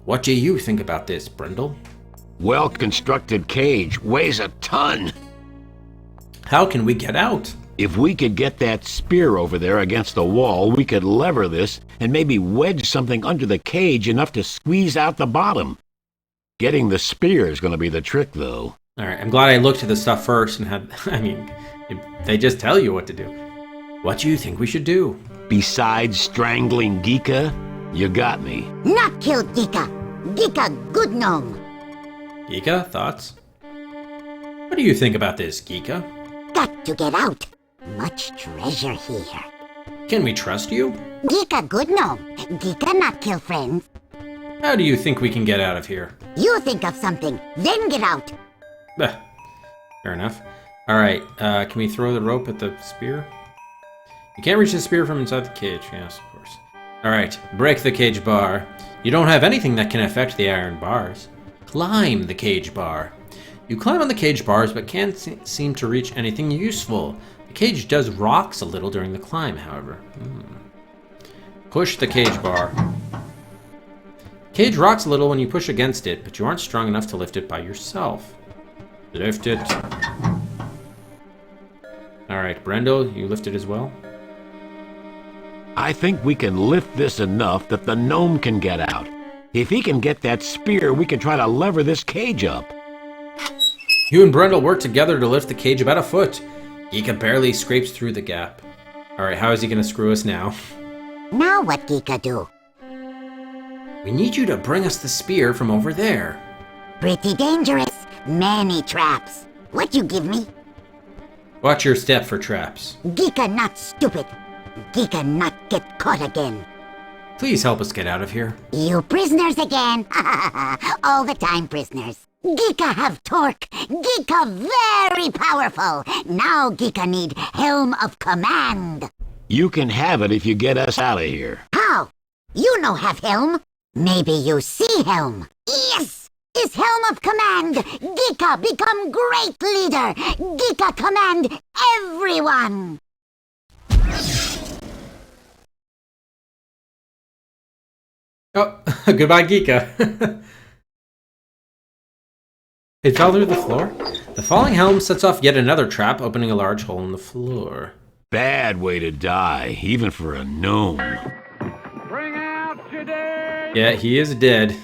What do you think about this, Brindle? Well-constructed cage, weighs a ton. How can we get out? If we could get that spear over there against the wall, we could lever this and maybe wedge something under the cage enough to squeeze out the bottom. Getting the spear is going to be the trick, though. Alright, I'm glad I looked at the stuff first and had... I mean, they just tell you what to do. What do you think we should do? Besides strangling Geeka, you got me. Not kill Geeka. Geeka, good gnome. Geeka, thoughts? What do you think about this, Geeka? Got to get out. Much treasure here. Can we trust you? Geeka, good gnome. Geeka, not kill friends. How do you think we can get out of here? You think of something, then get out. Fair enough. Alright, can we throw the rope at the spear? You can't reach the spear from inside the cage. Yes, of course. Alright, break the cage bar. You don't have anything that can affect the iron bars. Climb the cage bar. You climb on the cage bars, but can't seem to reach anything useful. The cage does rocks a little during the climb, however. Push the cage bar. Cage rocks a little when you push against it, but you aren't strong enough to lift it by yourself. Lift it. Alright, Brendel, you lift it as well? I think we can lift this enough that the gnome can get out. If he can get that spear, we can try to lever this cage up. You and Brendel work together to lift the cage about a foot. Geeka barely scrapes through the gap. Alright, how is he gonna screw us now? Now what Geeka do? We need you to bring us the spear from over there. Pretty dangerous. Many traps. What you give me? Watch your step for traps. Geeka not stupid. Geeka not get caught again. Please help us get out of here. You prisoners again. All the time prisoners. Geeka have torque. Geeka very powerful. Now Geeka need Helm of Command. You can have it if you get us out of here. How? You no have Helm. Maybe you see Helm. Yes! Is Helm of Command. Geeka become great leader. Geeka command everyone. Oh, goodbye, Geeka. It fell through the floor. The falling helm sets off yet another trap, opening a large hole in the floor. Bad way to die, even for a gnome. Bring out your dead! Yeah, he is dead.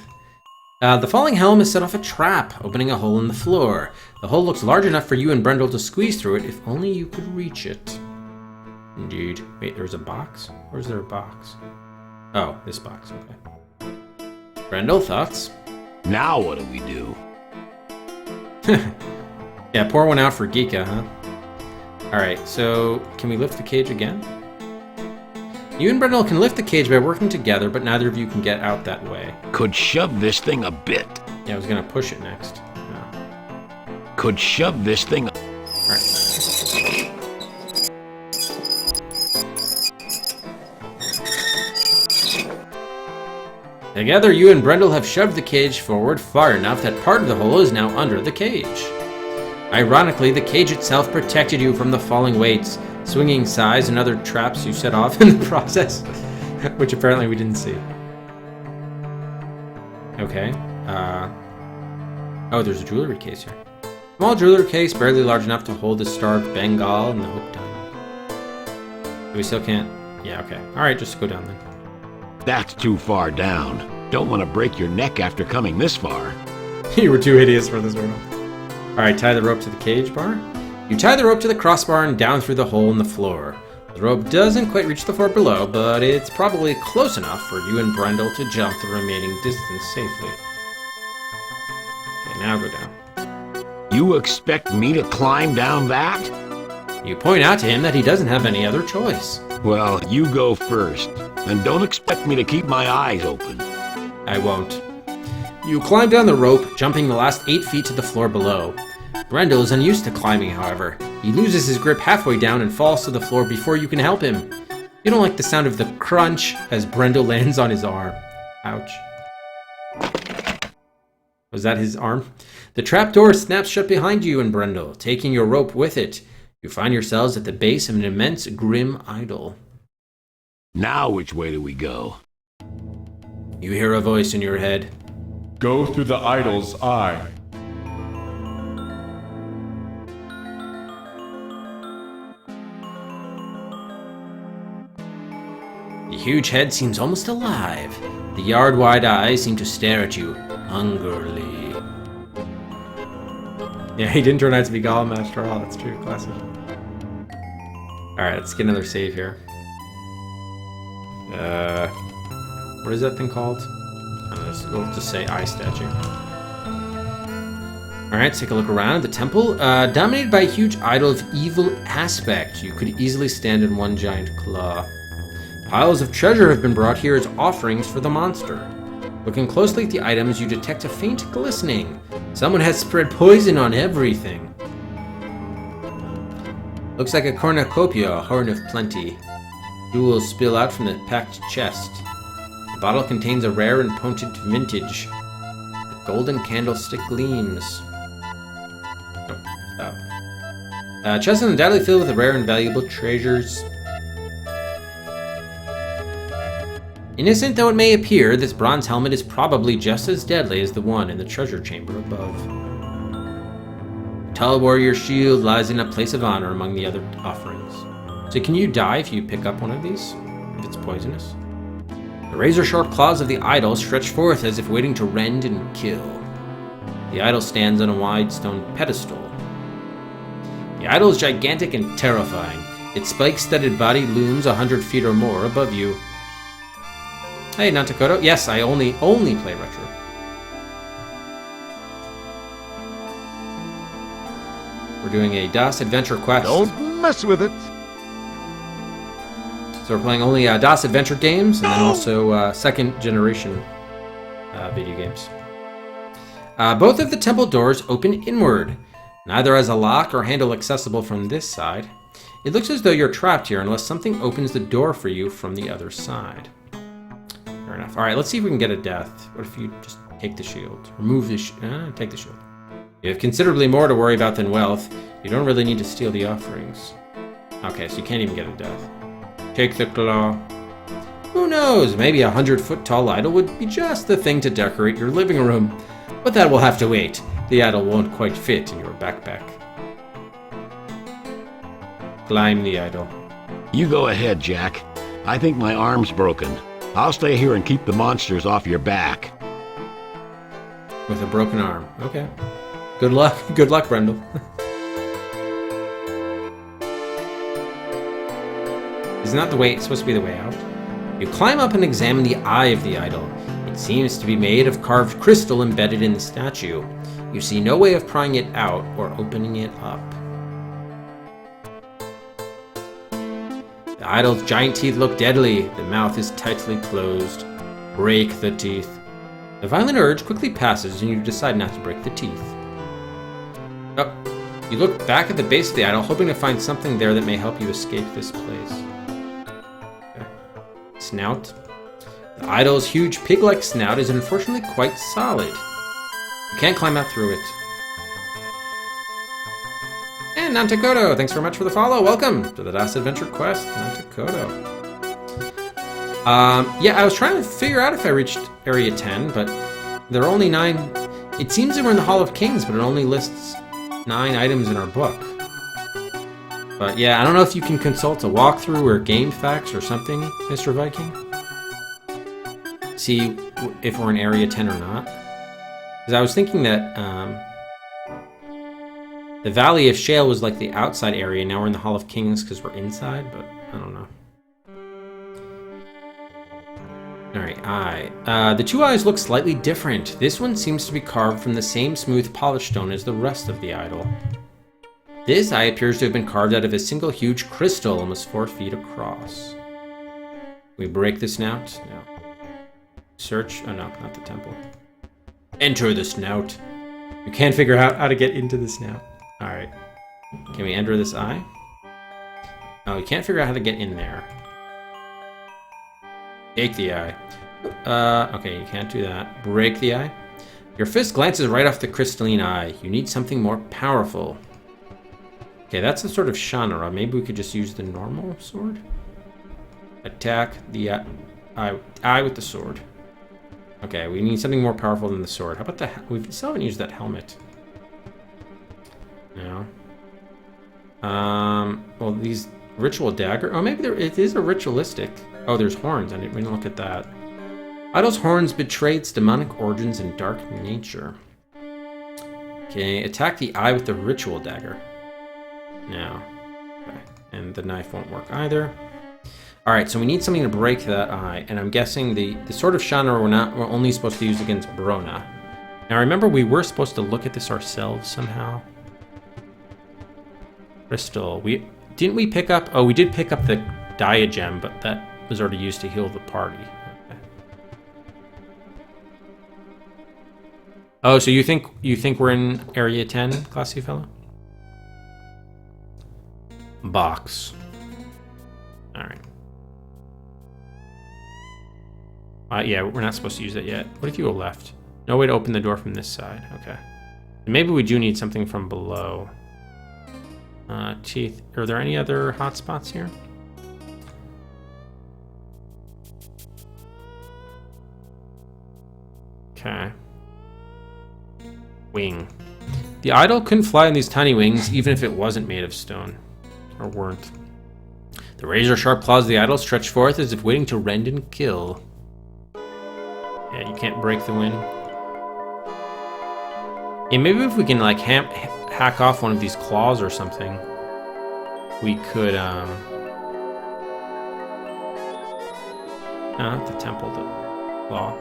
The falling helm has set off a trap, opening a hole in the floor. The hole looks large enough for you and Brendel to squeeze through it, if only you could reach it. Indeed. Wait, there's a box? Or is there a box? Oh, this box, okay. Brendel, thoughts? Now what do we do? Yeah, pour one out for Geeka, huh? Alright, so can we lift the cage again? You and Brendel can lift the cage by working together, but neither of you can get out that way. Could shove this thing a bit. Yeah, I was gonna push it next. No. Could shove this thing. Alright. Together, you and Brendel have shoved the cage forward far enough that part of the hole is now under the cage. Ironically, the cage itself protected you from the falling weights, swinging size, and other traps you set off in the process, which apparently we didn't see. Okay. Oh, there's a jewelry case here. Small jewelry case, barely large enough to hold the Star of Bengal and the hook diamond. We still can't... Yeah, okay. Alright, just go down then. That's too far down. Don't want to break your neck after coming this far. You were too hideous for this world. Alright, tie the rope to the cage bar. You tie the rope to the crossbar and down through the hole in the floor. The rope doesn't quite reach the floor below, but it's probably close enough for you and Brendel to jump the remaining distance safely. Okay, now go down. You expect me to climb down that? You point out to him that he doesn't have any other choice. Well, you go first. And don't expect me to keep my eyes open. I won't. You climb down the rope, jumping the last 8 feet to the floor below. Brendel is unused to climbing, however. He loses his grip halfway down and falls to the floor before you can help him. You don't like the sound of the crunch as Brendel lands on his arm. Ouch. Was that his arm? The trapdoor snaps shut behind you and Brendel, taking your rope with it. You find yourselves at the base of an immense, grim idol. Now which way do we go? You hear a voice in your head. Go through the idol's eye. The huge head seems almost alive. The yard-wide eyes seem to stare at you hungrily. Yeah, he didn't turn out to be Gollum after all. That's true. Classic. Alright, let's get another save here. What is that thing called? We'll just say eye statue. Alright, take a look around. The temple, dominated by a huge idol of evil aspect. You could easily stand in one giant claw. Piles of treasure have been brought here as offerings for the monster. Looking closely at the items, you detect a faint glistening. Someone has spread poison on everything. Looks like a cornucopia, a horn of plenty. Jewels spill out from the packed chest. The bottle contains a rare and potent vintage. The golden candlestick gleams. Chest is undoubtedly filled with rare and valuable treasures. Innocent though it may appear, this bronze helmet is probably just as deadly as the one in the treasure chamber above. A tall warrior shield lies in a place of honor among the other offerings. So can you die if you pick up one of these? If it's poisonous? The razor-sharp claws of the idol stretch forth as if waiting to rend and kill. The idol stands on a wide stone pedestal. The idol is gigantic and terrifying. Its spike-studded body looms 100 feet or more above you. Hey, Nantakoto. Yes, I only play retro. We're doing a DOS Adventure Quest. Don't mess with it. So we're playing only DOS Adventure games, and then also second generation video games. Both of the temple doors open inward. Neither has a lock or handle accessible from this side. It looks as though you're trapped here unless something opens the door for you from the other side. Fair enough. Alright, let's see if we can get a death. What if you just take the shield? Remove the take the shield. You have considerably more to worry about than wealth. You don't really need to steal the offerings. Okay, so you can't even get a death. Take the claw. Who knows? Maybe a 100-foot-tall idol would be just the thing to decorate your living room. But that will have to wait. The idol won't quite fit in your backpack. Climb the idol. You go ahead, Jack. I think my arm's broken. I'll stay here and keep the monsters off your back. With a broken arm. Okay. Good luck. Good luck, Brendel. Isn't that the way it's supposed to be the way out? You climb up and examine the eye of the idol. It seems to be made of carved crystal embedded in the statue. You see no way of prying it out or opening it up. The idol's giant teeth look deadly. The mouth is tightly closed. Break the teeth. The violent urge quickly passes and you decide not to break the teeth. Oh, you look back at the base of the idol, hoping to find something there that may help you escape this place. Okay. Snout. The idol's huge pig-like snout is unfortunately quite solid. You can't climb out through it. And Nantakoto, thanks very much for the follow. Welcome to the DOS Adventure Quest, Nantakoto. Yeah, I was trying to figure out if I reached Area 10, but there are only 9. It seems that we're in the Hall of Kings, but it only lists 9 items in our book. But yeah, I don't know if you can consult a walkthrough or game facts or something, Mr. Viking. See if we're in Area 10 or not. Because I was thinking that the Valley of Shale was like the outside area. Now we're in the Hall of Kings because we're inside, but I don't know. Alright, eye. The two eyes look slightly different. This one seems to be carved from the same smooth polished stone as the rest of the idol. This eye appears to have been carved out of a single huge crystal, almost 4 feet across. We break the snout? No. Search? Oh no, not the temple. Enter the snout. We can't figure out how to get into the snout. Alright. Can we enter this eye? Oh, we can't figure out how to get in there. Take the eye. Okay, you can't do that. Break the eye. Your fist glances right off the crystalline eye. You need something more powerful. Okay, that's the sword of Shannara. Maybe we could just use the normal sword? Attack the eye with the sword. Okay, we need something more powerful than the sword. How about the... We still haven't used that helmet. No. Well, these ritual dagger... Oh, maybe it is a ritualistic... Oh, there's horns. We didn't look at that. Idol's horns betray its demonic origins and dark nature. Okay, attack the eye with the ritual dagger. No. Okay, and the knife won't work either. Alright, so we need something to break that eye, and I'm guessing the Sword of Shannara we're only supposed to use against Brona. Now remember we were supposed to look at this ourselves somehow. Crystal. Didn't we pick up... Oh, we did pick up the diagem, but that was already used to heal the party. Okay. Oh, so you think we're in Area 10, classy fellow? Box. Alright. Yeah, we're not supposed to use that yet. What if you go left? No way to open the door from this side. Okay. Maybe we do need something from below. Teeth. Are there any other hotspots here? Okay. Wing. The idol couldn't fly on these tiny wings, even if it wasn't made of stone. Or weren't. The razor-sharp claws of the idol stretched forth as if waiting to rend and kill. Yeah, you can't break the wing. Yeah, maybe if we can, like, hack off one of these claws or something, we could, no, not the temple, the claw.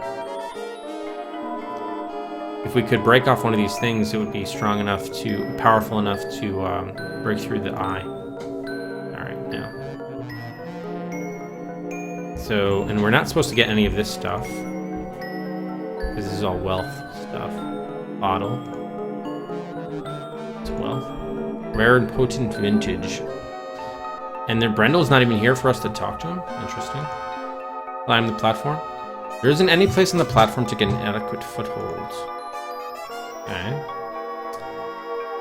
If we could break off one of these things, it would be powerful enough to break through the eye. Alright, now. So, and we're not supposed to get any of this stuff. Because this is all wealth stuff. Bottle. It's wealth. Rare and potent vintage. And Brendel's not even here for us to talk to him? Interesting. Climb the platform. There isn't any place on the platform to get an adequate foothold. Okay.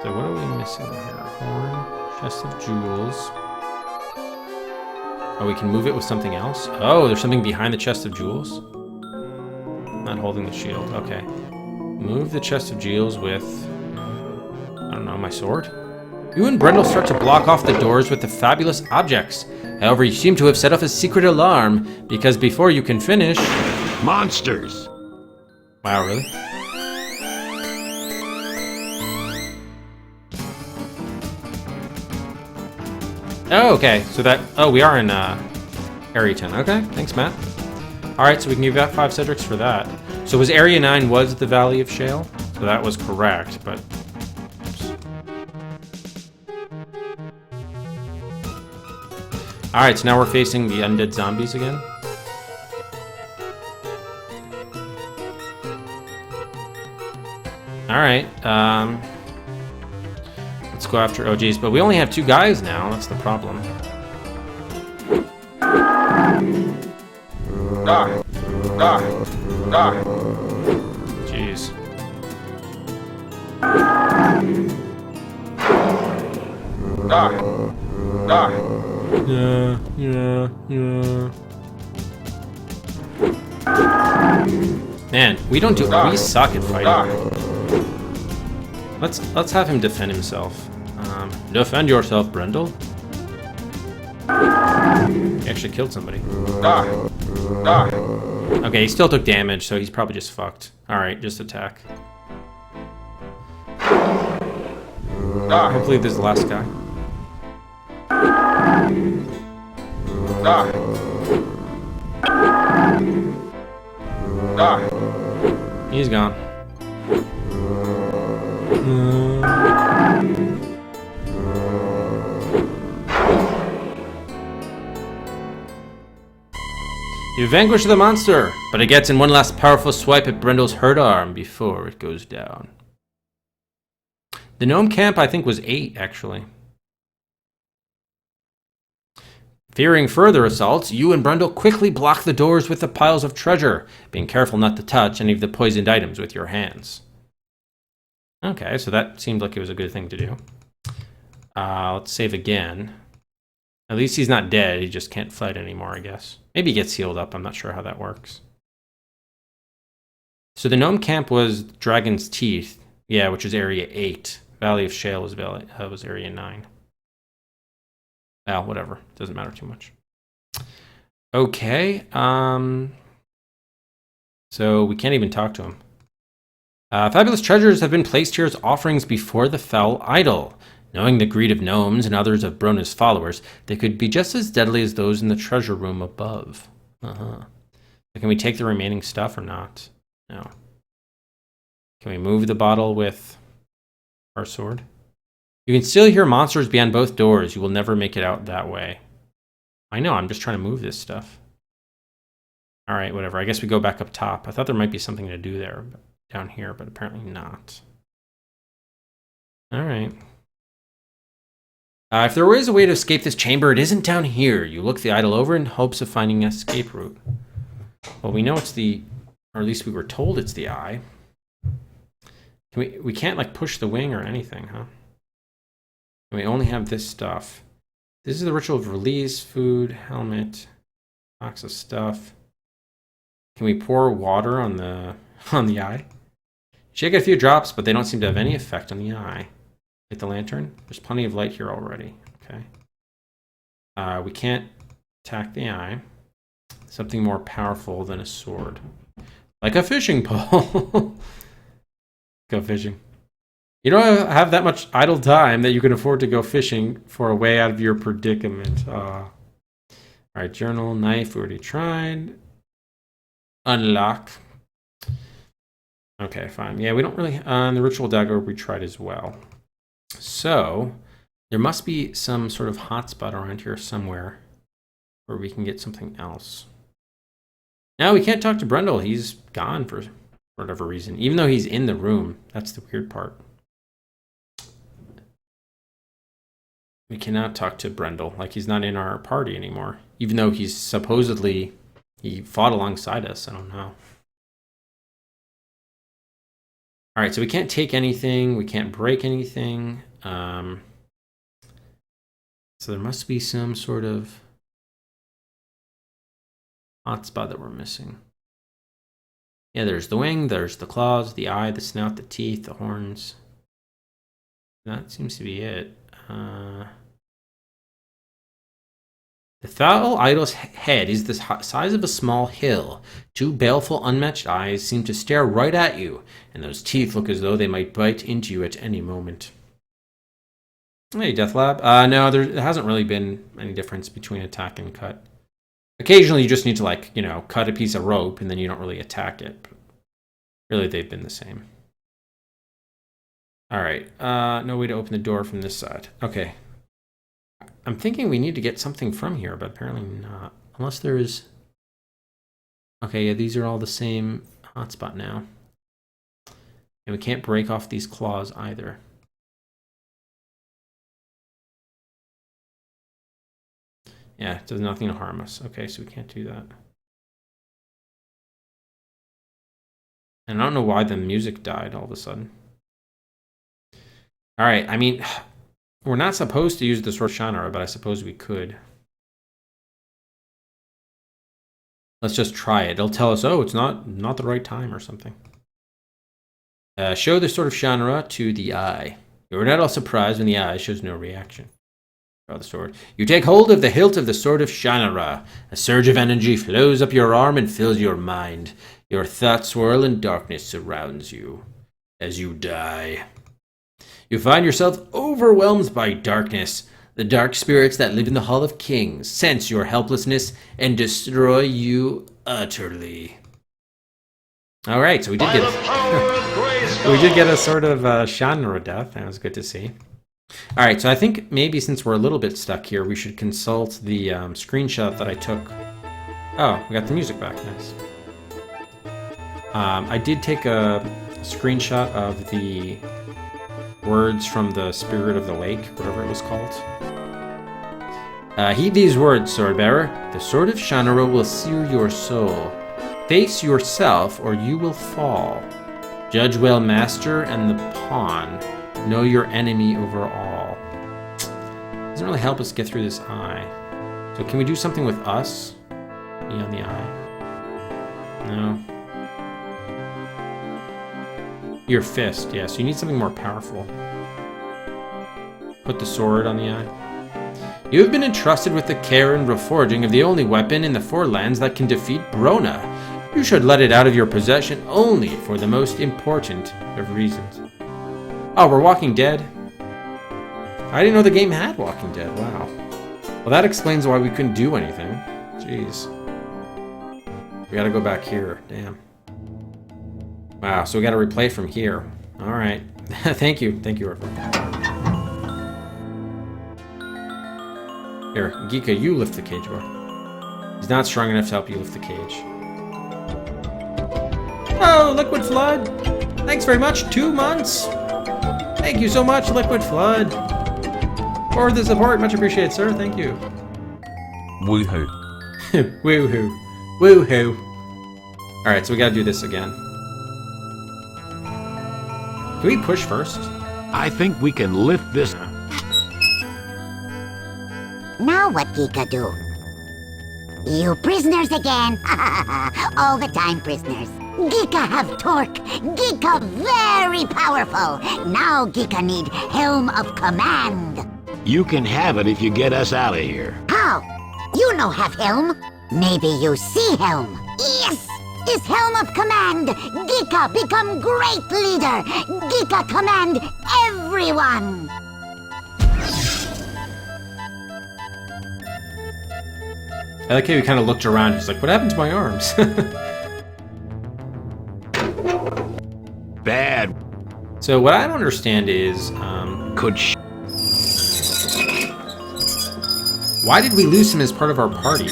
So what are we missing here? Horn, chest of jewels. Oh, we can move it with something else? Oh, there's something behind the chest of jewels? Not holding the shield. Okay. Move the chest of jewels with... I don't know, my sword? You and Brendel start to block off the doors with the fabulous objects. However, you seem to have set off a secret alarm, because before you can finish... Monsters! Wow, really? Oh, okay. So that... Oh, we are in Area 10. Okay, thanks, Matt. Alright, so we can give out 5 Cedrics for that. So was Area 9 was the Valley of Shale? So that was correct, but... Oops. Alright, so now we're facing the undead zombies again. Alright, let's go after OGs, but we only have 2 guys now, that's the problem. Jeez. Yeah. Man, we suck at fighting. Let's have him defend himself. Defend yourself, Brendel. He actually killed somebody. Okay, he still took damage, so he's probably just fucked. Alright, just attack. Hopefully this is the last guy. He's gone. You vanquish the monster, but it gets in one last powerful swipe at Brendel's hurt arm before it goes down. The gnome camp, I think, was 8, actually. Fearing further assaults, you and Brundle quickly block the doors with the piles of treasure, being careful not to touch any of the poisoned items with your hands. Okay, so that seemed like it was a good thing to do. Let's save again. At least he's not dead, he just can't fight anymore, I guess. Maybe he gets healed up, I'm not sure how that works. So the gnome camp was Dragon's Teeth, yeah, which is Area 8. Valley of Shale was Area 9. Well, whatever. Doesn't matter too much. Okay. So we can't even talk to him. Fabulous treasures have been placed here as offerings before the foul idol. Knowing the greed of gnomes and others of Brona's followers, they could be just as deadly as those in the treasure room above. Can we take the remaining stuff or not? No. Can we move the bottle with our sword? You can still hear monsters beyond both doors. You will never make it out that way. I know, I'm just trying to move this stuff. Alright, whatever. I guess we go back up top. I thought there might be something to do there, down here, but apparently not. Alright. If there is a way to escape this chamber, it isn't down here. You look the idol over in hopes of finding an escape route. Well, we know it's the... or at least we were told it's the eye. We can't, like, push the wing or anything, huh? And we only have this stuff. This is the ritual of release, food, helmet, box of stuff. Can we pour water on the eye? Shake a few drops, but they don't seem to have any effect on the eye. Light the lantern. There's plenty of light here already. Okay. We can't attack the eye. Something more powerful than a sword. Like a fishing pole. Go fishing. You don't have that much idle time that you can afford to go fishing for a way out of your predicament. Alright, journal, knife, we already tried. Unlock. Okay, fine. Yeah, we don't really... the ritual dagger we tried as well. So, there must be some sort of hotspot around here somewhere where we can get something else. Now, we can't talk to Brundle. He's gone for whatever reason. Even though he's in the room. That's the weird part. We cannot talk to Brundle. Like, he's not in our party anymore. Even though he's supposedly... he fought alongside us. I don't know. Alright, so we can't take anything. We can't break anything. So there must be some sort of hotspot that we're missing. Yeah, there's the wing, there's the claws, the eye, the snout, the teeth, the horns. That seems to be it. The foul idol's head is the size of a small hill. Two baleful, unmatched eyes seem to stare right at you, and those teeth look as though they might bite into you at any moment. Hey, Deathlab. No, there hasn't really been any difference between attack and cut. Occasionally, you just need to, like, you know, cut a piece of rope, and then you don't really attack it. But really, they've been the same. Alright, no way to open the door from this side. Okay. I'm thinking we need to get something from here, but apparently not. Unless there is... Okay, yeah, these are all the same hotspot now. And we can't break off these claws either. Yeah, it does nothing to harm us. Okay, so we can't do that. And I don't know why the music died all of a sudden. Alright, I mean... We're not supposed to use the sword Shannara, but I suppose we could. Let's just try it. It'll tell us, oh, it's not the right time or something. Show the sword of Shannara to the eye. You're not all surprised when the eye shows no reaction. Draw the sword. You take hold of the hilt of the sword of Shannara. A surge of energy flows up your arm and fills your mind. Your thoughts swirl and darkness surrounds you as you die. You find yourself overwhelmed by darkness. The dark spirits that live in the Hall of Kings sense your helplessness and destroy you utterly. All right, so we did get a sort of Shannara death. That was good to see. All right, so I think maybe since we're a little bit stuck here, we should consult the screenshot that I took. Oh, we got the music back. Nice. I did take a screenshot of the words from the Spirit of the Lake, whatever it was called. Heed these words, Swordbearer. The Sword of Shannara will sear your soul. Face yourself, or you will fall. Judge well, Master, and the Pawn. Know your enemy over all. Doesn't really help us get through this eye. So can we do something with us? E on the eye. No. Your fist, yeah, so you need something more powerful. Put the sword on the eye. You have been entrusted with the care and reforging of the only weapon in the Four Lands that can defeat Brona. You should let it out of your possession only for the most important of reasons. Oh, we're Walking Dead? I didn't know the game had Walking Dead, wow. Well, that explains why we couldn't do anything. Jeez. We gotta go back here, damn. Wow, so we gotta replay from here. Alright. Thank you, everyone. Here, Geeka, you lift the cage bar. He's not strong enough to help you lift the cage. Oh, Liquid Flood! Thanks very much, 2 months! Thank you so much, Liquid Flood! For the support, much appreciated, sir, thank you. Woohoo. Woohoo. Woohoo. Alright, so we gotta do this again. Can we push first? I think we can lift this. Now what Geeka do? You prisoners again. All the time prisoners. Geeka have torque. Geeka very powerful. Now Geeka need Helm of Command. You can have it if you get us out of here. How? You know have Helm. Maybe you see Helm. Yes! Is Helm of Command. Geeka become great leader. Geeka command everyone. I like how he kind of looked around. He's like, what happened to my arms? Bad. So what I don't understand is, why did we lose him as part of our party?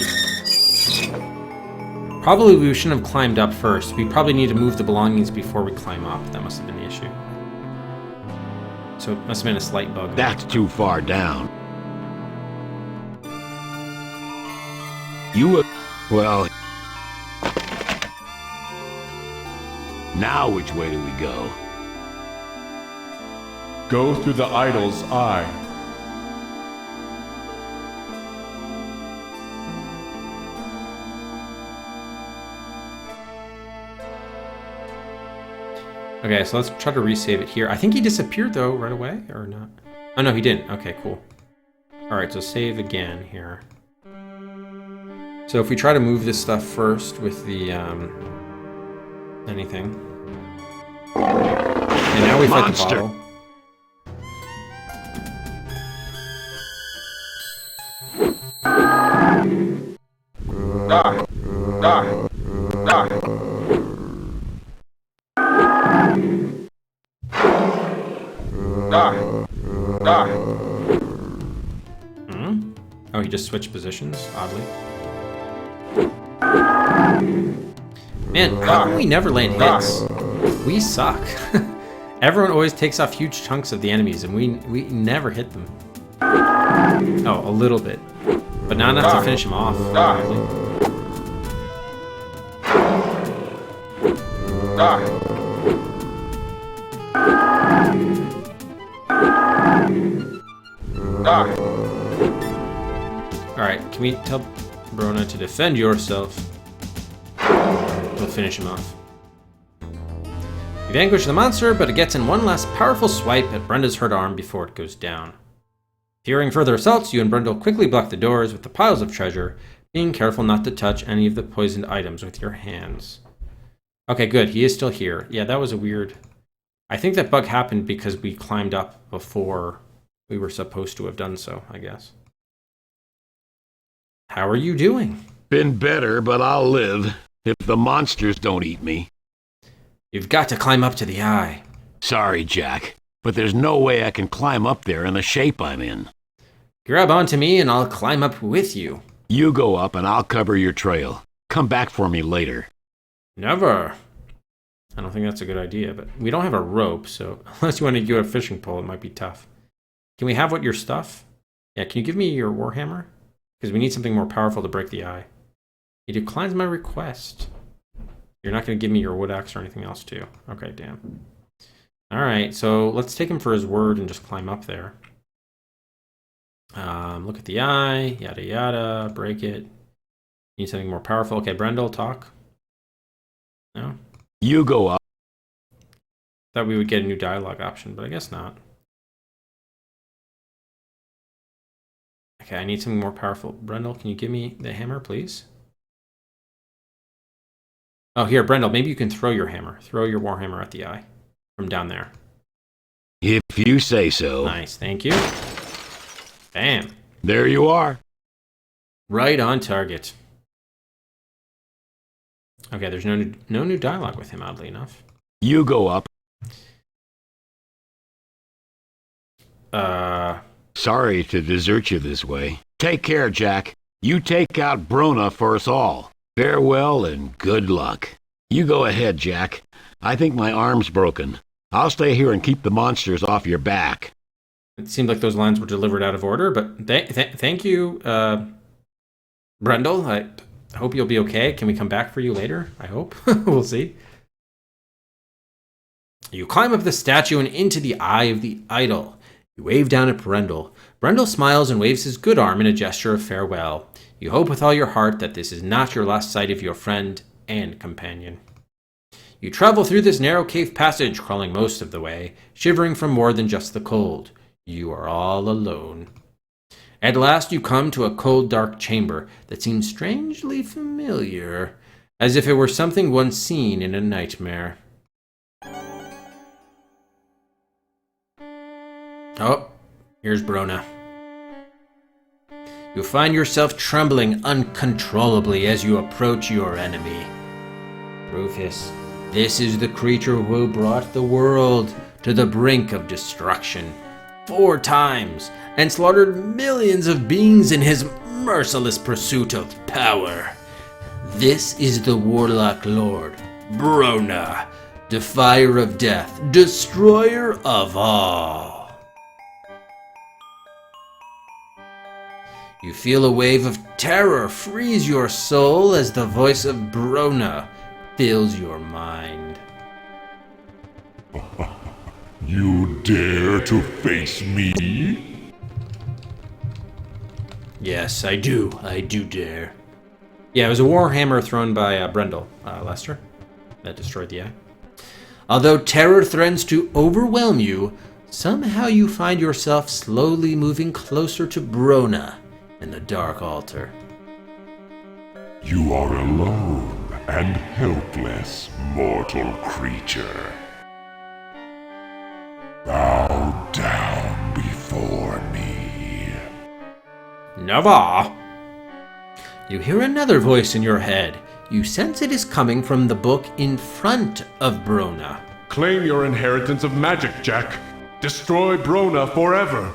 Probably we shouldn't have climbed up first. We probably need to move the belongings before we climb up. That must have been the issue. So it must have been a slight bug. That's too far down. Well... Now which way do we go? Go through the idol's eye. Okay, so let's try to resave it here. I think he disappeared though right away, or not? Oh no, he didn't. Okay, cool. Alright, so save again here. So if we try to move this stuff first with the, anything. And now we fight the bottle. Oh, he just switched positions, oddly. Man, how come we never land hits? We suck. Everyone always takes off huge chunks of the enemies, and we never hit them. Oh, a little bit. But not enough to finish him off. Alright, can we tell Brona to defend yourself? We'll finish him off. We vanquish the monster, but it gets in one last powerful swipe at Brenda's hurt arm before it goes down. Fearing further assaults, you and Brendel quickly block the doors with the piles of treasure, being careful not to touch any of the poisoned items with your hands. Okay, good. He is still here. Yeah, that was a weird I think that bug happened because we climbed up before we were supposed to have done so, I guess. How are you doing? Been better, but I'll live if the monsters don't eat me. You've got to climb up to the eye. Sorry, Jack, but there's no way I can climb up there in the shape I'm in. Grab onto me and I'll climb up with you. You go up and I'll cover your trail. Come back for me later. Never. I don't think that's a good idea, but we don't have a rope, so unless you want to get a fishing pole, it might be tough. Can we have your stuff? Yeah, can you give me your warhammer? Because we need something more powerful to break the eye. He declines my request. You're not going to give me your wood axe or anything else, too. Okay, damn. Alright, so let's take him for his word and just climb up there. Look at the eye, yada yada, break it. Need something more powerful. Okay, Brendel, talk. No? You go up. Thought we would get a new dialogue option, but I guess not. Okay, I need something more powerful. Brendel, can you give me the hammer, please? Oh, here, Brendel, maybe you can throw your hammer. Throw your warhammer at the eye from down there. If you say so. Nice, thank you. Bam. There you are. Right on target. Okay, there's no new dialogue with him, oddly enough. You go up. Sorry to desert you this way. Take care, Jack. You take out Brona for us all. Farewell and good luck. You go ahead, Jack. I think my arm's broken. I'll stay here and keep the monsters off your back. It seemed like those lines were delivered out of order, but thank you, Brendel. I hope you'll be okay. Can we come back for you later? I hope. We'll see. You climb up the statue and into the eye of the idol. You wave down at Brendel. Brendel smiles and waves his good arm in a gesture of farewell. You hope with all your heart that this is not your last sight of your friend and companion. You travel through this narrow cave passage, crawling most of the way, shivering from more than just the cold. You are all alone. At last you come to a cold, dark chamber that seems strangely familiar, as if it were something once seen in a nightmare. Oh, here's Brona. You find yourself trembling uncontrollably as you approach your enemy. Rufus, this is the creature who brought the world to the brink of destruction 4 times and slaughtered millions of beings in his merciless pursuit of power. This is the Warlock Lord, Brona, Defier of Death, Destroyer of all. You feel a wave of terror freeze your soul as the voice of Brona fills your mind. You dare to face me? Yes, I do. I do dare. Yeah, it was a warhammer thrown by Brendel, Lester, that destroyed the eye. Although terror threatens to overwhelm you, somehow you find yourself slowly moving closer to Brona in the Dark Altar. You are alone and helpless, mortal creature. Bow down before me. Never! You hear another voice in your head. You sense it is coming from the book in front of Brona. Claim your inheritance of magic, Jack. Destroy Brona forever.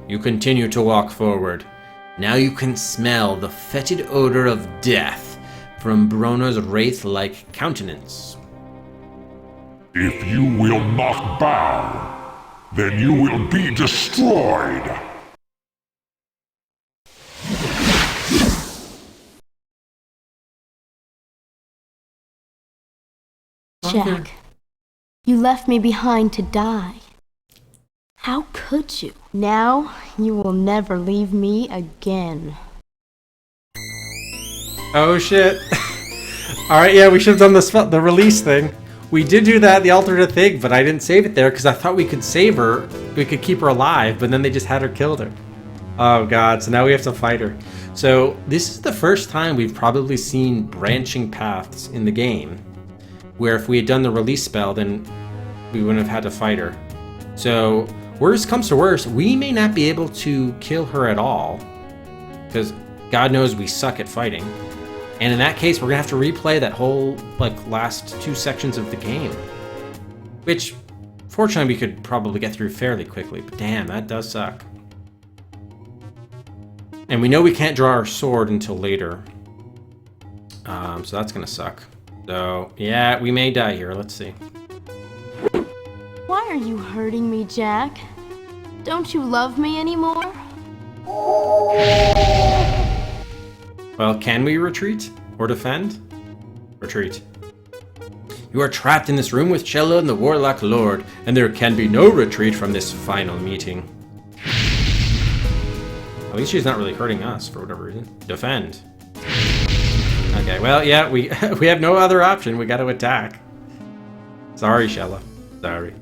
You continue to walk forward. Now you can smell the fetid odor of death from Brona's wraith-like countenance. If you will not bow, then you will be destroyed. Jack, you left me behind to die. How could you? Now, you will never leave me again. Oh shit. Alright, yeah, we should have done the release thing. We did do that, the alternate thing, but I didn't save it there because I thought we could save her. We could keep her alive, but then they just had her killed her. Oh god, so now we have to fight her. So this is the first time we've probably seen branching paths in the game, where if we had done the release spell, then we wouldn't have had to fight her. So, worst comes to worst, we may not be able to kill her at all. Because God knows we suck at fighting. And in that case, we're going to have to replay that whole, last 2 sections of the game. Which, fortunately, we could probably get through fairly quickly. But damn, that does suck. And we know we can't draw our sword until later. So that's going to suck. So, yeah, we may die here. Let's see. Why are you hurting me, Jack? Don't you love me anymore? Well, can we retreat? Or defend? Retreat. You are trapped in this room with Shella and the Warlock Lord, and there can be no retreat from this final meeting. At least she's not really hurting us, for whatever reason. Defend. Okay, well, yeah, we have no other option. We gotta attack. Sorry, Shella. Sorry.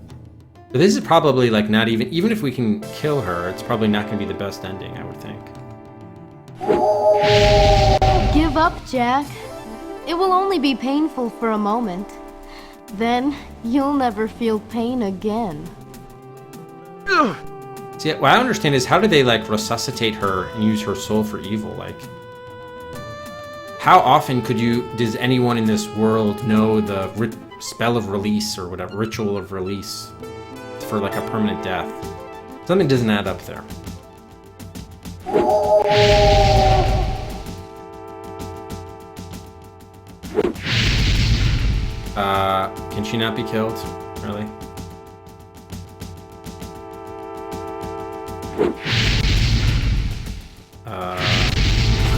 But this is probably, not even if we can kill her, it's probably not gonna be the best ending, I would think. Give up, Jack. It will only be painful for a moment. Then, you'll never feel pain again. See, what I understand is how do they, resuscitate her and use her soul for evil? How often does anyone in this world know the spell of release or whatever, ritual of release for, a permanent death? Something doesn't add up there. Can she not be killed? Really?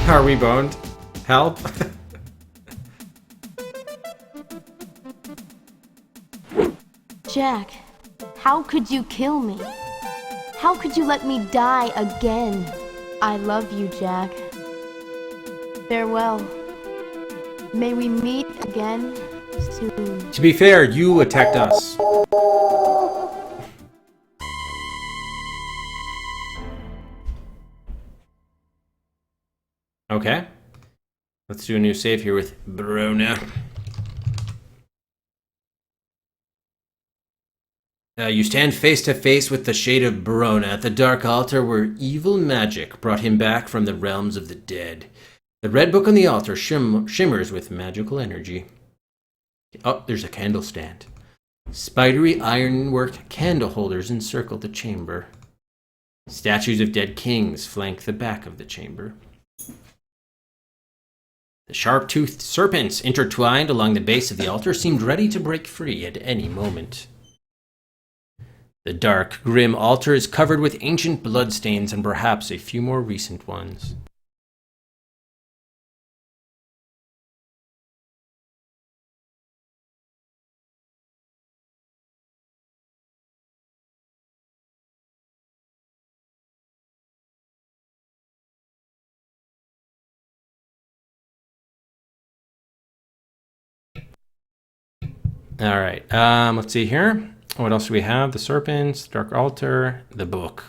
Are we boned? Help? Jack, how could you kill me? How could you let me die again? I love you, Jack. Farewell. May we meet again soon. To be fair, you attacked us. Okay. Let's do a new save here with Brona. You stand face to face with the shade of Brona at the dark altar where evil magic brought him back from the realms of the dead. The red book on the altar shimmers with magical energy. Oh, there's a candle stand. Spidery ironwork candle holders encircle the chamber. Statues of dead kings flank the back of the chamber. The sharp-toothed serpents intertwined along the base of the altar seemed ready to break free at any moment. The dark, grim altar is covered with ancient bloodstains and perhaps a few more recent ones. All right, let's see here. What else do we have? The serpents, dark altar, the book.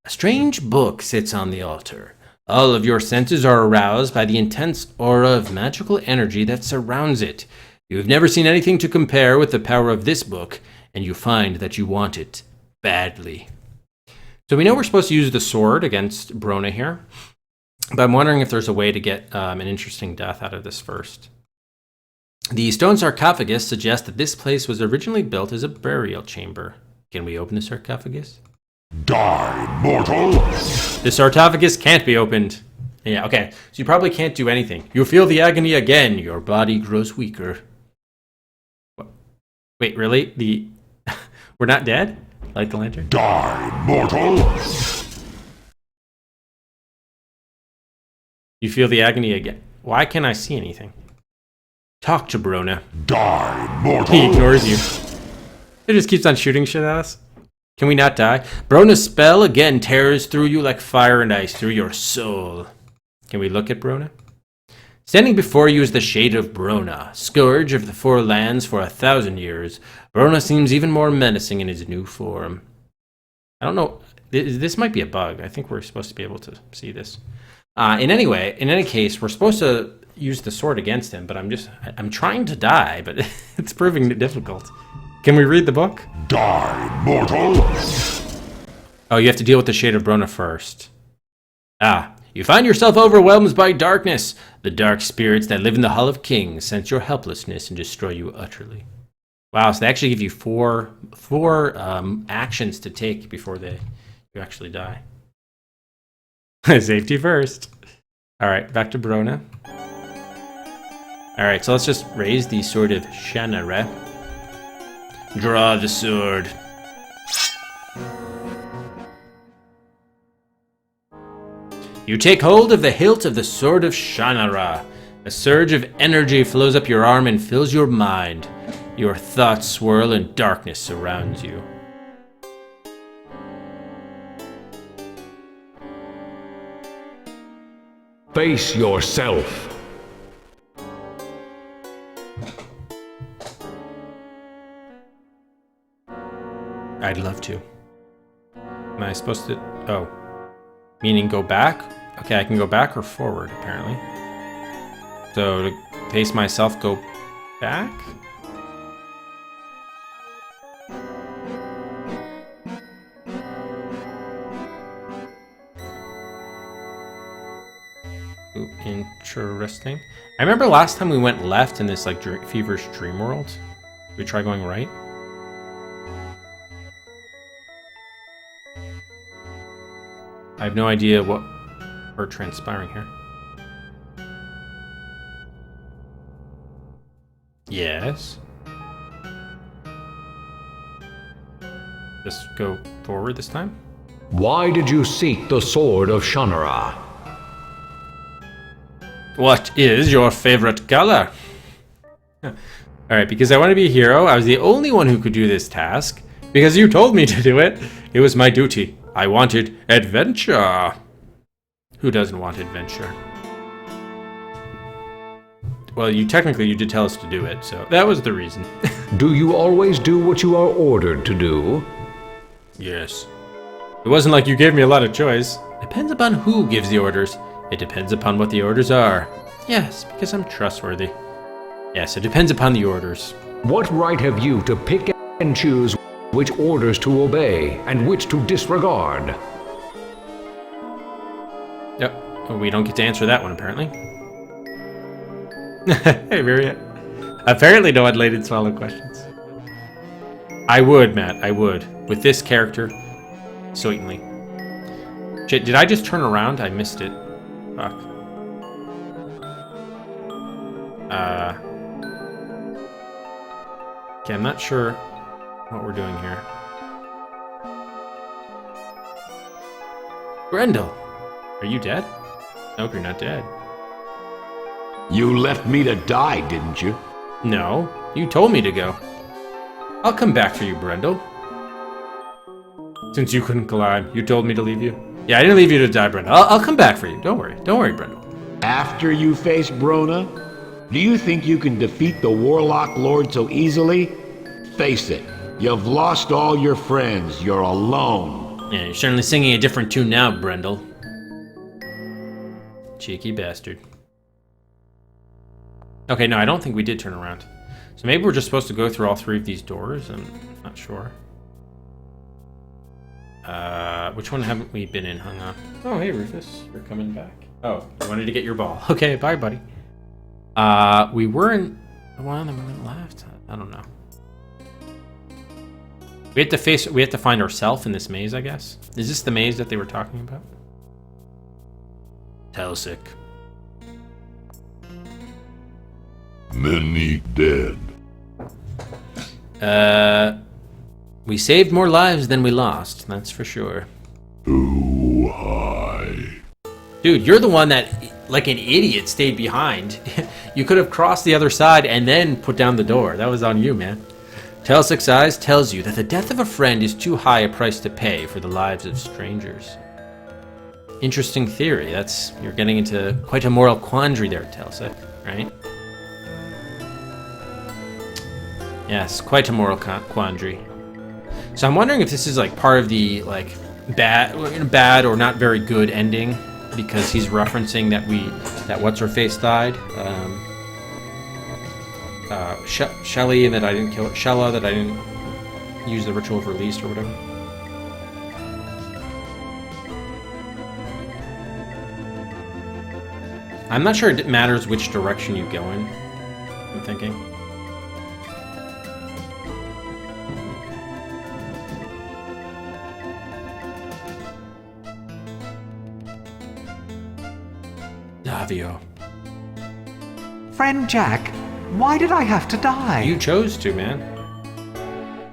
A strange book sits on the altar. All of your senses are aroused by the intense aura of magical energy that surrounds it. You have never seen anything to compare with the power of this book, and you find that you want it badly. So we know we're supposed to use the sword against Brona here, but I'm wondering if there's a way to get an interesting death out of this first. The stone sarcophagus suggests that this place was originally built as a burial chamber. Can we open the sarcophagus? Die, mortal! The sarcophagus can't be opened. Yeah, okay. So you probably can't do anything. You feel the agony again. Your body grows weaker. What? Wait, really? We're not dead? Light the lantern? Die, mortal! You feel the agony again. Why can't I see anything? Talk to Brona. Die, mortal! He ignores you. It just keeps on shooting shit at us. Can we not die? Brona's spell again tears through you like fire and ice through your soul. Can we look at Brona? Standing before you is the shade of Brona, scourge of the four lands for 1,000 years. Brona seems even more menacing in his new form. I don't know. This might be a bug. I think we're supposed to be able to see this. In any case, we're supposed to use the sword against him, but I'm trying to die, but it's proving difficult. Can we read the book? Die, mortal! Oh, you have to deal with the Shade of Brona first. Ah, you find yourself overwhelmed by darkness. The dark spirits that live in the Hall of Kings sense your helplessness and destroy you utterly. Wow, so they actually give you four actions to take before you actually die. Safety first. All right, back to Brona. All right, so let's just raise the Sword of Shannara. Draw the sword. You take hold of the hilt of the Sword of Shannara. A surge of energy flows up your arm and fills your mind. Your thoughts swirl and darkness surrounds you. Face yourself. I'd love to. Am I supposed to? Oh. Meaning go back? Okay, I can go back or forward, apparently. So to face myself, go back? Ooh, interesting. I remember last time we went left in this like feverish dream world. Should we try going right? I have no idea what we're transpiring here. Yes. Just go forward this time? Why did you seek the Sword of Shannara? What is your favorite color? Alright, because I want to be a hero. I was the only one who could do this task. Because you told me to do it. It was my duty. I wanted adventure. Who doesn't want adventure? Well, you did tell us to do it, so that was the reason. Do you always do what you are ordered to do? Yes. It wasn't like you gave me a lot of choice. Depends upon who gives the orders. It depends upon what the orders are. Yes, because I'm trustworthy. Yes, it depends upon the orders. What right have you to pick and choose which orders to obey and which to disregard? Yep. Well, we don't get to answer that one, apparently. Hey, Myriad. Apparently no unrelated swallow questions. I would, Matt. I would. With this character, certainly. Shit, did I just turn around? I missed it. Fuck. Okay, I'm not sure what we're doing here. Grendel, are you dead? Nope, you're not dead. You left me to die, didn't you? No, you told me to go. I'll come back for you, Brendel. Since you couldn't climb, you told me to leave you. Yeah, I didn't leave you to die, Brendel. I'll come back for you. Don't worry. Don't worry, Brendel. After you face Brona? Do you think you can defeat the Warlock Lord so easily? Face it, you've lost all your friends. You're alone. Yeah, you're certainly singing a different tune now, Brendel. Cheeky bastard. Okay, no, I don't think we did turn around. So maybe we're just supposed to go through all three of these doors? I'm not sure. Which one haven't we been in, hung on? Oh, hey, Rufus, you're coming back. Oh, you wanted to get your ball. Okay, bye, buddy. We were in the one that we went left. I don't know. We have to find ourselves in this maze, I guess. Is this the maze that they were talking about? Telsic. Many dead. We saved more lives than we lost, that's for sure. Too high. Dude, you're the one that, like an idiot, stayed behind. You could have crossed the other side and then put down the door. That was on you, man. Telsic's Eyes tells you that the death of a friend is too high a price to pay for the lives of strangers. Interesting theory. You're getting into quite a moral quandary there, Telsic, right? Yes, quite a moral quandary. So I'm wondering if this is like part of the like bad or not very good ending, because he's referencing that what's her face died, Shelly that I didn't kill, Shella that I didn't use the ritual of release or whatever. I'm not sure it matters which direction you go in, I'm thinking. Davio. Friend Jack, why did I have to die? You chose to, man.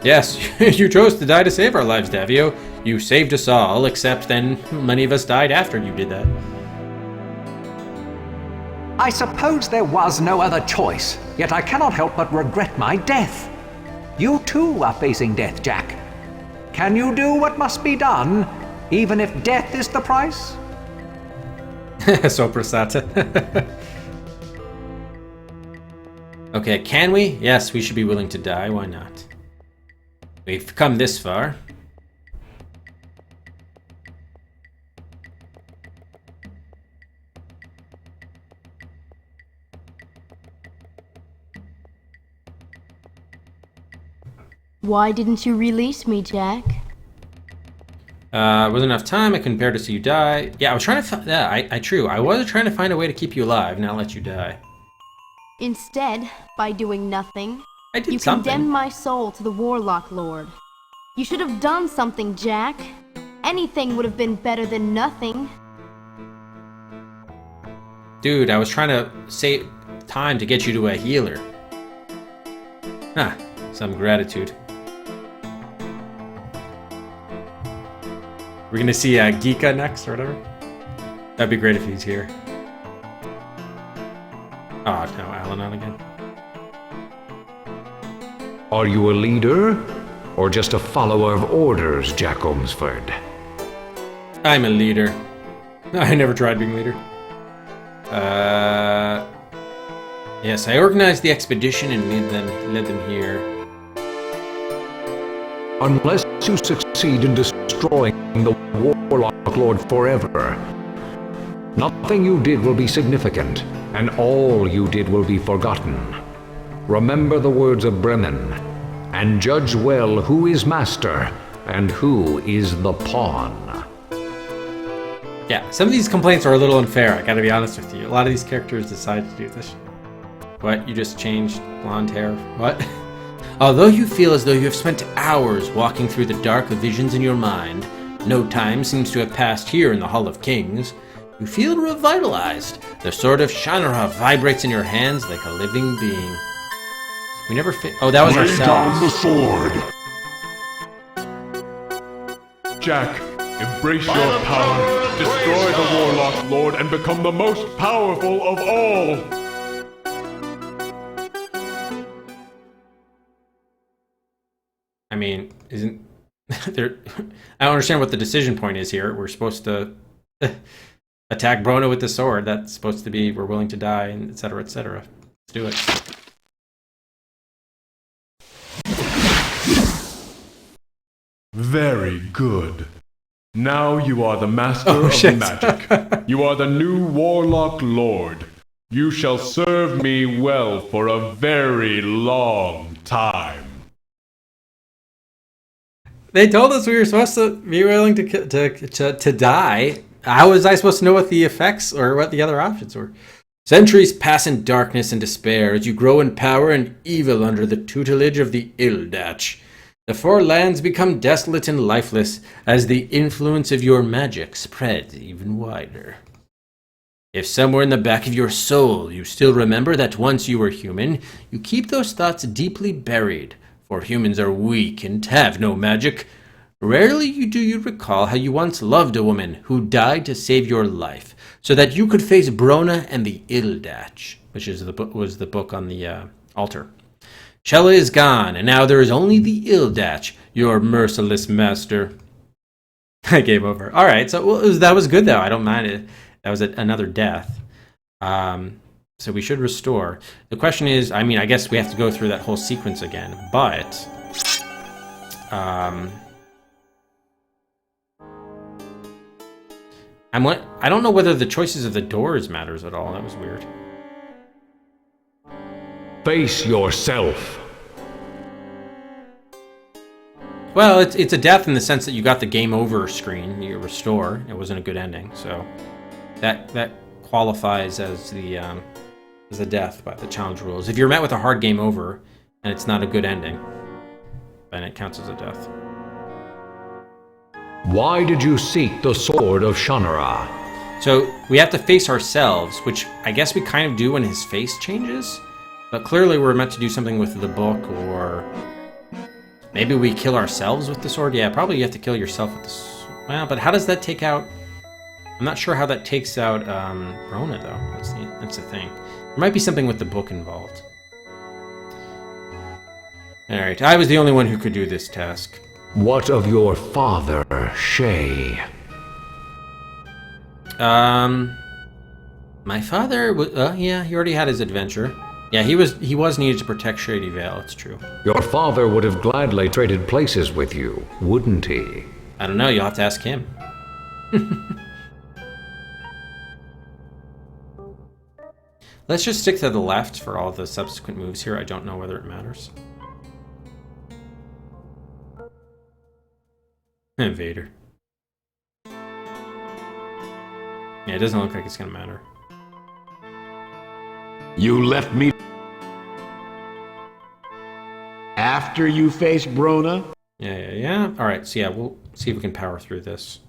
Yes, you chose to die to save our lives, Davio. You saved us all, except then many of us died after you did that. I suppose there was no other choice, yet I cannot help but regret my death. You too are facing death, Jack. Can you do what must be done, even if death is the price? Soprasata. Okay, can we? Yes, we should be willing to die. Why not? We've come this far. Why didn't you release me, Jack? Wasn't enough time. I couldn't bear to see you die. Yeah, I was trying to find... Yeah, true. I was trying to find a way to keep you alive, not let you die. Instead, by doing nothing, I did you something. condemned my soul to the Warlock Lord. You should have done something, Jack. Anything would have been better than nothing. Dude, I was trying to save time to get you to a healer. Huh, some gratitude. We're gonna see Geeka next or whatever. That'd be great if he's here. Oh, no, Al-Anon again. Are you a leader, or just a follower of orders, Jack Omsford? I'm a leader. I never tried being leader. Yes, I organized the expedition and led them here. Unless you succeed in destroying the Warlock Lord forever, nothing you did will be significant, and all you did will be forgotten. Remember the words of Brennan, and judge well who is master and who is the pawn. Yeah, some of these complaints are a little unfair, I gotta be honest with you. A lot of these characters decide to do this. What? You just changed blonde hair? What? Although you feel as though you have spent hours walking through the dark visions in your mind, no time seems to have passed here in the Hall of Kings. You feel revitalized. The sword of Shannara vibrates in your hands like a living being. We never oh, that was Lay down the ourselves. sword! Jack, embrace your power, destroy the Warlock Lord, and become the most powerful of all! I mean, isn't there... I don't understand what the decision point is here. We're supposed to attack Brona with the sword. That's supposed to be we're willing to die, and etc., etc. Let's do it. Very good. Now you are the master of shit. magic. You are the new Warlock Lord. You shall serve me well for a very long time. They told us we were supposed to be willing to die. How was I supposed to know what the effects or what the other options were? Centuries pass in darkness and despair as you grow in power and evil under the tutelage of the Ildach. The four lands become desolate and lifeless as the influence of your magic spreads even wider. If somewhere in the back of your soul you still remember that once you were human, you keep those thoughts deeply buried, for humans are weak and have no magic. Rarely do you recall how you once loved a woman who died to save your life, so that you could face Brona and the Ildach, which is was the book on the altar. Shella is gone, and now there is only the Ildach, your merciless master. I gave over. All right, so that was good, though. I don't mind it. That was another death. So we should restore. The question is, I mean, I guess we have to go through that whole sequence again, but... I don't know whether the choices of the doors matters at all. That was weird. Face yourself. Well, it's a death in the sense that you got the game over screen, you restore. It wasn't a good ending, so that qualifies as a death by the challenge rules. If you're met with a hard game over and it's not a good ending, then it counts as a death. Why did you seek the sword of Shannara? So we have to face ourselves, which I guess we kind of do when his face changes, but clearly we're meant to do something with the book, or maybe we kill ourselves with the sword. Yeah, probably you have to kill yourself with the sword. Well, but how does that take out... I'm not sure how that takes out Brona, though. That's the thing. There might be something with the book involved. Alright, I was the only one who could do this task. What of your father, Shay? My father was... yeah, he already had his adventure. Yeah, he was needed to protect Shady Vale, it's true. Your father would have gladly traded places with you, wouldn't he? I don't know, you'll have to ask him. Let's just stick to the left for all the subsequent moves here. I don't know whether it matters. Vader. Yeah, it doesn't look like it's gonna matter. You left me after you faced Brona? Yeah. Alright, so yeah, we'll see if we can power through this.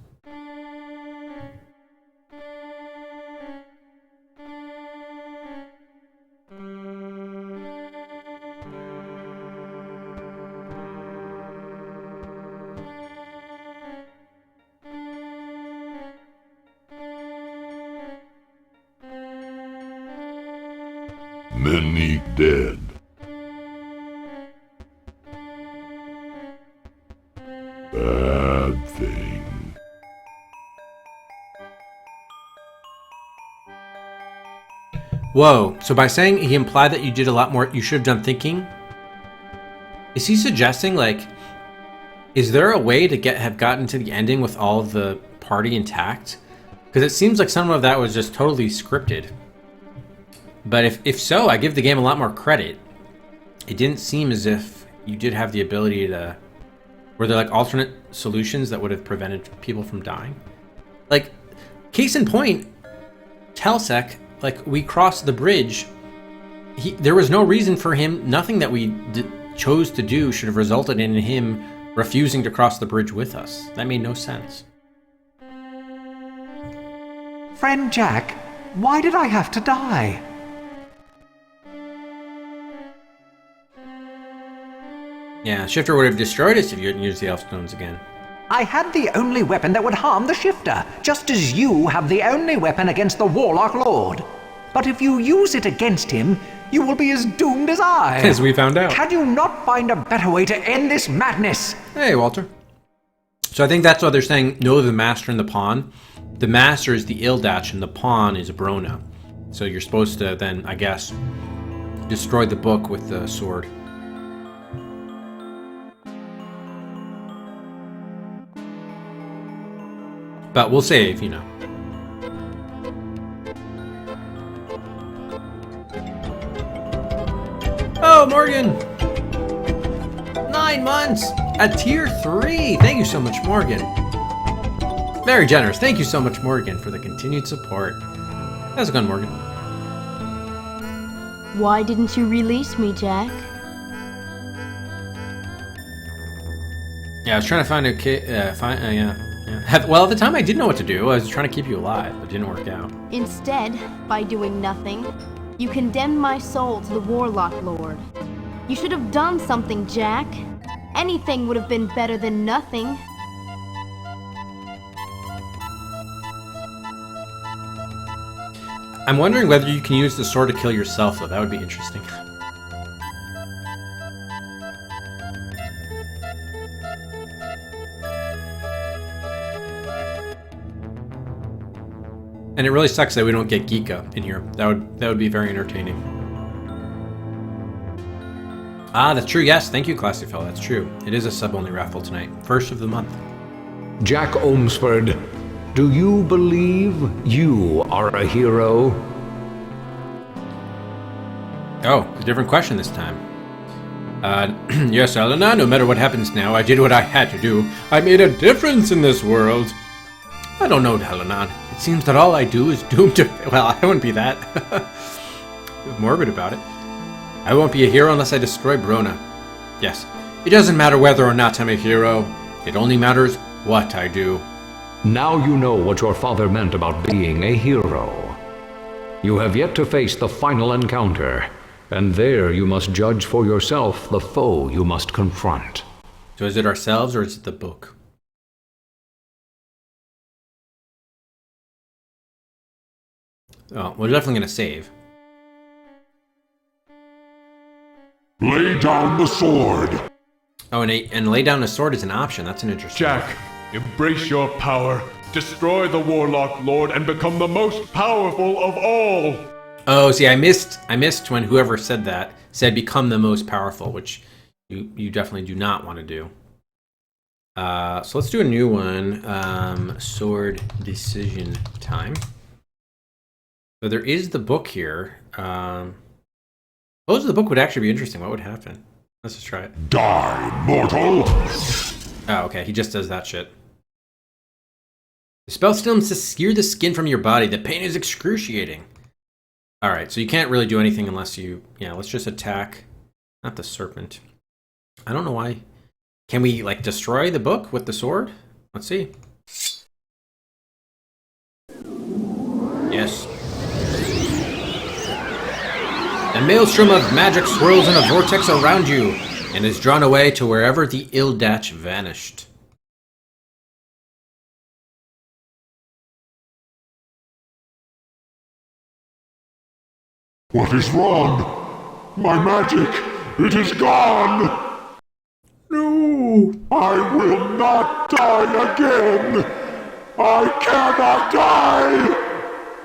Many dead. Bad thing. Whoa, so by saying he implied that you did a lot more, you should have done thinking? Is he suggesting, like, is there a way to have gotten to the ending with all of the party intact? Because it seems like some of that was just totally scripted. But if so, I give the game a lot more credit. It didn't seem as if you did have the ability to... Were there like alternate solutions that would have prevented people from dying? Like, case in point, Telsec, like, we crossed the bridge. There was no reason for him, nothing that we chose to do should have resulted in him refusing to cross the bridge with us. That made no sense. Friend Jack, why did I have to die? Yeah, Shifter would have destroyed us if you hadn't used the Elf Stones again. I had the only weapon that would harm the Shifter, just as you have the only weapon against the Warlock Lord. But if you use it against him, you will be as doomed as I. As we found out. Can you not find a better way to end this madness? Hey, Walter. So I think that's why they're saying, know the Master and the Pawn. The Master is the Ildach and the Pawn is Brona. So you're supposed to then, I guess, destroy the book with the sword. But we'll save, you know. Oh, Morgan! 9 months at tier 3. Thank you so much, Morgan. Very generous. Thank you so much, Morgan, for the continued support. How's it going, Morgan? Why didn't you release me, Jack? Yeah, I was trying to find a kid. Yeah. Well, at the time I didn't know what to do. I was trying to keep you alive, but it didn't work out. Instead, by doing nothing, you condemned my soul to the Warlock Lord. You should have done something, Jack. Anything would have been better than nothing. I'm wondering whether you can use the sword to kill yourself, though. That would be interesting. And it really sucks that we don't get Geeka in here. That would be very entertaining. Ah, that's true. Yes, thank you, Classy Fellow. That's true. It is a sub-only raffle tonight. First of the month. Jack Omsford, do you believe you are a hero? Oh, a different question this time. Yes, Elena, no matter what happens now, I did what I had to do. I made a difference in this world. I don't know, Helenon. It seems that all I do is doomed to... Well, I wouldn't be that morbid about it. I won't be a hero unless I destroy Brona. Yes, it doesn't matter whether or not I'm a hero. It only matters what I do. Now you know what your father meant about being a hero. You have yet to face the final encounter, and there you must judge for yourself the foe you must confront. So is it ourselves or is it the book? Oh, we're definitely going to save. Lay down the sword. Oh, and lay down a sword is an option. That's an interesting Jack, embrace your power. Destroy the Warlock Lord and become the most powerful of all. Oh, see, I missed when whoever said that said become the most powerful, which you definitely do not want to do. So let's do a new one. Sword decision time. So there is the book here. Suppose the book would actually be interesting. What would happen? Let's just try it. Die, mortal! Oh, okay. He just does that shit. The spell still to sear the skin from your body. The pain is excruciating. Alright, so you can't really do anything unless you... Yeah, let's just attack. Not the serpent. I don't know why. Can we, like, destroy the book with the sword? Let's see. Yes. The maelstrom of magic swirls in a vortex around you and is drawn away to wherever the Ildach vanished. What is wrong? My magic, it is gone! No! I will not die again! I cannot die!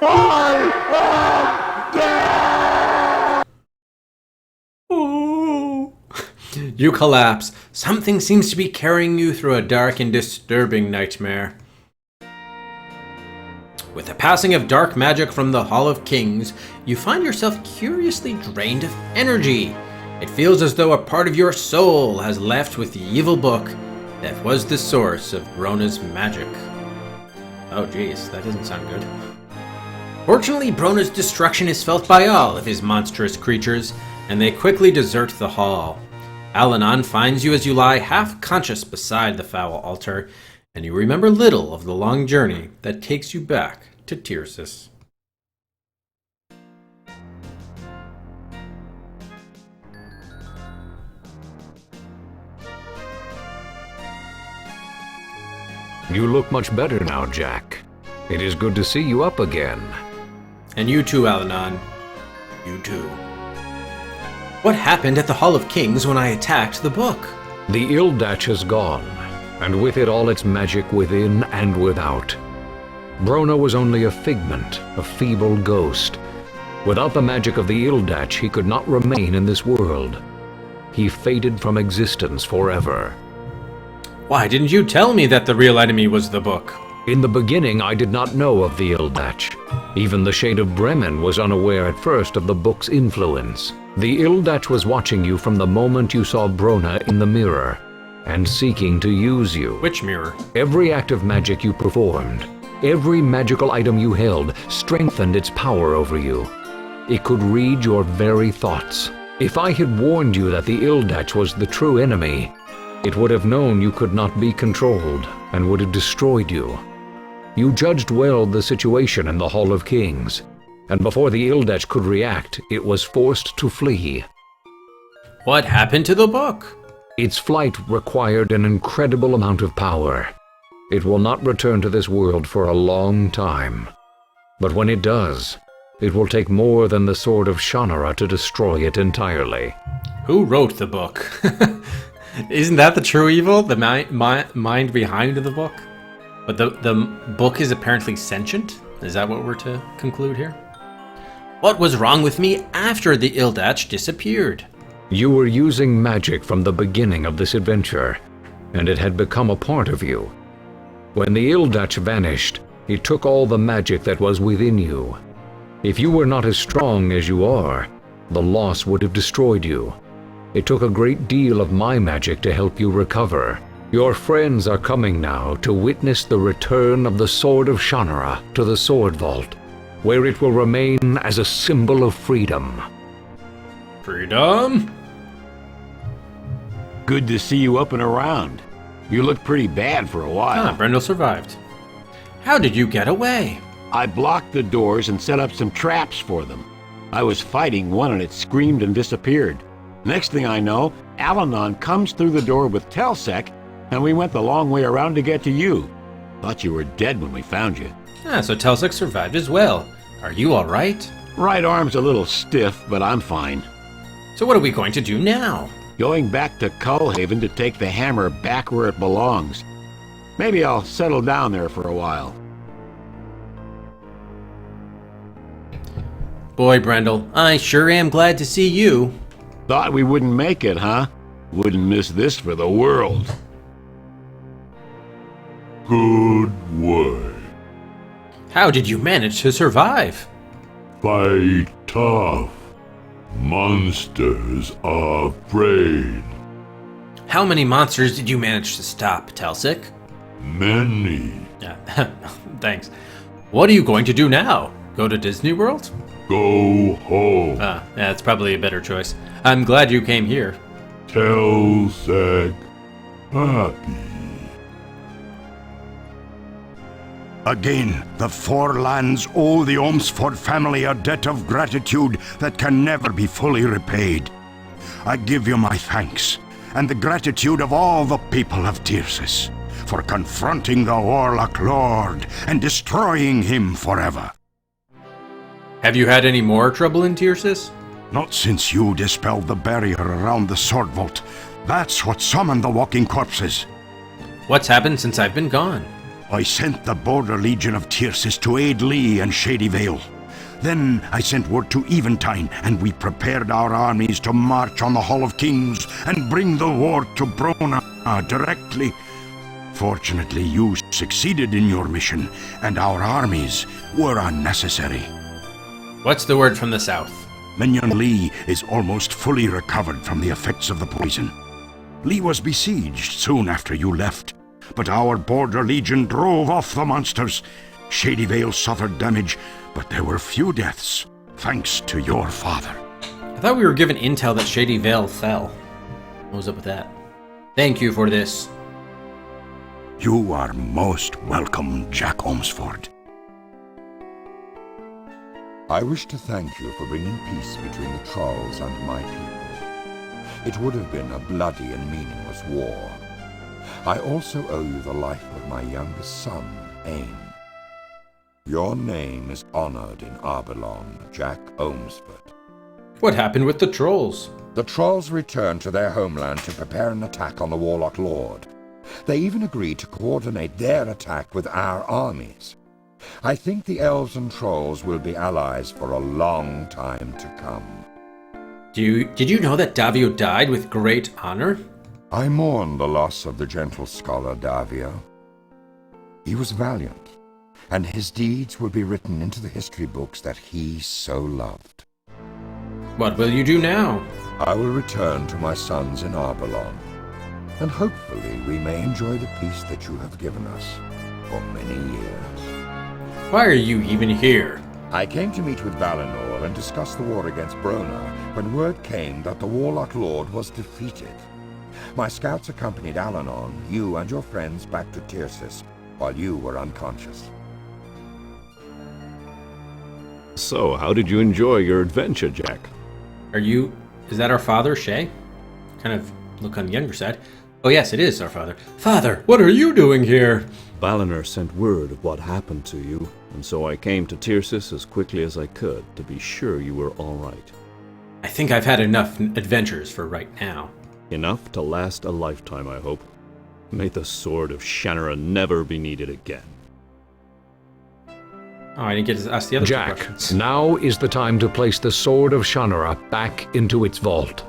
I am dead! Oh. You collapse. Something seems to be carrying you through a dark and disturbing nightmare. With the passing of dark magic from the Hall of Kings, you find yourself curiously drained of energy. It feels as though a part of your soul has left with the evil book that was the source of Brona's magic. Oh jeez, that doesn't sound good. Fortunately, Brona's destruction is felt by all of his monstrous creatures, and they quickly desert the hall. Alanon finds you as you lie half-conscious beside the foul altar, and you remember little of the long journey that takes you back to Tircis. You look much better now, Jack. It is good to see you up again. And you too, Alanon. You too. What happened at the Hall of Kings when I attacked the book? The Ildach is gone, and with it all its magic within and without. Brona was only a figment, a feeble ghost. Without the magic of the Ildach, he could not remain in this world. He faded from existence forever. Why didn't you tell me that the real enemy was the book? In the beginning, I did not know of the Ildach. Even the Shade of Bremen was unaware at first of the book's influence. The Ildach was watching you from the moment you saw Brona in the mirror, and seeking to use you. Which mirror? Every act of magic you performed, every magical item you held, strengthened its power over you. It could read your very thoughts. If I had warned you that the Ildach was the true enemy, it would have known you could not be controlled, and would have destroyed you. You judged well the situation in the Hall of Kings, and before the Ildach could react, it was forced to flee. What happened to the book? Its flight required an incredible amount of power. It will not return to this world for a long time. But when it does, it will take more than the sword of Shannara to destroy it entirely. Who wrote the book? Isn't that the true evil? The mind behind the book? But the book is apparently sentient? Is that what we're to conclude here? What was wrong with me after the Ildach disappeared? You were using magic from the beginning of this adventure, and it had become a part of you. When the Ildach vanished, it took all the magic that was within you. If you were not as strong as you are, the loss would have destroyed you. It took a great deal of my magic to help you recover. Your friends are coming now to witness the return of the Sword of Shannara to the Sword Vault, where it will remain as a symbol of freedom. Freedom? Good to see you up and around. You looked pretty bad for a while. Ah, Brendel survived. How did you get away? I blocked the doors and set up some traps for them. I was fighting one and it screamed and disappeared. Next thing I know, Al-Anon comes through the door with Telsec, and we went the long way around to get to you. Thought you were dead when we found you. Ah, so Telsec survived as well. Are you all right? Right arm's a little stiff, but I'm fine. So what are we going to do now? Going back to Cullhaven to take the hammer back where it belongs. Maybe I'll settle down there for a while. Boy, Brendel, I sure am glad to see you. Thought we wouldn't make it, huh? Wouldn't miss this for the world. Good work. How did you manage to survive? Fight tough. Monsters are afraid. How many monsters did you manage to stop, Telsec? Many. Thanks. What are you going to do now? Go to Disney World? Go home. That's probably a better choice. I'm glad you came here. Telsec happy. Again, the Four Lands owe the Ormsford family a debt of gratitude that can never be fully repaid. I give you my thanks, and the gratitude of all the people of Tircis, for confronting the Warlock Lord and destroying him forever. Have you had any more trouble in Tircis? Not since you dispelled the barrier around the Sword Vault. That's what summoned the walking corpses. What's happened since I've been gone? I sent the Border Legion of Tircis to aid Lee and Shady Vale. Then I sent word to Eventide, and we prepared our armies to march on the Hall of Kings and bring the war to Brona directly. Fortunately, you succeeded in your mission, and our armies were unnecessary. What's the word from the south? Minion Lee is almost fully recovered from the effects of the poison. Lee was besieged soon after you left, but our Border Legion drove off the monsters. Shady Vale suffered damage, but there were few deaths, thanks to your father. I thought we were given intel that Shady Vale fell. What was up with that? Thank you for this. You are most welcome, Jack Ormsford. I wish to thank you for bringing peace between the Trolls and my people. It would have been a bloody and meaningless war. I also owe you the life of my youngest son, Ain. Your name is honored in Arbelon, Jack Ormsford. What happened with the Trolls? The Trolls returned to their homeland to prepare an attack on the Warlock Lord. They even agreed to coordinate their attack with our armies. I think the Elves and Trolls will be allies for a long time to come. Did you know that Davio died with great honor? I mourn the loss of the gentle scholar Davio. He was valiant, and his deeds will be written into the history books that he so loved. What will you do now? I will return to my sons in Arbelon, and hopefully we may enjoy the peace that you have given us for many years. Why are you even here? I came to meet with Valinor and discuss the war against Brona when word came that the Warlock Lord was defeated. My scouts accompanied Al-Anon, you and your friends, back to Tircis while you were unconscious. So, how did you enjoy your adventure, Jack? Is that our father, Shay? Kind of look on the younger side. Oh yes, it is our father. Father, what are you doing here? Valinor sent word of what happened to you, and so I came to Tircis as quickly as I could to be sure you were all right. I think I've had enough adventures for right now. Enough to last a lifetime, I hope. May the sword of Shannara never be needed again. Oh, I didn't get to ask the other two Jack, questions. now is the time to place the Sword of Shannara back into its vault.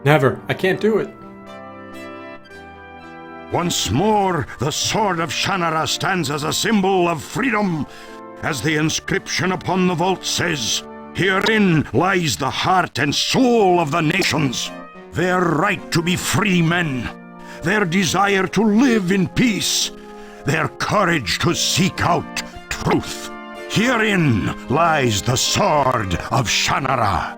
Never. I can't do it. Once more, the Sword of Shannara stands as a symbol of freedom. As the inscription upon the vault says, herein lies the heart and soul of the nations. their right to be free men, their desire to live in peace, their courage to seek out truth. Herein lies the sword of Shannara.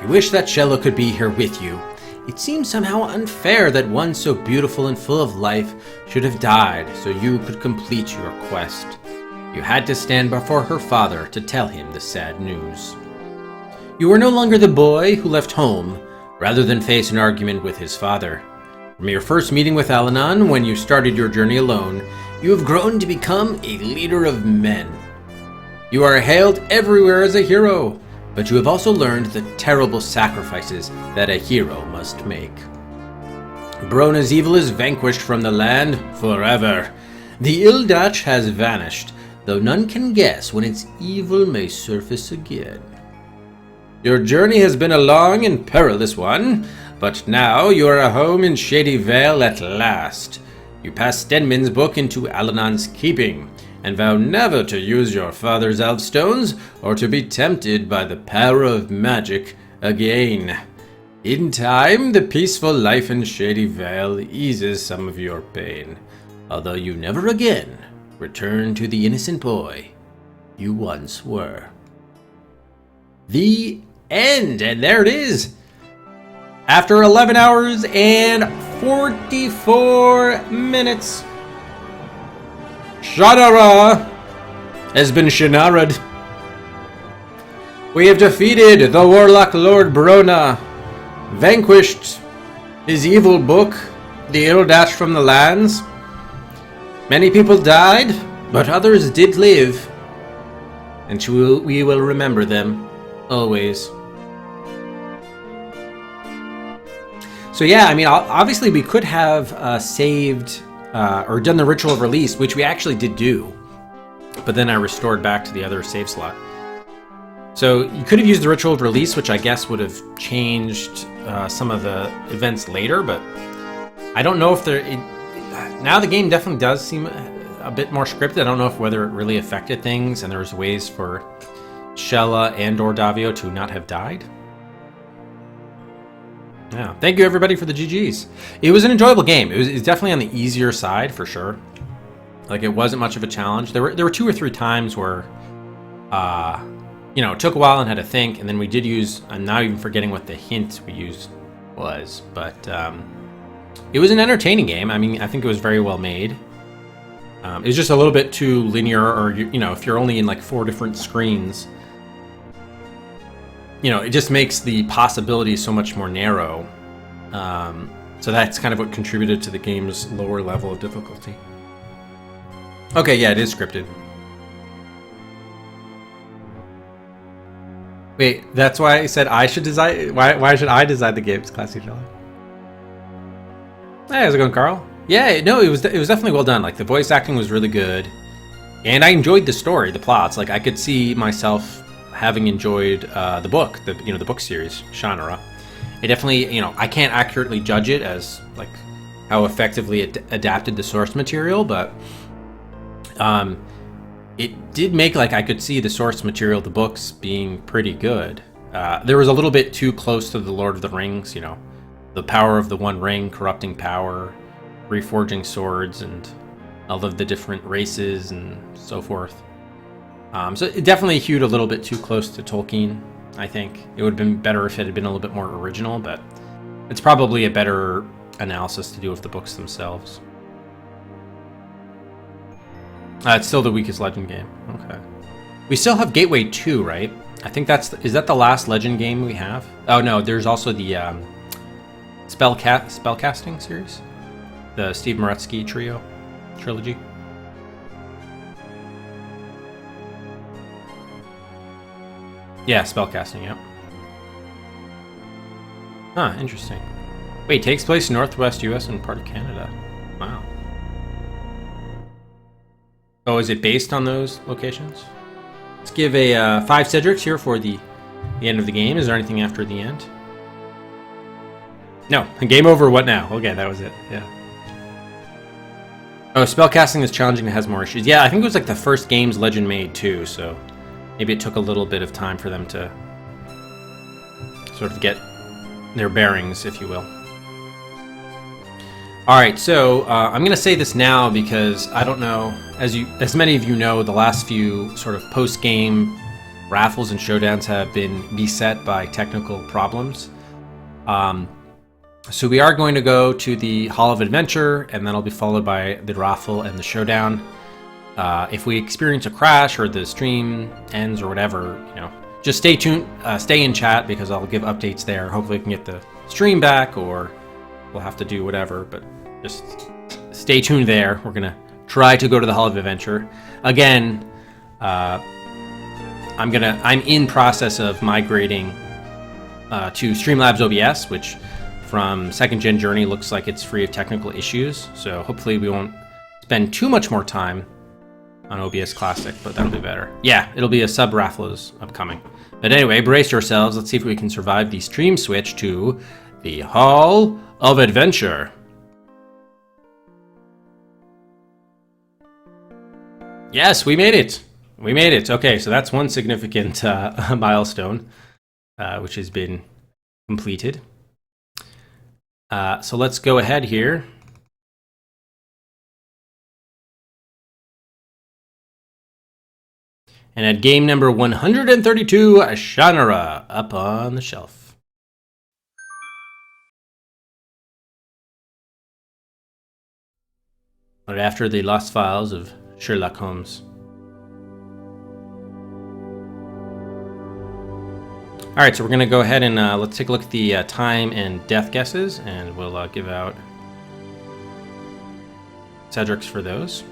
You wish that Shella could be here with you. It seems somehow unfair that one so beautiful and full of life should have died so you could complete your quest. You had to stand before her father to tell him the sad news. You are no longer the boy who left home, rather than face an argument with his father. From your first meeting with Alanon, when you started your journey alone, you have grown to become a leader of men. You are hailed everywhere as a hero, but you have also learned the terrible sacrifices that a hero must make. Brona's evil is vanquished from the land forever. The Ildach has vanished, though none can guess when its evil may surface again. Your journey has been a long and perilous one, but now you are home in Shady Vale at last. You pass Stenman's book into Alanon's keeping, and vow never to use your father's elfstones or to be tempted by the power of magic again. In time, the peaceful life in Shady Vale eases some of your pain, although you never again return to the innocent boy you once were. The end, and there it is. After 11 hours and 44 minutes, Shannara has been Shannara'd. We have defeated the Warlock Lord Brona, vanquished his evil book, the Ildach from the lands. Many people died, but others did live, and we will remember them, always. So yeah, I mean, obviously we could have saved or done the Ritual of Release, which we actually did do, but then I restored back to the other save slot. So you could have used the Ritual of Release, which I guess would have changed some of the events later, but I don't know if now the game definitely does seem a bit more scripted. I don't know whether it really affected things and there was ways for Shella and or Davio to not have died. Yeah, thank you everybody for the GGs. It was an enjoyable game. It was definitely on the easier side for sure. Like, it wasn't much of a challenge. There were 2 or 3 times where, it took a while and had to think, and then we did use. I'm now even forgetting what the hint we used was, but it was an entertaining game. I mean, I think it was very well made. It was just a little bit too linear, or if you're only in like 4 different screens. It just makes the possibilities so much more narrow. So that's kind of what contributed to the game's lower level of difficulty. Okay, yeah, it is scripted. Wait, that's why I said I should design. Why should I design the game's classy Shella? Hey, how's it going, Carl? Yeah, no, it was definitely well done. Like, the voice acting was really good, and I enjoyed the story, the plots. Like, I could see myself having enjoyed the book, the book series, Shannara. It definitely, I can't accurately judge it as like how effectively it adapted the source material, but it did make, like, I could see the source material, the books, being pretty good. There was a little bit too close to the Lord of the Rings, the power of the One Ring, corrupting power, reforging swords, and all of the different races and so forth. So it definitely hewed a little bit too close to Tolkien, I think. It would have been better if it had been a little bit more original, but it's probably a better analysis to do of the books themselves. It's still the weakest Legend game. Okay. We still have Gateway 2, right? I think is that the last Legend game we have? Oh no, there's also the Spellcasting series? The Steve Maretsky trilogy. Yeah, spellcasting, yep. Huh, interesting. Wait, takes place in Northwest US and part of Canada. Wow. Oh, is it based on those locations? Let's give a 5 Cedrics here for the end of the game. Is there anything after the end? No. Game over, what now? Okay, that was it, yeah. Oh, spellcasting is challenging and has more issues. Yeah, I think it was like the first games Legend made too, so maybe it took a little bit of time for them to sort of get their bearings, if you will. Alright, so I'm going to say this now because I don't know, as many of you know, the last few sort of post-game raffles and showdowns have been beset by technical problems. So we are going to go to the Hall of Adventure, and that'll be followed by the raffle and the showdown. If we experience a crash or the stream ends or whatever, you know, just stay tuned, stay in chat because I'll give updates there. Hopefully we can get the stream back, or we'll have to do whatever, but just stay tuned there. We're gonna try to go to the Hall of Adventure. Again, I'm in process of migrating to Streamlabs OBS, which from 2nd Gen Journey looks like it's free of technical issues. So hopefully we won't spend too much more time on OBS Classic, but that'll be better. Yeah, it'll be a sub-raffle is upcoming. But anyway, brace yourselves. Let's see if we can survive the stream switch to the Hall of Adventure. Yes, we made it. We made it. Okay, so that's one significant milestone, which has been completed. So let's go ahead here. And at game number 132, Shannara up on the shelf. Right after the Lost Files of Sherlock Holmes. Alright, so we're going to go ahead and let's take a look at the time and death guesses, and we'll give out Cedric's for those.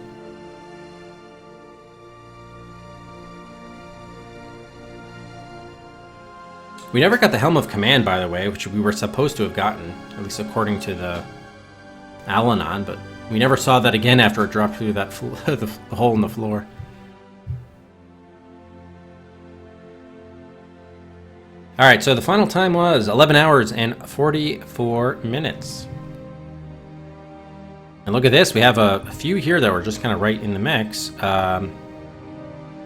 We never got the Helm of Command, by the way, which we were supposed to have gotten, at least according to the Al-Anon, but we never saw that again after it dropped through that the hole in the floor. Alright, so the final time was 11 hours and 44 minutes. And look at this, we have a few here that were just kind of right in the mix. A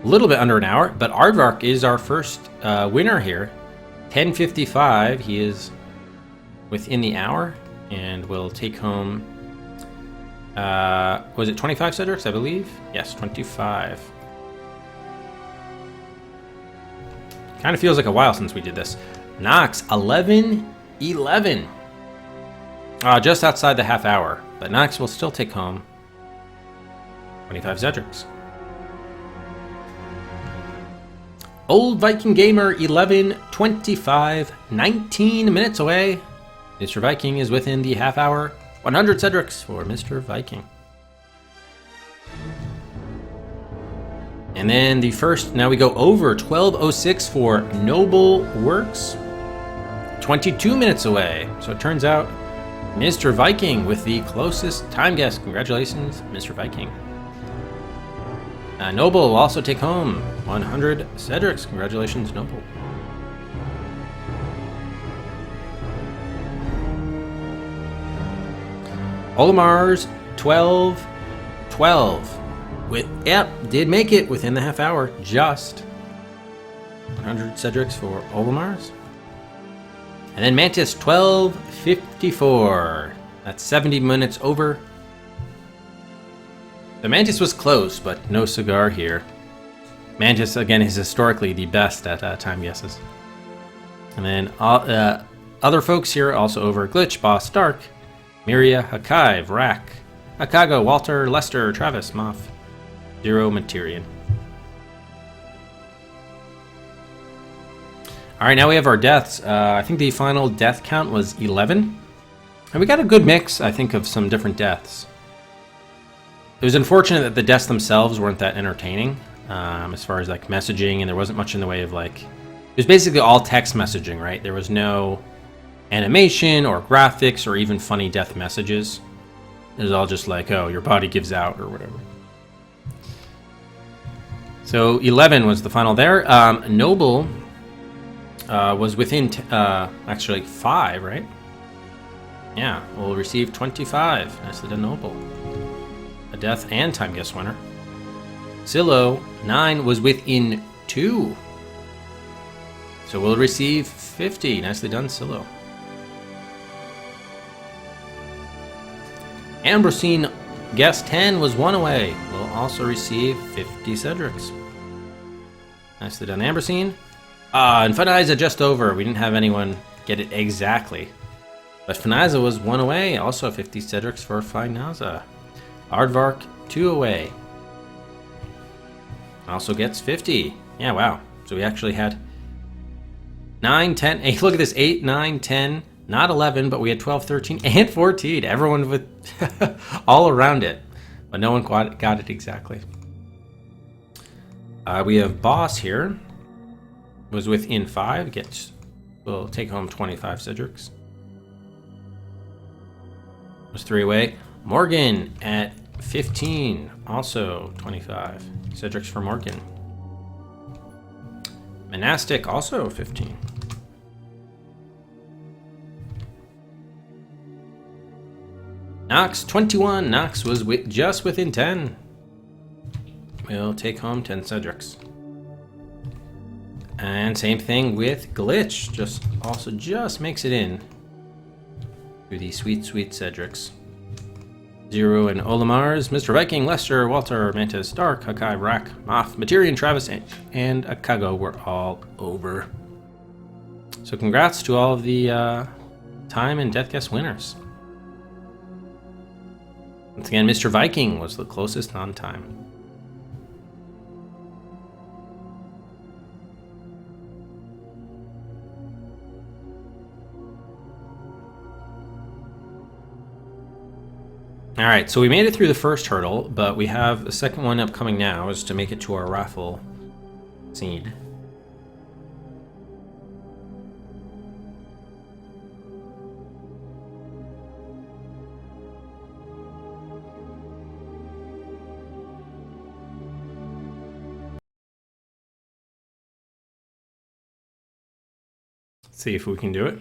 little bit under an hour, but Aardvark is our first winner here. 10:55, he is within the hour, and will take home, was it 25 Cedrics, I believe? Yes, 25. Kind of feels like a while since we did this. Nox, 11:11. Just outside the half hour, but Nox will still take home 25 Cedrics. Old Viking Gamer, 11:25, 19 minutes away. Mr. Viking is within the half hour. 100 Cedrics for Mr. Viking. And then the first, now we go over 12:06 for Noble Works. 22 minutes away. So it turns out Mr. Viking with the closest time guess. Congratulations, Mr. Viking. Noble will also take home 100 Cedrics. Congratulations, Noble. Olimar's 12:12. Did make it within the half hour. Just 100 Cedrics for Olimar's. And then Mantis 12:54. That's 70 minutes over. The Mantis was close, but no cigar here. Mantis, again, is historically the best at time guesses. And then other folks here also over: Glitch, Boss, Dark, Miria, Hakai, Vrak, Akago, Walter, Lester, Travis, Moff, Zero, Materian. Alright, now we have our deaths. I think the final death count was 11. And we got a good mix, I think, of some different deaths. It was unfortunate that the deaths themselves weren't that entertaining, as far as like messaging, and there wasn't much in the way of like... It was basically all text messaging, right? There was no animation or graphics or even funny death messages. It was all just like, oh, your body gives out or whatever. So 11 was the final there. Noble was within, actually 5, right? Yeah, we'll receive 25. Nicely done, Noble. A death and time guess winner. Silo, 9, was within 2. So we'll receive 50. Nicely done, Silo. Ambrosine guest 10 was 1 away. We'll also receive 50 Cedrics. Nicely done, Ambrosine. And Faniza just over. We didn't have anyone get it exactly. But Faniza was 1 away. Also 50 Cedrics for Faniza. Aardvark 2 away. Also gets 50. Yeah, wow. So we actually had 9, 10, 8. Look at this. 8, 9, 10. Not 11, but we had 12, 13, and 14. Everyone with all around it. But no one got it exactly. We have Boss here. Was within 5. Will take home 25 Cedrics. Was 3 away. Morgan at 15. Also 25 Cedrics for Morgan. Monastic also 15. Nox 21. Nox was just within 10. We'll take home 10 Cedrics. And same thing with Glitch. Just makes it in through the sweet Cedrics. Zero and Olimars, Mr. Viking, Lester, Walter, Mantis, Dark, Hakai, Rack, Moth, Materian, Travis, and Akago were all over. So congrats to all of the time and death guess winners. Once again, Mr. Viking was the closest on time. Alright, so we made it through the first hurdle, but we have the second one upcoming now, is to make it to our raffle seed. Let's see if we can do it.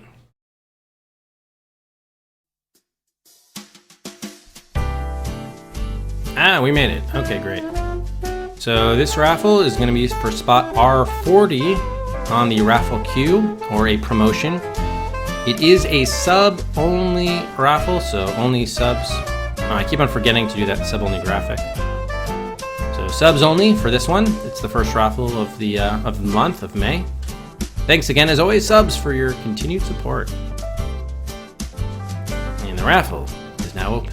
Ah, we made it. Okay, great. So this raffle is going to be for spot R40 on the raffle queue, or a promotion. It is a sub-only raffle, so only subs. I keep on forgetting to do that sub-only graphic. So subs only for this one. It's the first raffle of the month of May. Thanks again, as always, subs, for your continued support. And the raffle is now open.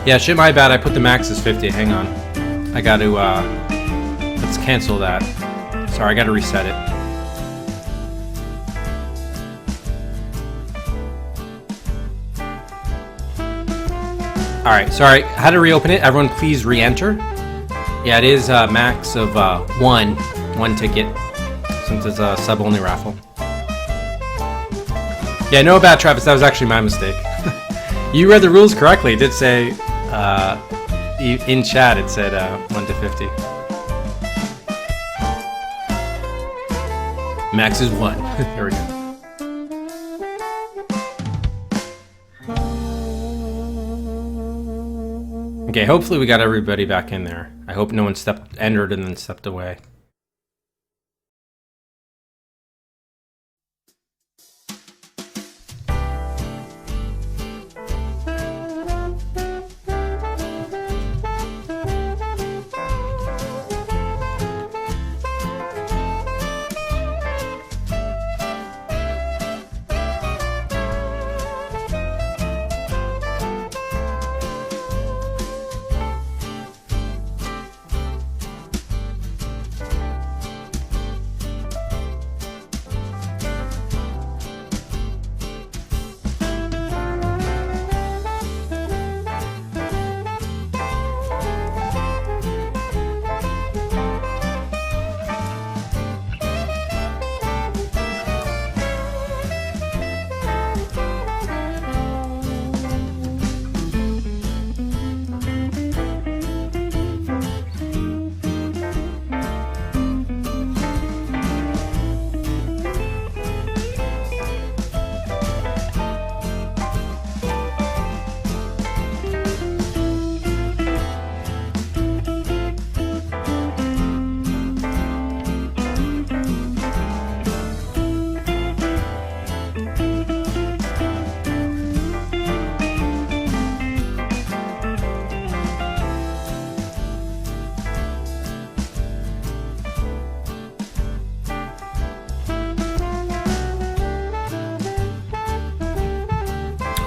Yeah, shit, my bad. I put the max as 50. Hang on. I got to, let's cancel that. Sorry, I got to reset it. Alright, sorry. How to reopen it? Everyone please re-enter. Yeah, it is a max of 1 ticket, since it's a sub-only raffle. Yeah, no bad, Travis. That was actually my mistake. You read the rules correctly. It did say, in chat, it said 1 to 50. Max is 1. There we go. Okay, hopefully we got everybody back in there. I hope no one entered and then stepped away.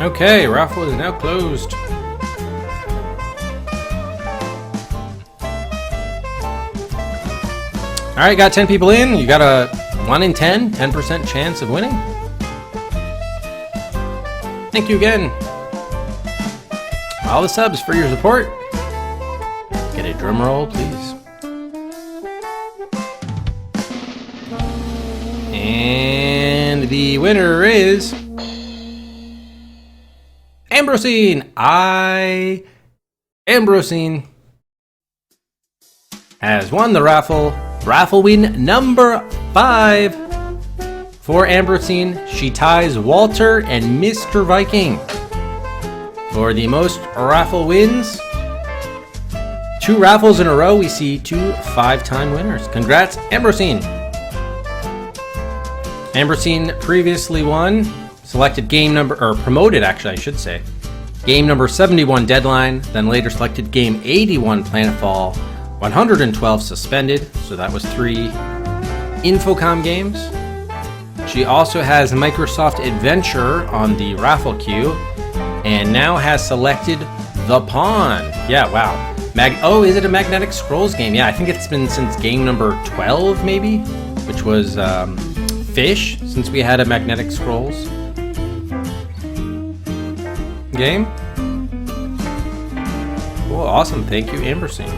Okay, raffle is now closed. Alright, got 10 people in. You got a 1 in 10, 10% chance of winning. Thank you again. All the subs for your support. Get a drum roll, please. And the winner is Ambrosine. Ambrosine has won the raffle. Raffle win number 5 for Ambrosine. She ties Walter and Mr. Viking for the most raffle wins. 2 raffles in a row. We see 2 5-time winners. Congrats, Ambrosine. Ambrosine previously won, selected game number, or promoted actually I should say, game number 71 Deadline, then later selected game 81 Planetfall, 112 Suspended, so that was 3 Infocom games. She also has Microsoft Adventure on the raffle queue, and now has selected The Pawn. Yeah, wow. Oh, is it a Magnetic Scrolls game? Yeah, I think it's been since game number 12 maybe, which was Fish, since we had a Magnetic Scrolls game. Cool, awesome. Thank you, Ambersine.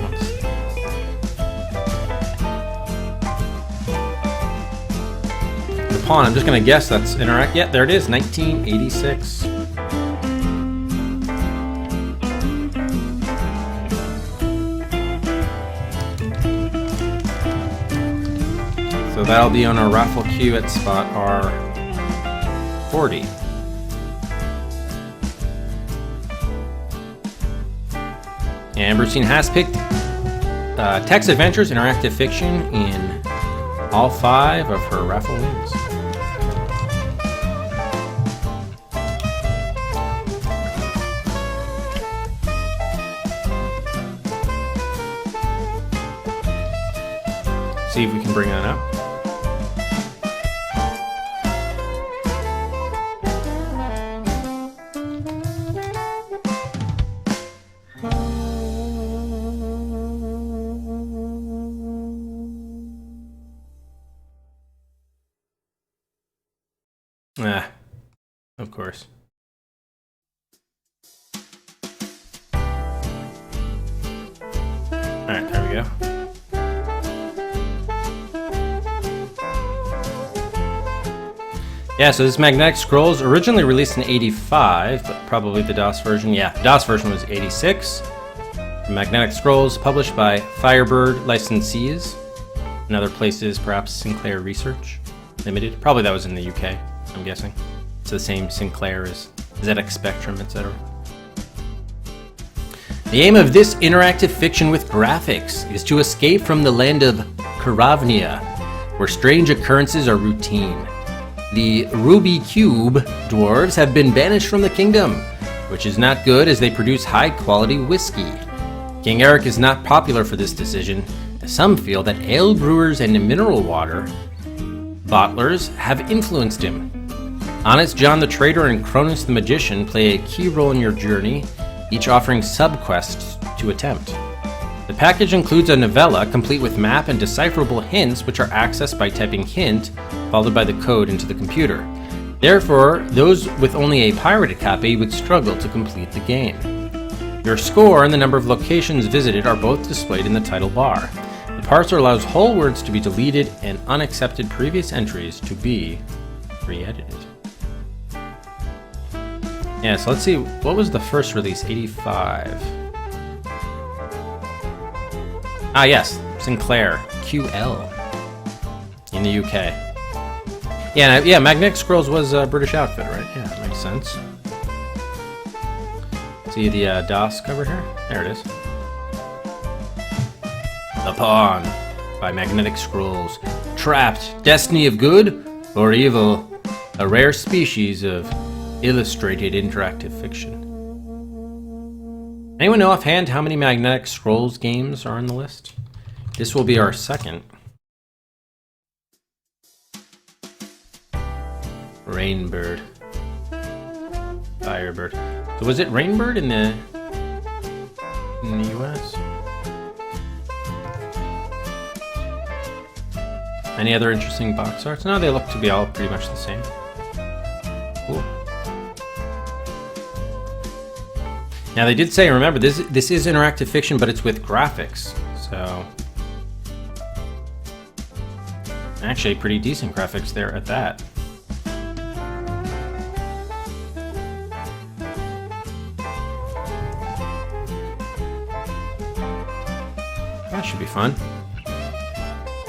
The Pawn, I'm just going to guess that's Interact. Yeah, there it is, 1986. So that'll be on our raffle queue at spot R40. Ambersine has picked text adventures, interactive fiction in all 5 of her raffle wins. See if we can bring that up. Of course. Alright, there we go. Yeah, so this Magnetic Scrolls, originally released in 85, but probably the DOS version. Yeah, the DOS version was 86. The Magnetic Scrolls, published by Firebird licensees, and other places, perhaps Sinclair Research Limited. Probably that was in the UK, I'm guessing. It's the same Sinclair as ZX Spectrum, etc. The aim of this interactive fiction with graphics is to escape from the land of Karavnia, where strange occurrences are routine. The Ruby Cube dwarves have been banished from the kingdom, which is not good as they produce high-quality whiskey. King Eric is not popular for this decision, as some feel that ale brewers and mineral water bottlers have influenced him. Honest John the Trader and Cronus the Magician play a key role in your journey, each offering sub-quests to attempt. The package includes a novella complete with map and decipherable hints which are accessed by typing hint followed by the code into the computer. Therefore, those with only a pirated copy would struggle to complete the game. Your score and the number of locations visited are both displayed in the title bar. The parser allows whole words to be deleted and unaccepted previous entries to be re-edited. Yeah, so let's see, what was the first release? 85. Ah, yes, Sinclair, QL, in the UK. Yeah, Magnetic Scrolls was a British outfit, right? Yeah, that makes sense. See the DOS cover here? There it is. The Pawn by Magnetic Scrolls. Trapped, destiny of good or evil, a rare species of illustrated interactive fiction. Anyone know offhand how many Magnetic Scrolls games are on the list? This will be our second. Rainbird by Firebird. So was it Rainbird in the US? Any other interesting box arts? No, they look to be all pretty much the same. Cool. Now they did say, remember, this is interactive fiction, but it's with graphics. So actually pretty decent graphics there at that. That should be fun.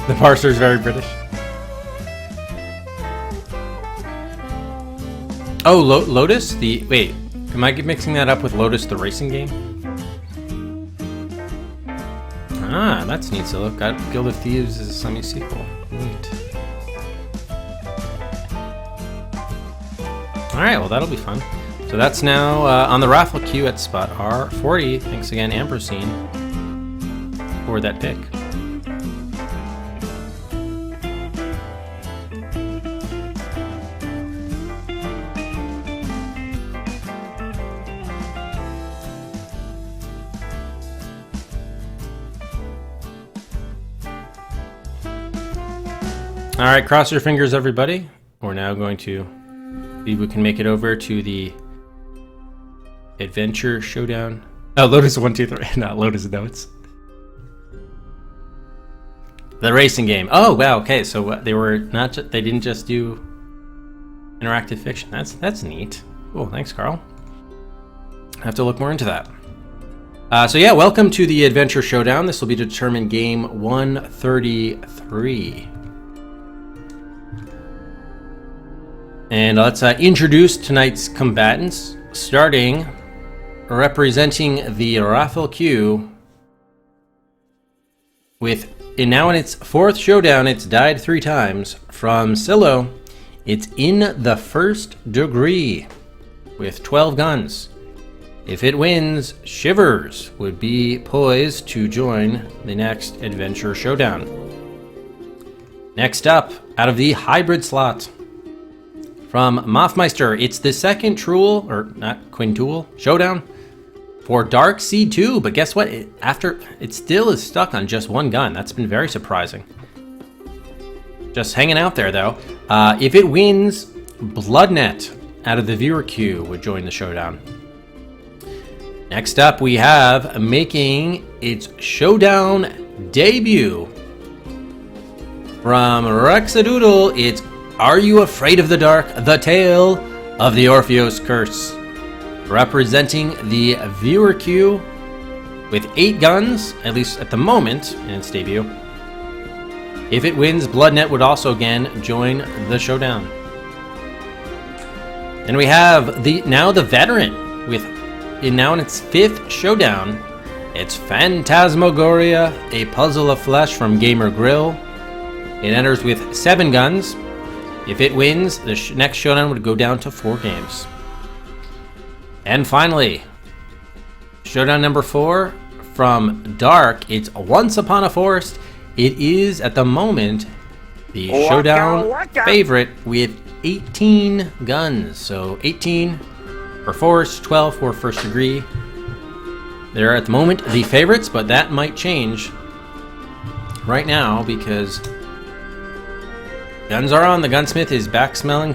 The parser is very British. Oh, Lotus? Wait, am I mixing that up with Lotus the racing game? Ah, that's neat to look at. Guild of Thieves is a semi-sequel. Neat. Alright, well that'll be fun. So that's now on the raffle queue at spot R40. Thanks again, Ambrosine, for that pick. Alright, cross your fingers, everybody. We're now going to see if we can make it over to the Adventure Showdown. Oh, Lotus 1, 2, 3, not Lotus Notes. The racing game. Oh, wow, okay, so they were not they didn't just do interactive fiction. That's neat. Cool, thanks, Carl. I have to look more into that. So yeah, welcome to the Adventure Showdown. This will be to determine game 133. And let's introduce tonight's combatants, starting representing the raffle queue with, now in its 4th showdown, it's died 3 times, from Silo, it's in the first degree with 12 guns. If it wins, Shivers would be poised to join the next Adventure Showdown. Next up, out of the hybrid slot, from Mothmeister, it's the second Truel, or not Quintool, showdown for Dark Sea 2, but guess what? It still is stuck on just 1 gun. That's been very surprising. Just hanging out there, though. If it wins, Bloodnet out of the viewer queue would join the showdown. Next up, we have making its showdown debut from Rexadoodle, it's Are You Afraid of the Dark? The Tale of the Orpheus Curse. Representing the viewer queue with 8 guns, at least at the moment in its debut. If it wins, Bloodnet would also again join the showdown. And we have now the veteran with now in its 5th showdown. It's Phantasmagoria, a Puzzle of Flesh from Gamer Grill. It enters with 7 guns. If it wins, the next showdown would go down to 4 games. And finally, showdown number 4 from Dark. It's Once Upon a Forest. It is, at the moment, the showdown favorite with 18 guns. So 18 for Forest, 12 for First Degree. They're at the moment the favorites, but that might change right now because guns are on. The gunsmith is back selling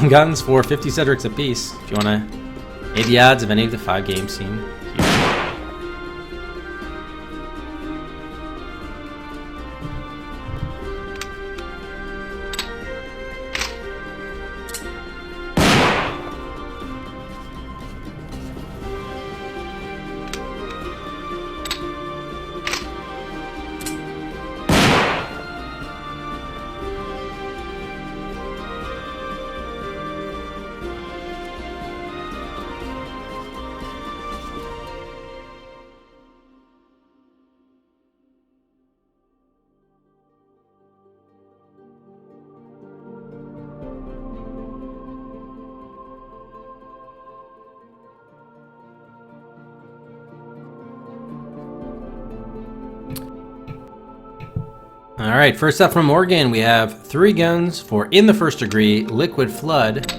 guns for 50 Cedrics apiece. If you want to know the odds of any of the 5 games seen. Alright, first up from Morgan, we have 3 guns for In the First Degree, Liquid Flood.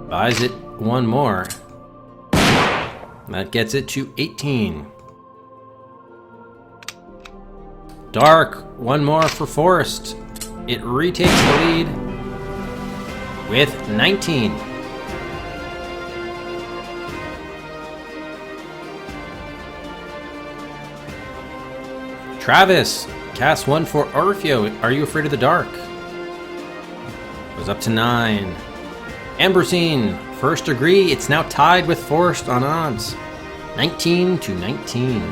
Buys it 1 more. That gets it to 18. Dark, one more for Forest. It retakes the lead with 19. Travis, cast 1 for Orfeo. Are You Afraid of the Dark? Goes up to 9. Ambrosine, First Degree. It's now tied with Forest on odds. 19 to 19.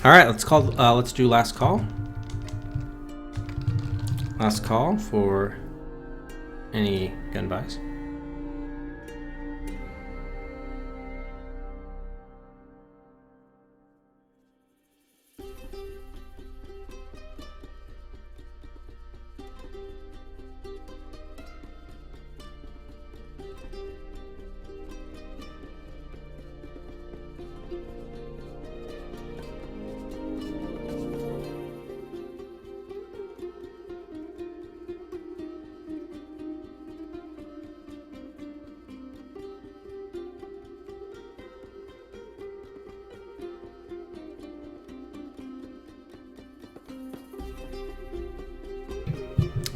All right, let's do last call. Last call for any gun buys.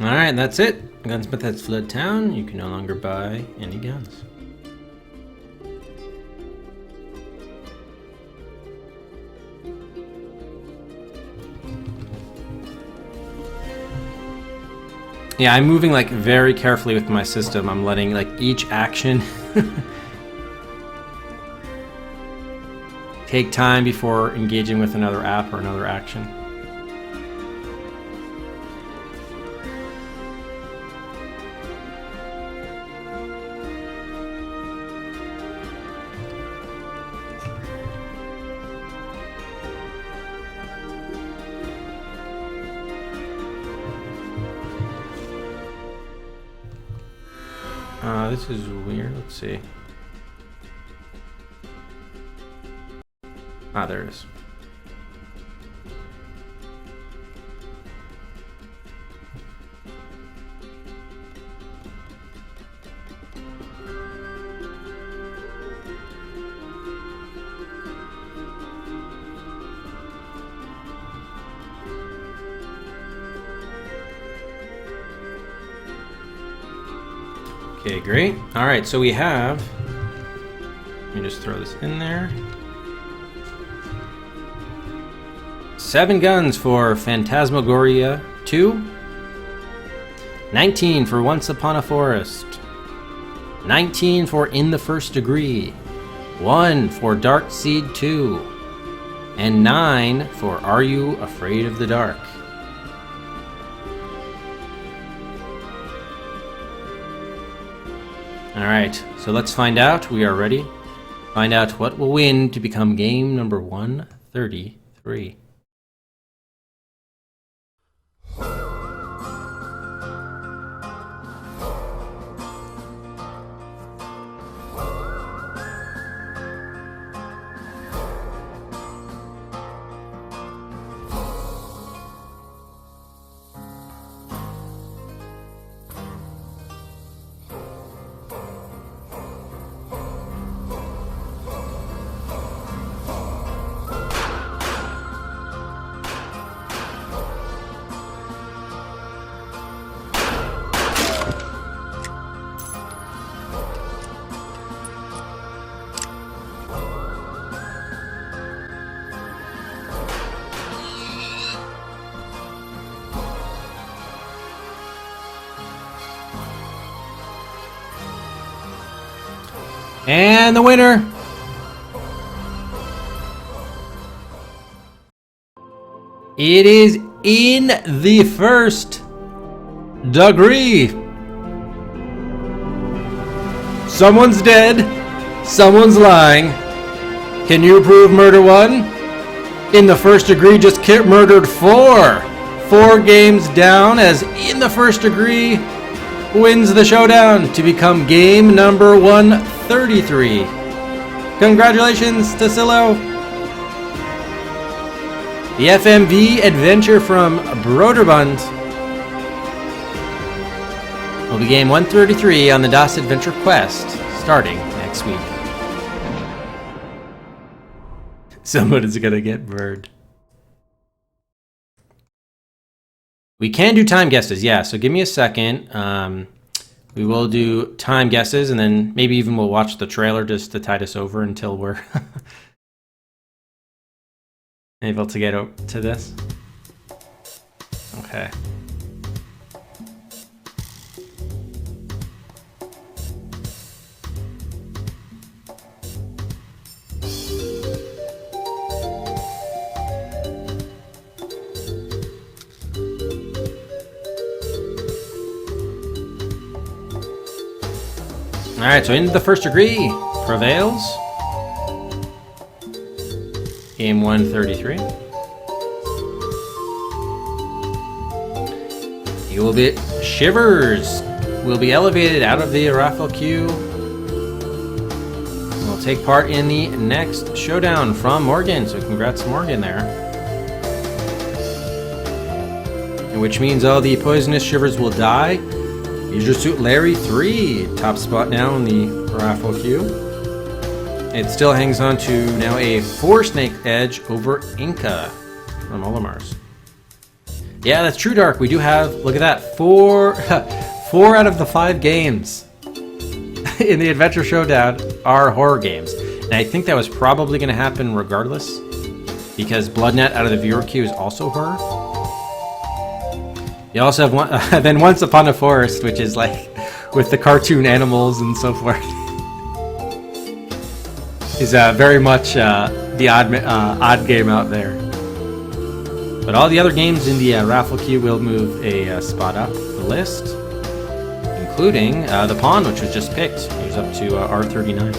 Alright, that's it. Gunsmith has fled town. You can no longer buy any guns. Yeah, I'm moving like very carefully with my system. I'm letting like each action take time before engaging with another app or another action. This is weird. Let's see. There it is. Okay, great. All right, so we have, let me just throw this in there. 7 guns for Phantasmagoria 2. 19 for Once Upon a Forest. 19 for In the First Degree. 1 for Dark Seed 2. And 9 for Are You Afraid of the Dark? Alright, so let's find out. We are ready. Find out what will win to become game number 133. And the winner. It is in the first degree. Someone's dead. Someone's lying. Can you prove murder one? In the first degree just murdered 4. 4 games down as in the first degree wins the showdown to become game number 133. Congratulations to Silo. The FMV adventure from Broderbund will be game 133 on the DOS Adventure Quest starting next week. Someone is gonna get burned. We can do time guesses, yeah, so give me a second. We will do time guesses, and then maybe even we'll watch the trailer just to tide us over until we're able to get to this. Okay. Alright, so into the first degree prevails. Game 133. You will be Shivers will be elevated out of the raffle queue. Will take part in the next showdown from Morgan. So congrats to Morgan there. And which means all the poisonous Shivers will die. Leisure Suit Larry 3, top spot now in the raffle queue. It still hangs on to now a 4-snake edge over Inca from Olimars. Yeah, that's true, Dark. We do have, look at that, 4 out of the 5 games in the Adventure Showdown are horror games. And I think that was probably going to happen regardless, because BloodNet out of the viewer queue is also horror. You also have one, then Once Upon a Forest, which is like with the cartoon animals and so forth. Is very much the odd game out there. But all the other games in the raffle queue will move a spot up the list, including the Pawn, which was just picked. It was up to R39.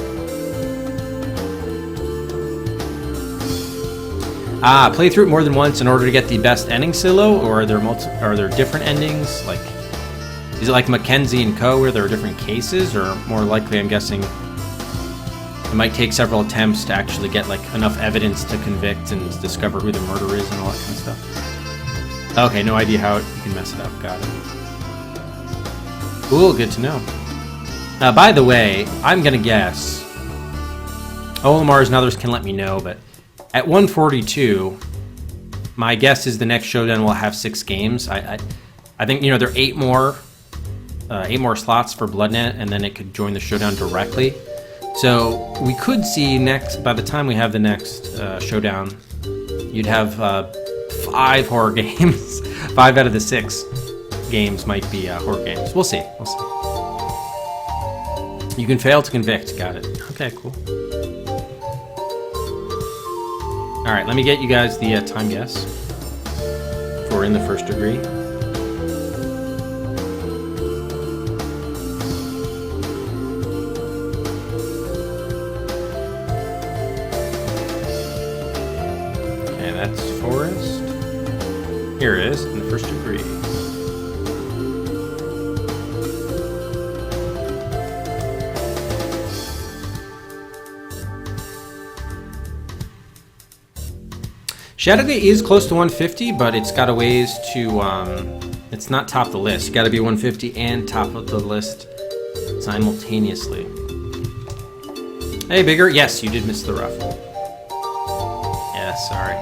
Play through it more than once in order to get the best ending, Silo, or are there different endings? Like, is it like Mackenzie and Co, where there are different cases, or more likely, I'm guessing, it might take several attempts to actually get like enough evidence to convict and discover who the murderer is and all that kind of stuff. Okay, no idea how you can mess it up. Got it. Cool, good to know. By the way, I'm gonna guess. Olimars and others can let me know, but at 142, my guess is the next showdown will have 6 games. I think, you know, there are 8 more slots for BloodNet, and then it could join the showdown directly. So we could see by the time we have the next showdown, you'd have 5 horror games. 5 out of the 6 games might be horror games. We'll see. We'll see. You can fail to convict. Got it. Okay, cool. All right, let me get you guys the time guess for in the first degree. Okay, that's Forest. Here it is, in the first degree. Shadowgate is close to 150, but it's got a ways to, it's not top the list. You gotta be 150 and top of the list simultaneously. Hey, Bigger, yes, you did miss the raffle. Yeah, sorry.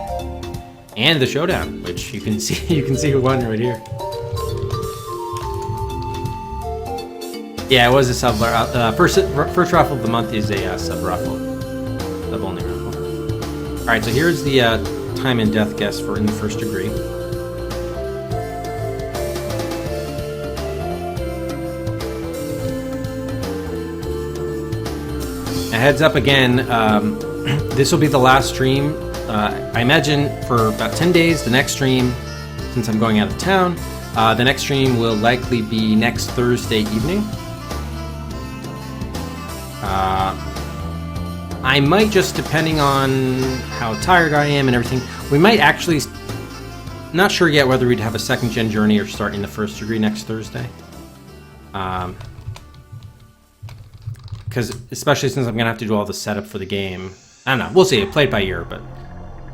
And the showdown, which you can see, who won right here. Yeah, it was a sub, first raffle of the month is a sub raffle. Sub only raffle. All right, so here's the, time and death guess for in the first degree. heads up again. This will be the last stream. I imagine for about 10 days. The next stream, since I'm going out of town, the next stream will likely be next Thursday evening. I might just, depending on how tired I am and everything, we might actually, not sure yet whether we'd have a second gen journey or start in the first degree next Thursday. Because especially since I'm gonna have to do all the setup for the game, I don't know. We'll see. Play it by ear, but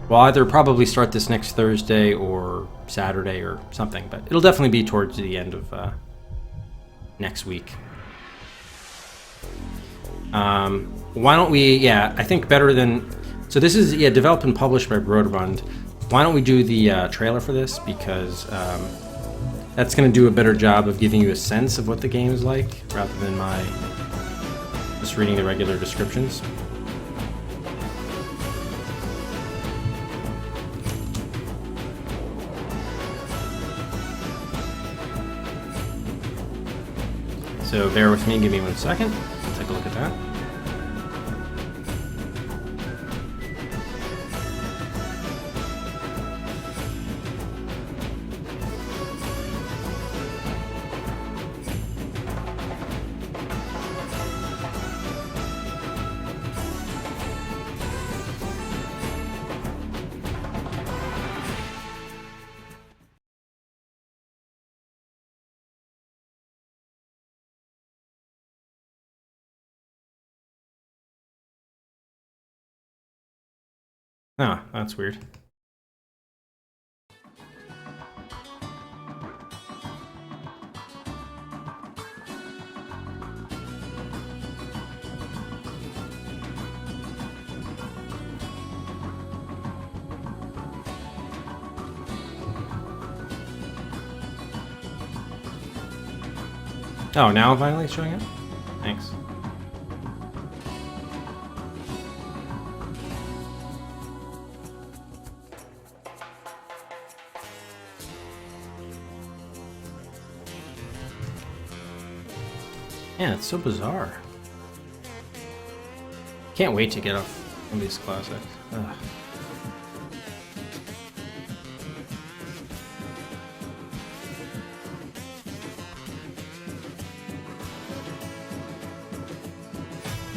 we'll either probably start this next Thursday or Saturday or something. But it'll definitely be towards the end of next week. Why don't we? Yeah, I think better than. So this is developed and published by Broderbund. Why don't we do the trailer for this, because that's going to do a better job of giving you a sense of what the game is like rather than my just reading the regular descriptions. So bear with me, give me 1 second. Let's take a look at that. Oh, that's weird. Oh, now finally it's showing up? Thanks. Yeah, it's so bizarre. Can't wait to get off one of these classics. Ugh.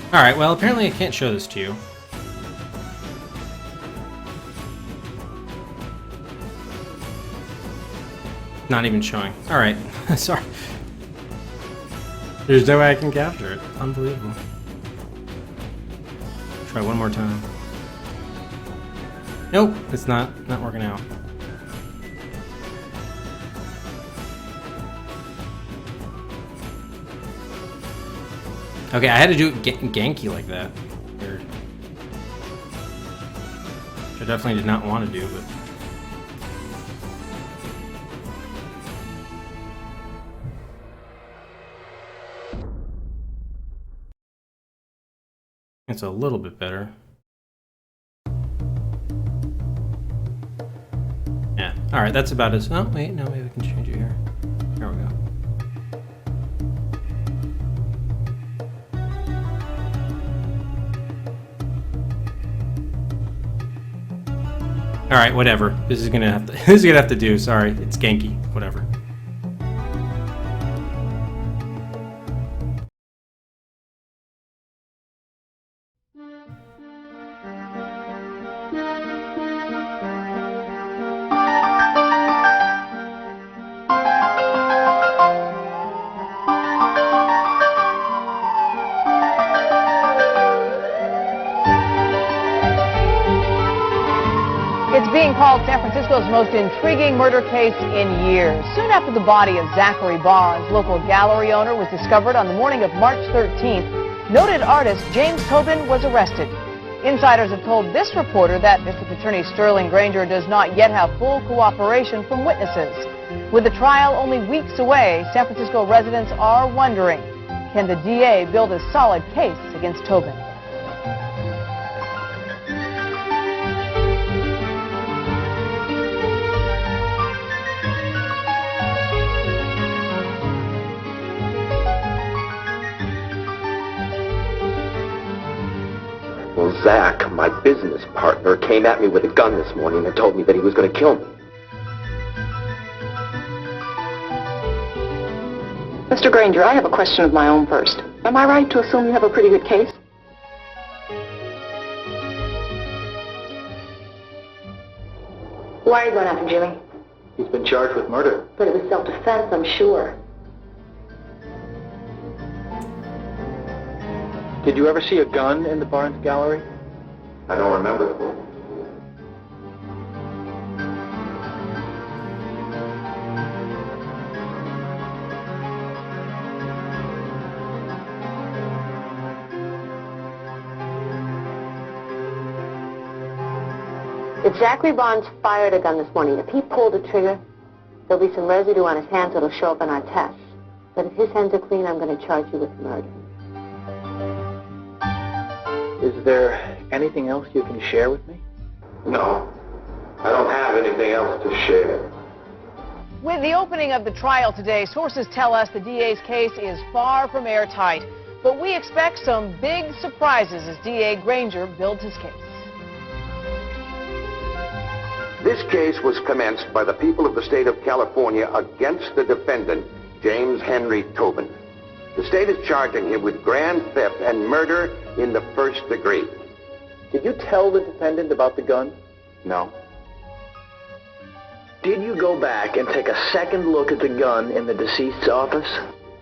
Alright, well, apparently I can't show this to you. Not even showing. Alright, sorry. There's no way I can capture it. Unbelievable. Try one more time. Nope, it's not working out. Okay, I had to do it ganky like that. Weird. Which I definitely did not want to do, but... It's a little bit better. Yeah. Alright, that's about as... Oh, wait, no, maybe we can change it here. There we go. Alright, whatever. This is gonna have to this is gonna have to do, sorry. It's ganky. Whatever. Called San Francisco's most intriguing murder case in years. Soon after the body of Zachary Barnes, local gallery owner, was discovered on the morning of March 13th, noted artist James Tobin was arrested. Insiders have told this reporter that District Attorney Sterling Granger does not yet have full cooperation from witnesses. With the trial only weeks away, San Francisco residents are wondering, can the DA build a solid case against Tobin? Well, Zach, my business partner, came at me with a gun this morning and told me that he was going to kill me. Mr. Granger, I have a question of my own first. Am I right to assume you have a pretty good case? Why are you going after Jimmy? He's been charged with murder. But it was self-defense, I'm sure. Did you ever see a gun in the Barnes gallery? I don't remember. If Zachary Barnes fired a gun this morning, if he pulled the trigger, there'll be some residue on his hands that'll show up in our tests. But if his hands are clean, I'm going to charge you with murder. Is there anything else you can share with me? No. I don't have anything else to share. With the opening of the trial today, sources tell us the DA's case is far from airtight. But we expect some big surprises as DA Granger builds his case. This case was commenced by the people of the state of California against the defendant, James Henry Tobin. The state is charging him with grand theft and murder in the first degree. Did you tell the defendant about the gun? No. Did you go back and take a second look at the gun in the deceased's office?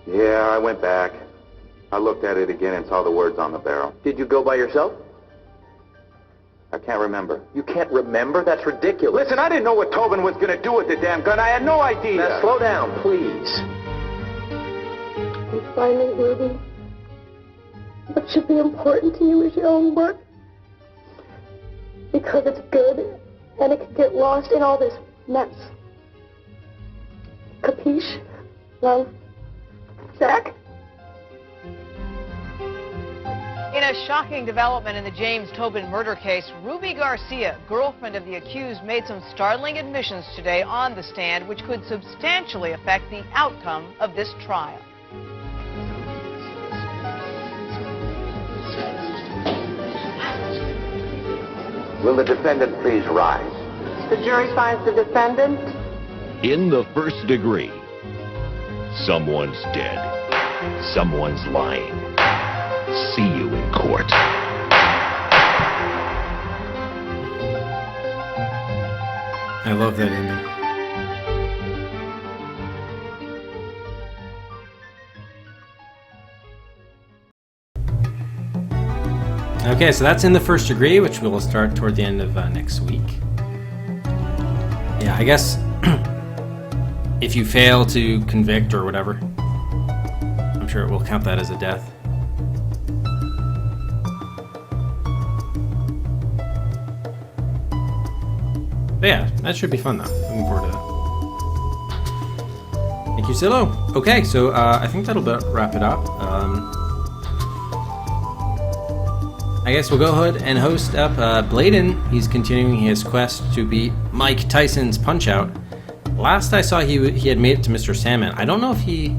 Yeah, I went back. I looked at it again and saw the words on the barrel. Did you go by yourself? I can't remember. You can't remember? That's ridiculous. Listen, I didn't know what Tobin was going to do with the damn gun. I had no idea. Now, slow down, please. And finally, Ruby, what should be important to you is your own work. Because it's good, and it could get lost in all this mess. Capiche? Love? Zach? In a shocking development in the James Tobin murder case, Ruby Garcia, girlfriend of the accused, made some startling admissions today on the stand, which could substantially affect the outcome of this trial. Will the defendant please rise? The jury finds the defendant. In the first degree, someone's dead. Someone's lying. See you in court. I love that ending. Okay, so that's In the First Degree, which we will start toward the end of next week. Yeah, I guess if you fail to convict or whatever, I'm sure it will count that as a death. But yeah, that should be fun though. Looking forward to that. Thank you, Silo. Okay, so I think that'll wrap it up. I guess we'll go ahead and host up Bladen. He's continuing his quest to beat Mike Tyson's Punch-Out. Last I saw, he had made it to Mr. Sandman. I don't know if he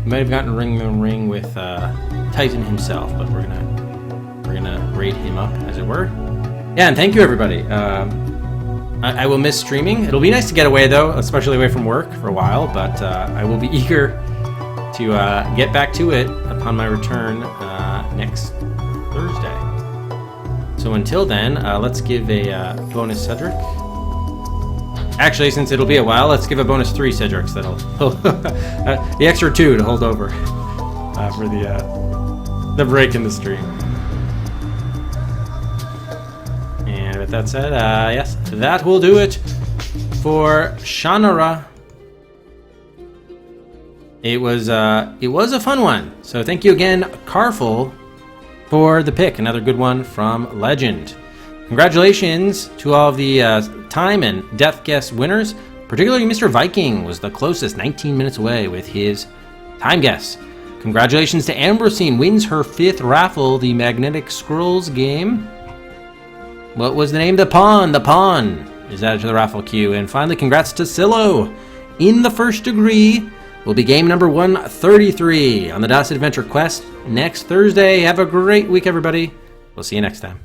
might have gotten Ring the Ring with Tyson himself, but we're gonna rate him up, as it were. Yeah, and thank you everybody. I will miss streaming. It'll be nice to get away though, especially away from work for a while, but I will be eager to get back to it upon my return next Thursday. So until then, let's give a bonus Cedric. Actually, since it'll be a while, let's give a bonus 3 Cedrics. That'll the extra 2 to hold over for the break in the stream. And with that said, yes, that will do it for Shannara. It was a fun one. So thank you again, Carful, for the pick. Another good one from Legend. Congratulations to all of the time and death guess winners. Particularly Mr. Viking was the closest, 19 minutes away with his time guess. Congratulations to Ambrosine, wins her 5th raffle, the Magnetic Scrolls game. What was the name? The Pawn. The Pawn is added to the raffle queue. And finally, congrats to Silo. In the First Degree will be game number 133 on the DOS Adventure Quest next Thursday. Have a great week, everybody. We'll see you next time.